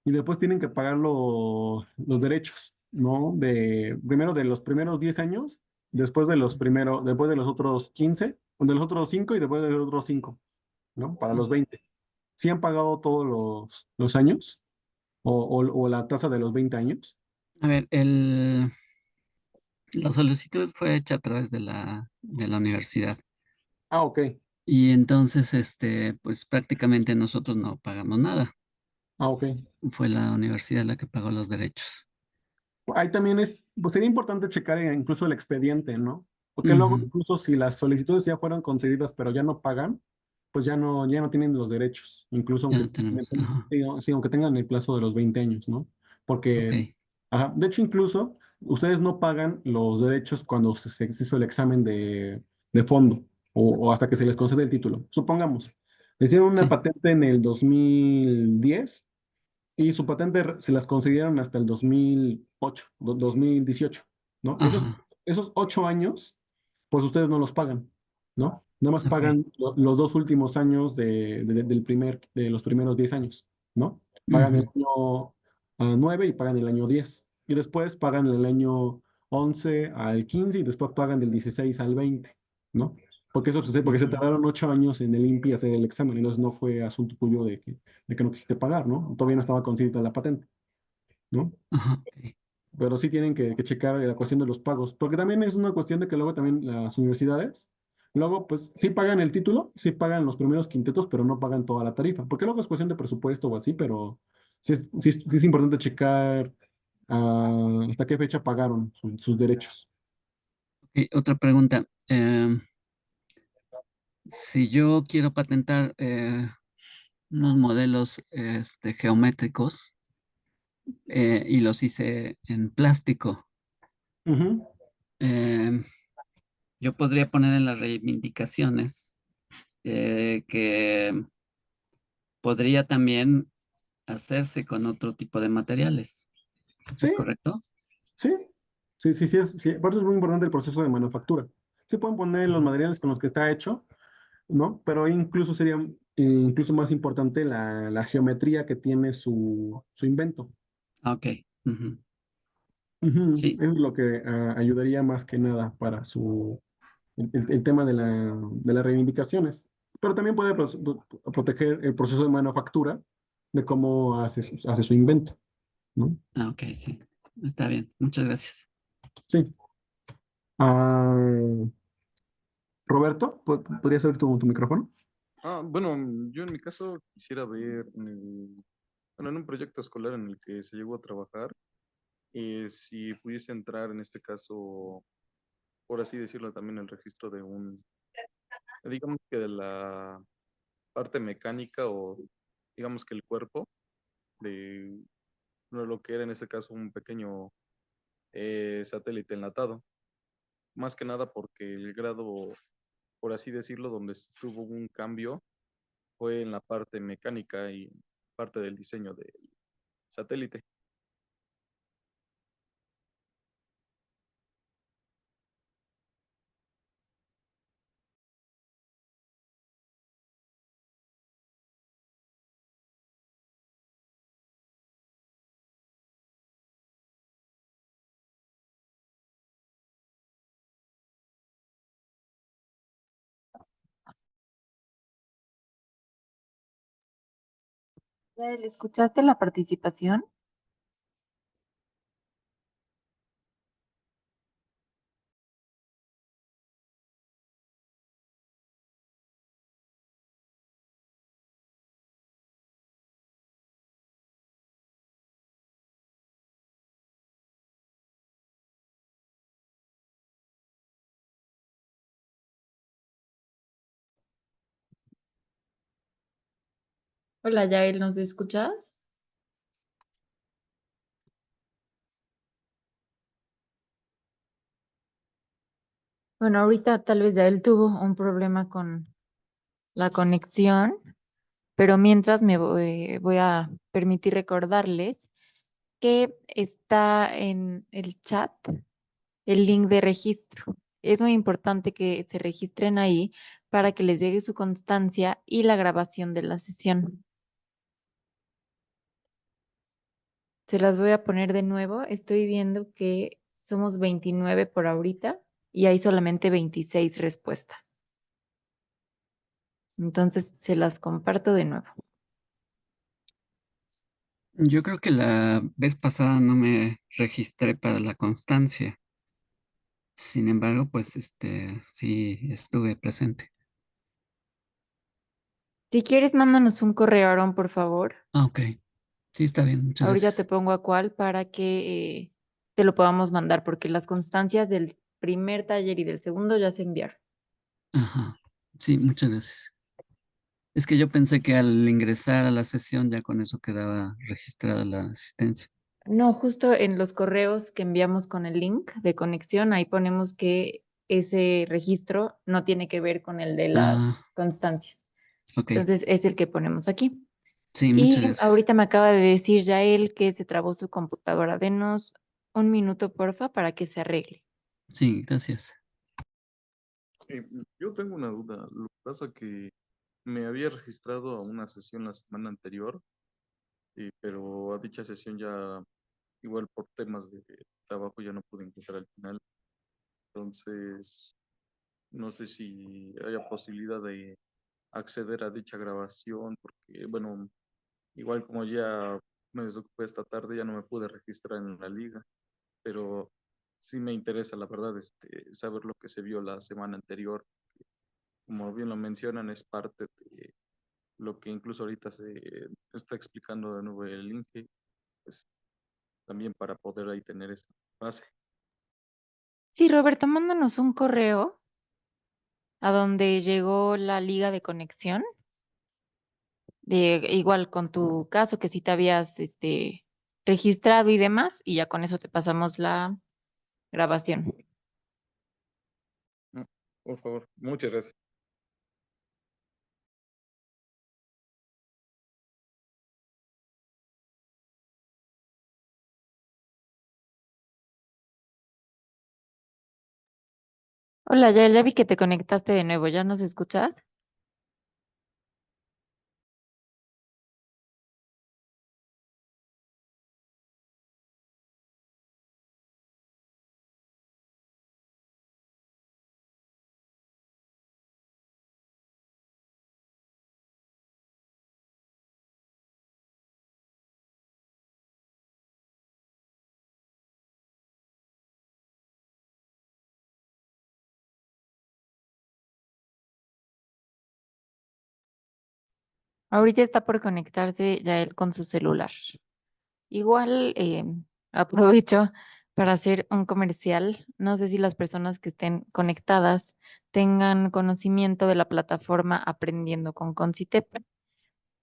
y después tienen que pagar los derechos, ¿no? Primero de los primeros 10 años, después de los otros 15, de los otros 5 y después de los otros 5, ¿no? Para los 20. ¿Sí han pagado todos los años? ¿O la tasa de los 20 años? A ver, la solicitud fue hecha a través de la universidad. Ah, ok. Y entonces, pues prácticamente nosotros no pagamos nada. Ah, ok. Fue la universidad la que pagó los derechos. Ahí también pues sería importante checar incluso el expediente, ¿no? Porque luego, Ujú, incluso si las solicitudes ya fueron concedidas, pero ya no pagan, pues ya no tienen los derechos, incluso ya aunque, no tenemos. Ajá, sí, aunque tengan el plazo de los 20 años, ¿no? ok. Porque, ajá, de hecho, incluso ustedes no pagan los derechos cuando se hizo el examen de fondo o hasta que se les concede el título. Supongamos, le hicieron una Sí. patente en el 2010 y su patente se las concedieron hasta el 2008, 2018, ¿no? Ajá, Esos 8 años, pues ustedes no los pagan, ¿no? Nada más ok. pagan los 2 últimos años de los primeros 10 años, ¿no? Pagan el Ujú, año 9 y pagan el año 10. Y después pagan el año 11 al 15 y después pagan del 16 al 20, ¿no? Porque se ujú, tardaron 8 años en el INPI hacer el examen, entonces no fue asunto tuyo de que no quisiste pagar, ¿no? Todavía no estaba concedida la patente, ¿no? ajá, ok. Pero sí tienen que checar la cuestión de los pagos, porque también es una cuestión de que luego también las universidades, luego pues sí pagan el título, sí pagan los primeros quintetos, pero no pagan toda la tarifa, porque luego es cuestión de presupuesto o así, pero sí es importante checar hasta qué fecha pagaron sus derechos. Ok, otra pregunta. Si yo quiero patentar unos modelos geométricos y los hice en plástico, Ujú. eh, yo podría poner en las reivindicaciones que podría también hacerse con otro tipo de materiales. Sí, ¿Es correcto? sí, sí, por eso es muy importante el proceso de manufactura. Sí pueden poner los materiales con los que está hecho, ¿no? Pero incluso sería incluso más importante la geometría que tiene su invento. Ah, ok. Ujú. Ujú. Sí, Es lo que ayudaría más que nada para el tema de las reivindicaciones. Pero también puede proteger el proceso de manufactura de cómo hace su invento, ¿no? ah, ok, sí. Está bien. Muchas gracias. Sí. Ah, Roberto, ¿podrías abrir tu micrófono? Bueno, yo en mi caso quisiera ver bueno, en un proyecto escolar en el que se llegó a trabajar, si pudiese entrar en este caso, por así decirlo, también el registro de digamos que de la parte mecánica o digamos que el cuerpo de lo que era en este caso un pequeño satélite enlatado. Más que nada porque el grado, por así decirlo, donde tuvo un cambio fue en la parte mecánica y parte del diseño del satélite. Yael, ¿escuchaste la participación? Hola, Yael, ¿nos escuchas? Bueno, ahorita tal vez Yael tuvo un problema con la conexión, pero mientras voy a permitir recordarles que está en el chat el link de registro. Es muy importante que se registren ahí para que les llegue su constancia y la grabación de la sesión. Se las voy a poner de nuevo. Estoy viendo que somos 29 por ahorita y hay solamente 26 respuestas. Entonces, se las comparto de nuevo. Yo creo que la vez pasada no me registré para la constancia. Sin embargo, pues sí estuve presente. Si quieres, mándanos un correo, Aaron, por favor. Ah, ok. Sí, está bien, muchas Ahorita te gracias. pongo a cuál para que te lo podamos mandar, porque las constancias del primer taller y del segundo ya se enviaron. Ajá. Sí, muchas gracias. Es que yo pensé que al ingresar a la sesión ya con eso quedaba registrada la asistencia. No, justo en los correos que enviamos con el link de conexión, ahí ponemos que ese registro no tiene que ver con el de las Ah, constancias. ok. Entonces es el que ponemos aquí. Sí, muchas Y gracias. ahorita me acaba de decir ya él que se trabó su computadora. Denos un minuto, porfa, para que se arregle. Sí, gracias. Yo tengo una duda. Lo que pasa que me había registrado a una sesión la semana anterior, pero a dicha sesión ya, igual por temas de trabajo, ya no pude ingresar al final. Entonces, no sé si haya posibilidad de acceder a dicha grabación, porque, bueno, igual como ya me desocupé esta tarde, ya no me pude registrar en la liga, pero sí me interesa, la verdad, saber lo que se vio la semana anterior. Como bien lo mencionan, es parte de lo que incluso ahorita se está explicando de nuevo el INGE, pues también para poder ahí tener esa base. Sí, Roberto, mándanos un correo a donde llegó la liga de conexión, de igual con tu caso que sí te habías registrado y demás, y ya con eso te pasamos la grabación. No, por favor, muchas gracias. Hola, ya vi que te conectaste de nuevo, ¿ya nos escuchas? Ahorita está por conectarse ya él con su celular. Igual aprovecho para hacer un comercial. No sé si las personas que estén conectadas tengan conocimiento de la plataforma Aprendiendo con Concitep.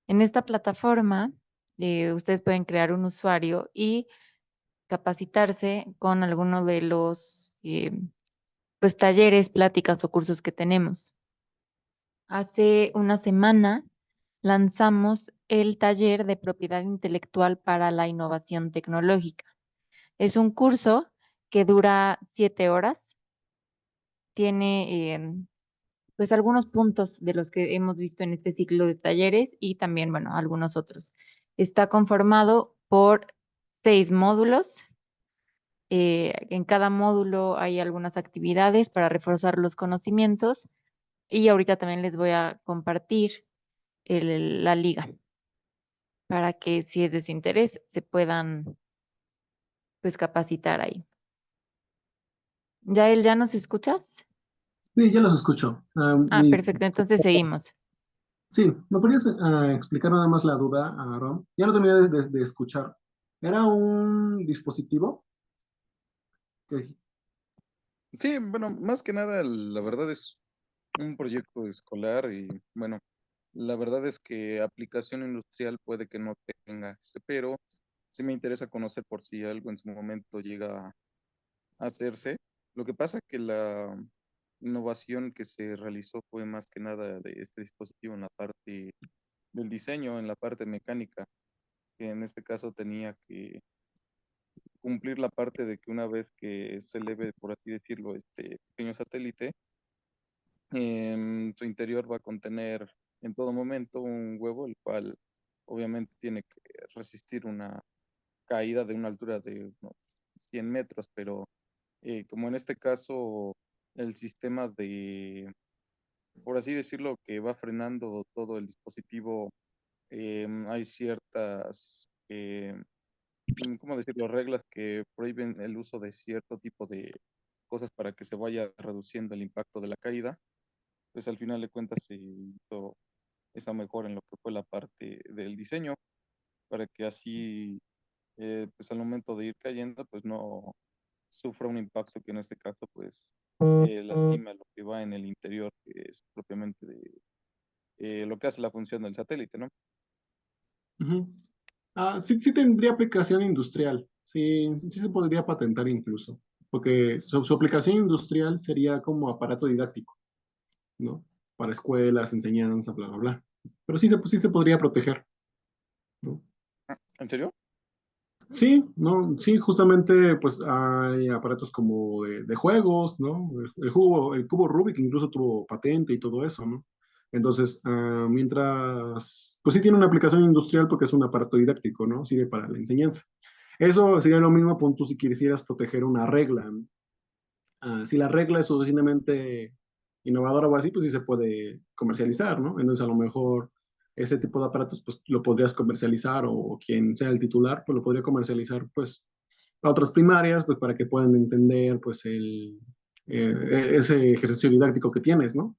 En esta plataforma, ustedes pueden crear un usuario y capacitarse con alguno de los pues, talleres, pláticas o cursos que tenemos. Hace una semana lanzamos el taller de propiedad intelectual para la innovación tecnológica. Es un curso que dura 7 horas. Tiene pues algunos puntos de los que hemos visto en este ciclo de talleres y también, bueno, algunos otros. Está conformado por 6 módulos. En cada módulo hay algunas actividades para reforzar los conocimientos y ahorita también les voy a compartir la liga para que si es de su interés se puedan pues capacitar ahí. Yael, ¿ya nos escuchas? Sí, ya los escucho. Perfecto, entonces seguimos. Sí, ¿me podrías explicar nada más la duda, Aaron? Ya lo terminé de escuchar. ¿Era un dispositivo? Que, Sí, bueno, más que nada, la verdad es un proyecto escolar y, bueno, la verdad es que aplicación industrial puede que no tenga, pero sí me interesa conocer por si algo en su momento llega a hacerse. Lo que pasa que la innovación que se realizó fue más que nada de este dispositivo en la parte del diseño, en la parte mecánica, que en este caso tenía que cumplir la parte de que una vez que se eleve, por así decirlo, este pequeño satélite, en su interior va a contener en todo momento un huevo, el cual obviamente tiene que resistir una caída de una altura de unos 100 metros, pero como en este caso el sistema de, por así decirlo, que va frenando todo el dispositivo, hay ciertas ¿cómo decirlo? Reglas que prohíben el uso de cierto tipo de cosas para que se vaya reduciendo el impacto de la caída, pues al final de cuentas se hizo esa mejora en lo que fue la parte del diseño, para que así, pues al momento de ir cayendo, pues no sufra un impacto que en este caso, pues, lastima lo que va en el interior, que es propiamente de lo que hace la función del satélite, ¿no? Ujú. Sí, sí tendría aplicación industrial, sí, sí se podría patentar incluso, porque su aplicación industrial sería como aparato didáctico, ¿no? Para escuelas, enseñanza, bla, bla, bla. Pero sí se podría proteger, ¿no? ¿En serio? Sí, ¿no? Sí, justamente pues hay aparatos como de juegos, ¿no? El cubo Rubik incluso tuvo patente y todo eso, ¿no? Entonces, mientras, pues sí tiene una aplicación industrial porque es un aparato didáctico, ¿no? Sirve para la enseñanza. Eso sería lo mismo punto si quisieras proteger una regla, ¿no? Si la regla es suficientemente innovadora o así, pues sí se puede comercializar, ¿no? Entonces a lo mejor ese tipo de aparatos pues lo podrías comercializar o quien sea el titular pues lo podría comercializar pues a otras primarias pues para que puedan entender pues ese ejercicio didáctico que tienes, ¿no?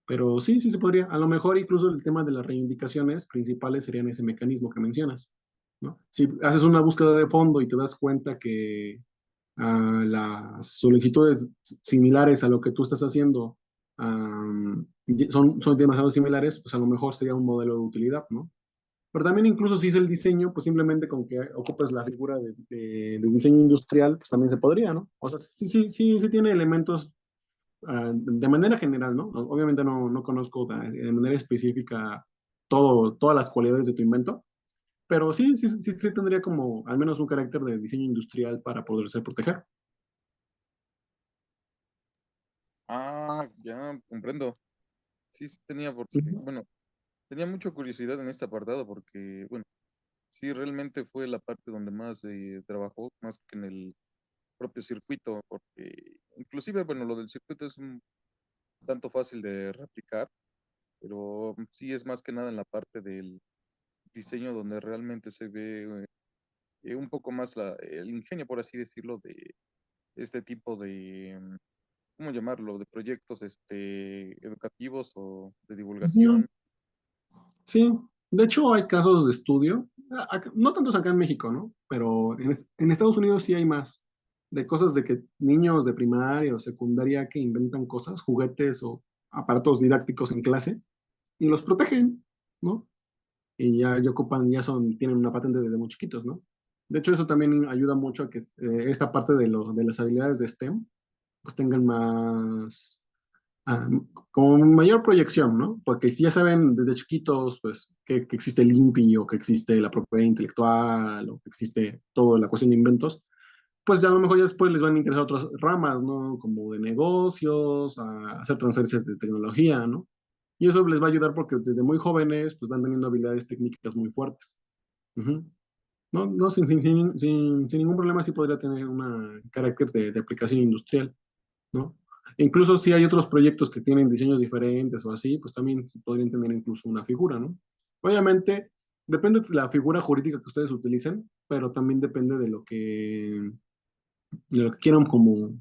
Pero sí, sí se podría. A lo mejor incluso el tema de las reivindicaciones principales serían ese mecanismo que mencionas, ¿no? Si haces una búsqueda de fondo y te das cuenta que las solicitudes similares a lo que tú estás haciendo son demasiado similares, pues a lo mejor sería un modelo de utilidad, ¿no? Pero también incluso si es el diseño, pues simplemente con que ocupes la figura de diseño industrial, pues también se podría, ¿no? O sea, sí tiene elementos de manera general, ¿no? Obviamente no conozco de manera específica todas las cualidades de tu invento, pero sí tendría como al menos un carácter de diseño industrial para poderse proteger. Ah, ya comprendo. Sí, sí tenía, porque, Ujú. bueno, tenía mucha curiosidad en este apartado porque, bueno, sí, realmente fue la parte donde más trabajó, más que en el propio circuito, porque inclusive, bueno, lo del circuito es un tanto fácil de replicar, pero sí es más que nada en la parte del diseño donde realmente se ve un poco más el ingenio, por así decirlo, de este tipo de, ¿cómo llamarlo?, de proyectos educativos o de Ujú. divulgación. Sí, de hecho hay casos de estudio, no tantos acá en México, ¿no? Pero en Estados Unidos sí hay más, de cosas de que niños de primaria o secundaria que inventan cosas, juguetes o aparatos didácticos en clase y los protegen, ¿no? Y ya ocupan, tienen una patente desde muy chiquitos, ¿no? De hecho, eso también ayuda mucho a que esta parte de las habilidades de STEM pues tengan más, ah, como mayor proyección, ¿no? Porque si ya saben desde chiquitos, pues, que existe el INPI o que existe la propiedad intelectual o que existe toda la cuestión de inventos, pues ya a lo mejor ya después les van a interesar otras ramas, ¿no? Como de negocios, a hacer transferencias de tecnología, ¿no? Y eso les va a ayudar porque desde muy jóvenes, pues van teniendo habilidades técnicas muy fuertes. Ujú. No, no, sin ningún problema sí podría tener un carácter de aplicación industrial, ¿no? E incluso si hay otros proyectos que tienen diseños diferentes o así, pues también podrían tener incluso una figura, ¿no? Obviamente, depende de la figura jurídica que ustedes utilicen, pero también depende de lo que quieran como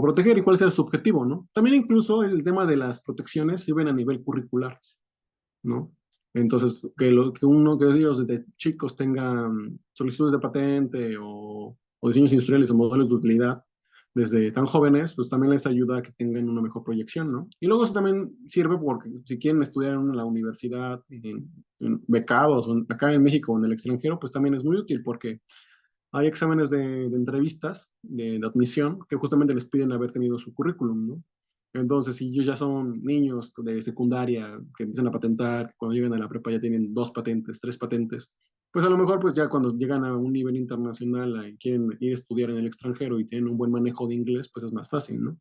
proteger y cuál sea su objetivo, ¿no? También incluso el tema de las protecciones sirven a nivel curricular, ¿no? Entonces, que ellos desde chicos tengan solicitudes de patente o diseños industriales o modelos de utilidad desde tan jóvenes, pues también les ayuda a que tengan una mejor proyección, ¿no? Y luego eso también sirve porque si quieren estudiar en la universidad, en becados, acá en México o en el extranjero, pues también es muy útil porque hay exámenes de entrevistas de admisión que justamente les piden haber tenido su currículum, ¿no? Entonces, si ellos ya son niños de secundaria que empiezan a patentar, cuando llegan a la prepa ya tienen 2 patentes, 3 patentes, pues a lo mejor pues ya cuando llegan a un nivel internacional y quieren ir a estudiar en el extranjero y tienen un buen manejo de inglés, pues es más fácil, ¿no?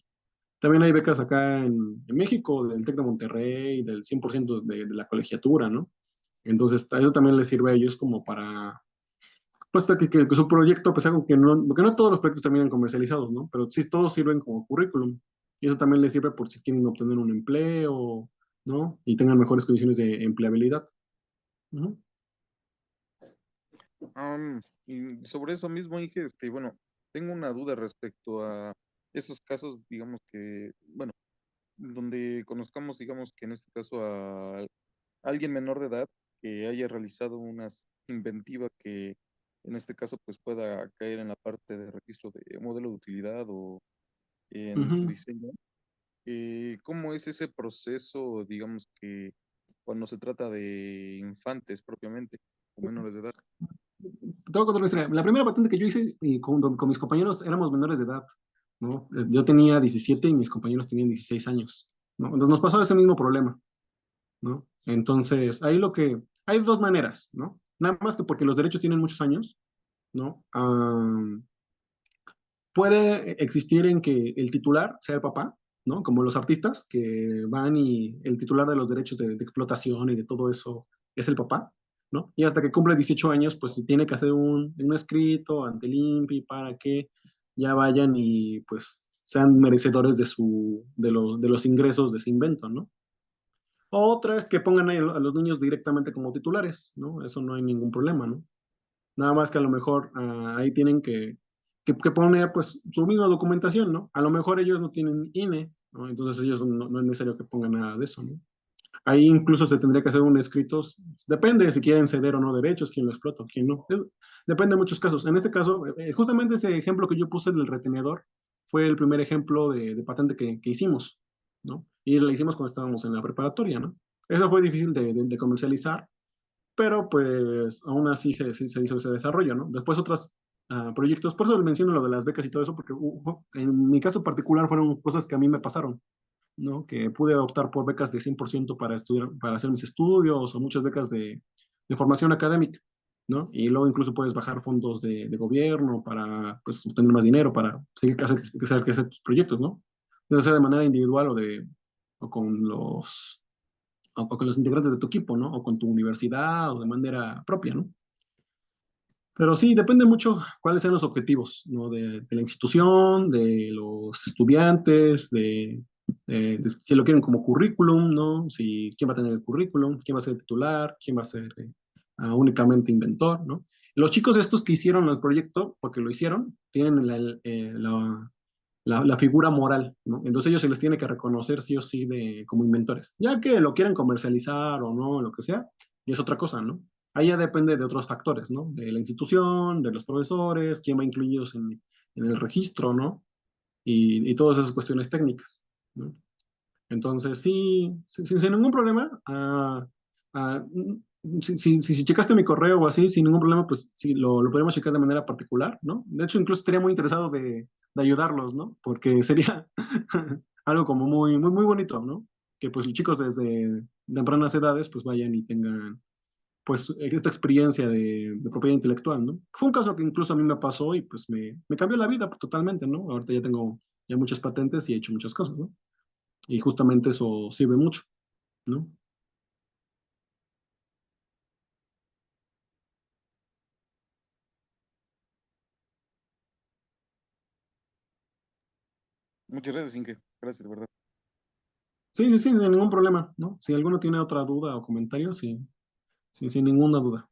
También hay becas acá en México, del TEC de Monterrey, del 100% de la colegiatura, ¿no? Entonces, eso también les sirve a ellos como para pues que su proyecto, a pesar de porque no todos los proyectos terminan comercializados, ¿no? Pero sí todos sirven como currículum. Y eso también les sirve por si quieren obtener un empleo, ¿no? Y tengan mejores condiciones de empleabilidad. Ujú. Y sobre eso mismo, Inge, bueno, tengo una duda respecto a esos casos, digamos que, bueno, donde conozcamos, digamos que en este caso a alguien menor de edad que haya realizado una inventiva que en este caso pues pueda caer en la parte de registro de modelo de utilidad o en su Ujú. diseño. ¿Cómo es ese proceso, digamos que cuando se trata de infantes propiamente o menores de edad? Te voy a contar una historia. La primera patente que yo hice y con mis compañeros éramos menores de edad, ¿no? Yo tenía 17 y mis compañeros tenían 16 años, ¿no? Entonces nos pasó ese mismo problema, ¿no? Entonces, ahí hay dos maneras, ¿no? Nada más que porque los derechos tienen muchos años, ¿no? Puede existir en que el titular sea el papá, ¿no? Como los artistas que van y el titular de los derechos de explotación y de todo eso es el papá, ¿no? Y hasta que cumple 18 años, pues se tiene que hacer un escrito ante el INPI para que ya vayan y pues sean merecedores de los ingresos de ese invento, ¿no? Otra es que pongan a los niños directamente como titulares, ¿no? Eso no hay ningún problema, ¿no? Nada más que a lo mejor ahí tienen que poner pues su misma documentación, ¿no? A lo mejor ellos no tienen INE, ¿no? Entonces ellos no es necesario que pongan nada de eso, ¿no? Ahí incluso se tendría que hacer un escrito, depende de si quieren ceder o no derechos, quién lo explota, quién no. Depende de muchos casos. En este caso, justamente ese ejemplo que yo puse del retenedor fue el primer ejemplo de patente que hicimos, ¿no? Y la hicimos cuando estábamos en la preparatoria, ¿no? Eso fue difícil de comercializar, pero pues aún así se hizo ese desarrollo, ¿no? Después otros proyectos, por eso menciono lo de las becas y todo eso, porque en mi caso particular fueron cosas que a mí me pasaron, ¿no? Que pude optar por becas de 100% para estudiar, para hacer mis estudios o muchas becas de formación académica, ¿no? Y luego incluso puedes bajar fondos de gobierno para, pues, obtener más dinero para seguir que hacer tus proyectos, ¿no? Ya sea de manera individual o con o con los integrantes de tu equipo, ¿no? O con tu universidad o de manera propia, ¿no? Pero sí, depende mucho cuáles sean los objetivos, ¿no? De la institución, de los estudiantes, de si lo quieren como currículum, ¿no? Si quién va a tener el currículum, quién va a ser el titular, quién va a ser únicamente inventor, ¿no? Los chicos estos que hicieron el proyecto, porque lo hicieron, tienen la figura moral, ¿no? Entonces ellos se les tiene que reconocer sí o sí como inventores. Ya que lo quieran comercializar o no, lo que sea, y es otra cosa, ¿no? Ahí ya depende de otros factores, ¿no? De la institución, de los profesores, quién va incluidos en el registro, ¿no? Y todas esas cuestiones técnicas, ¿no? Entonces, sí, sin ningún problema. Si checaste mi correo o así, sin ningún problema, pues sí, lo podemos checar de manera particular, ¿no? De hecho, incluso estaría muy interesado de ayudarlos, ¿no? Porque sería algo como muy bonito, ¿no? Que pues los chicos desde tempranas edades pues vayan y tengan pues esta experiencia de propiedad intelectual, ¿no? Fue un caso que incluso a mí me pasó y pues me cambió la vida totalmente, ¿no? Ahorita ya tengo ya muchas patentes y he hecho muchas cosas, ¿no? Y justamente eso sirve mucho, ¿no? Muchas gracias, Inge. Gracias, de verdad. Sí, sin ningún problema, ¿no? Si alguno tiene otra duda o comentario, sí, sí, sin ninguna duda.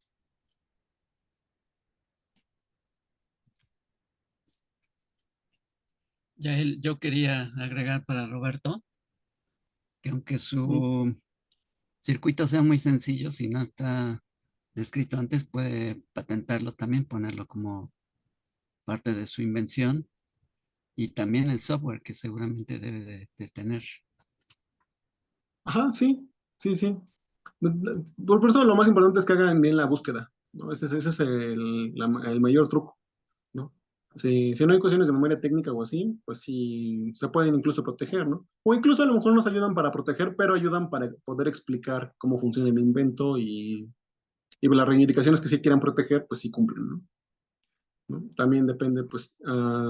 Yo quería agregar para Roberto que aunque Mm. su circuito sea muy sencillo, si no está descrito antes, puede patentarlo también, ponerlo como parte de su invención y también el software que seguramente debe de tener. Ajá, sí, sí, sí. Por eso lo más importante es que hagan bien la búsqueda, ¿no? Ese es el mayor truco, ¿no? Si no hay cuestiones de memoria técnica o así, pues sí, se pueden incluso proteger, ¿no? O incluso a lo mejor nos ayudan para proteger, pero ayudan para poder explicar cómo funciona el invento y las reivindicaciones que sí quieran proteger, pues sí cumplen, ¿no? ¿No? También depende, pues,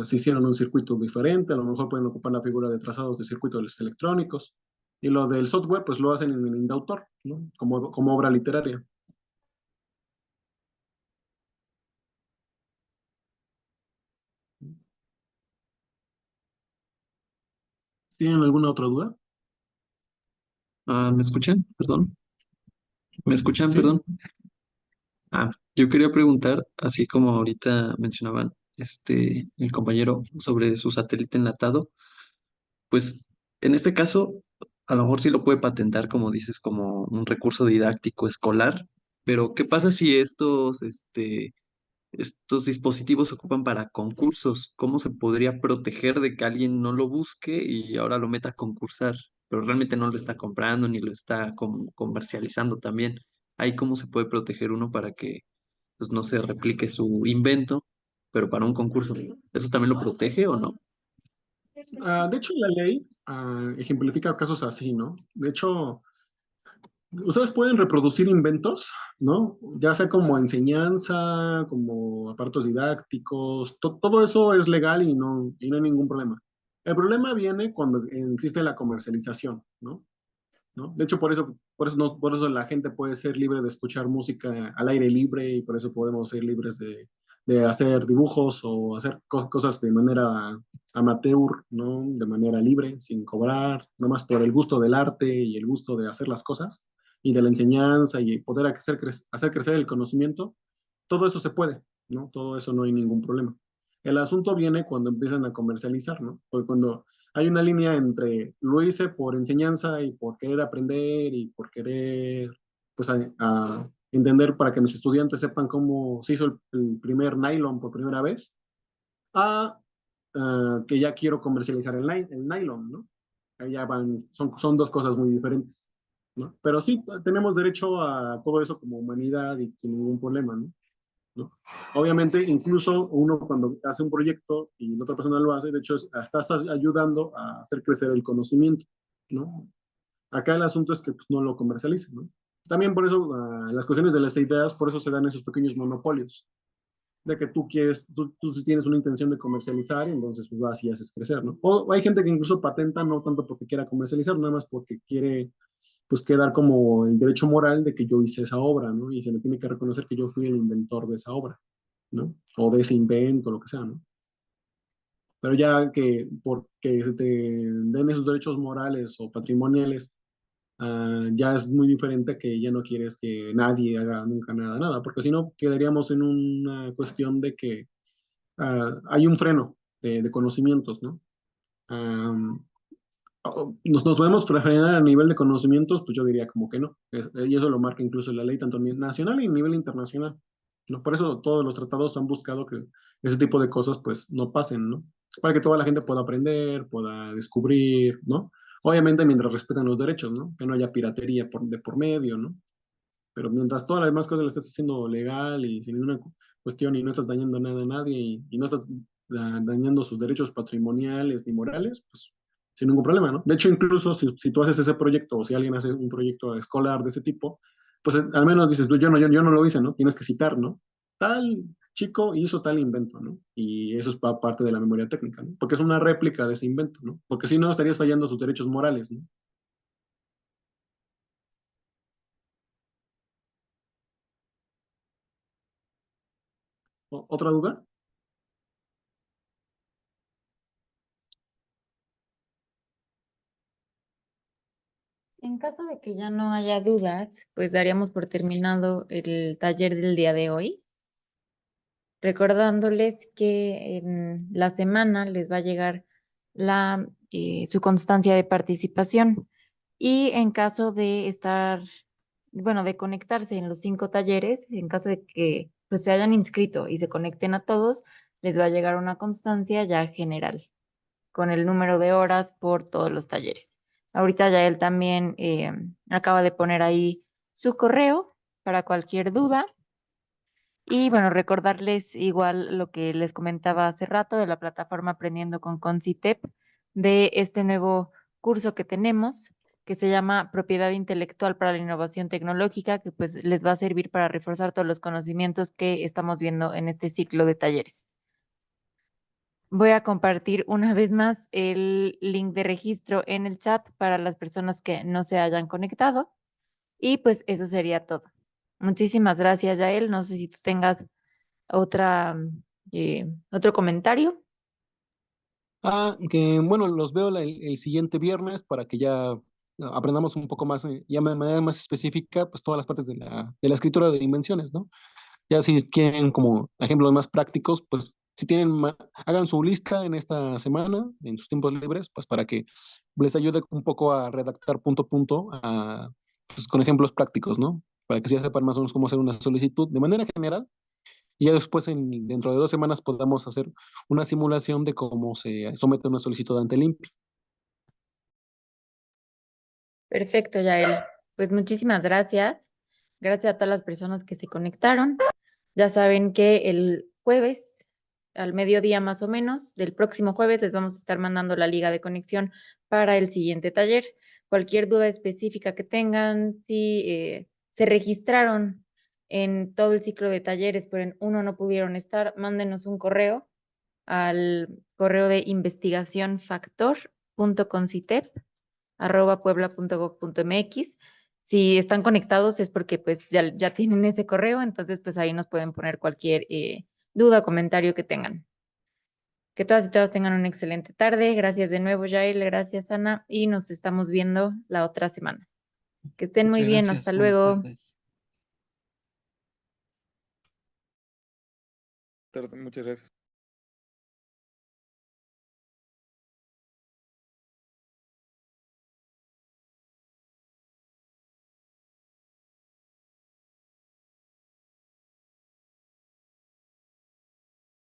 si hicieron un circuito diferente, a lo mejor pueden ocupar la figura de trazados de circuitos electrónicos. Y lo del software, pues lo hacen en el Indautor, ¿no? Como obra literaria. ¿Tienen alguna otra duda? ¿Me escuchan? Perdón. ¿Me escuchan? Sí, Perdón. Yo quería preguntar, así como ahorita mencionaban el compañero sobre su satélite enlatado, pues en este caso a lo mejor sí lo puede patentar, como dices, como un recurso didáctico escolar, pero ¿qué pasa si estos dispositivos se ocupan para concursos? ¿Cómo se podría proteger de que alguien no lo busque y ahora lo meta a concursar, pero realmente no lo está comprando ni lo está comercializando también? Ahí cómo se puede proteger uno para que pues, no se replique su invento, pero para un concurso. ¿Eso también lo protege o no? De hecho, la ley ejemplifica casos así, ¿no? De hecho, ustedes pueden reproducir inventos, ¿no? Ya sea como enseñanza, como aparatos didácticos, todo eso es legal y no hay ningún problema. El problema viene cuando existe la comercialización, ¿no? ¿No? De hecho, por eso la gente puede ser libre de escuchar música al aire libre y por eso podemos ser libres de hacer dibujos o hacer cosas de manera amateur, ¿no? De manera libre, sin cobrar, nomás por el gusto del arte y el gusto de hacer las cosas y de la enseñanza y poder hacer crecer el conocimiento. Todo eso se puede, ¿no? Todo eso no hay ningún problema. El asunto viene cuando empiezan a comercializar, ¿no? Porque cuando hay una línea entre lo hice por enseñanza y por querer aprender y por querer, pues, a entender para que mis estudiantes sepan cómo se hizo el primer nylon por primera vez, a que ya quiero comercializar el nylon, ¿no? Ahí ya son dos cosas muy diferentes, ¿no? Pero sí, tenemos derecho a todo eso como humanidad y sin ningún problema, ¿no? ¿No? Obviamente, incluso uno cuando hace un proyecto y la otra persona lo hace, de hecho, estás ayudando a hacer crecer el conocimiento, ¿no? Acá el asunto es que pues, no lo comercialicen, ¿no? También por eso, las cuestiones de las ideas, por eso se dan esos pequeños monopolios, de que tú sí tienes una intención de comercializar, y entonces pues vas y haces crecer, ¿no? O hay gente que incluso patenta no tanto porque quiera comercializar, nada más porque quiere pues quedar como el derecho moral de que yo hice esa obra, ¿no? Y se me tiene que reconocer que yo fui el inventor de esa obra, ¿no? O de ese invento, lo que sea, ¿no? Pero ya que porque se te den esos derechos morales o patrimoniales, ya es muy diferente que ya no quieres que nadie haga nunca nada, porque si no quedaríamos en una cuestión de que hay un freno de conocimientos, ¿no? Um, nos podemos frenar a nivel de conocimientos, pues yo diría como que no. Y eso lo marca incluso la ley, tanto a nivel nacional y a nivel internacional, ¿no? Por eso todos los tratados han buscado que ese tipo de cosas pues no pasen, ¿no? Para que toda la gente pueda aprender, pueda descubrir, ¿no? Obviamente mientras respetan los derechos, ¿no? Que no haya piratería de por medio, ¿no? Pero mientras todas las demás cosas las estés haciendo legal y sin ninguna cuestión y no estás dañando nada a nadie y no estás dañando sus derechos patrimoniales ni morales, pues sin ningún problema, ¿no? De hecho, incluso si tú haces ese proyecto o si alguien hace un proyecto escolar de ese tipo, pues al menos dices, tú, yo no lo hice, ¿no? Tienes que citar, ¿no? Tal chico hizo tal invento, ¿no? Y eso es parte de la memoria técnica, ¿no? Porque es una réplica de ese invento, ¿no? Porque si no, estarías fallando sus derechos morales, ¿no? ¿Otra duda? En caso de que ya no haya dudas, pues daríamos por terminado el taller del día de hoy, recordándoles que en la semana les va a llegar su constancia de participación y en caso de estar, bueno, de conectarse en los 5 talleres, en caso de que pues se hayan inscrito y se conecten a todos, les va a llegar una constancia ya general con el número de horas por todos los talleres. Ahorita ya él también acaba de poner ahí su correo para cualquier duda. Y bueno, recordarles igual lo que les comentaba hace rato de la plataforma Aprendiendo con Concitep, de este nuevo curso que tenemos, que se llama Propiedad Intelectual para la Innovación Tecnológica, que pues les va a servir para reforzar todos los conocimientos que estamos viendo en este ciclo de talleres. Voy a compartir una vez más el link de registro en el chat para las personas que no se hayan conectado. Y pues eso sería todo. Muchísimas gracias, Yael. No sé si tú tengas otro comentario. Que bueno, los veo el siguiente viernes para que ya aprendamos un poco más, ya de manera más específica, pues todas las partes de la escritura de dimensiones, ¿no? Ya si quieren como ejemplos más prácticos, pues si tienen, hagan su lista en esta semana, en sus tiempos libres, pues para que les ayude un poco a redactar punto a punto, pues, con ejemplos prácticos, ¿no? Para que ya sepan más o menos cómo hacer una solicitud de manera general y ya después, dentro de 2 semanas, podamos hacer una simulación de cómo se somete una solicitud ante el INPI. Perfecto, Yael. Pues muchísimas gracias. Gracias a todas las personas que se conectaron. Ya saben que el jueves, al mediodía más o menos, del próximo jueves, les vamos a estar mandando la liga de conexión para el siguiente taller. Cualquier duda específica que tengan, si se registraron en todo el ciclo de talleres, pero en uno no pudieron estar, mándenos un correo al correo de investigacionfactor.concitep@puebla.gov.mx. Si están conectados es porque pues ya tienen ese correo, entonces pues ahí nos pueden poner cualquier duda o comentario que tengan. Que todas y todos tengan una excelente tarde. Gracias de nuevo, Yael. Gracias, Ana. Y nos estamos viendo la otra semana. Que estén muy Muchas bien. gracias, Hasta buenas luego. tardes. Muchas gracias.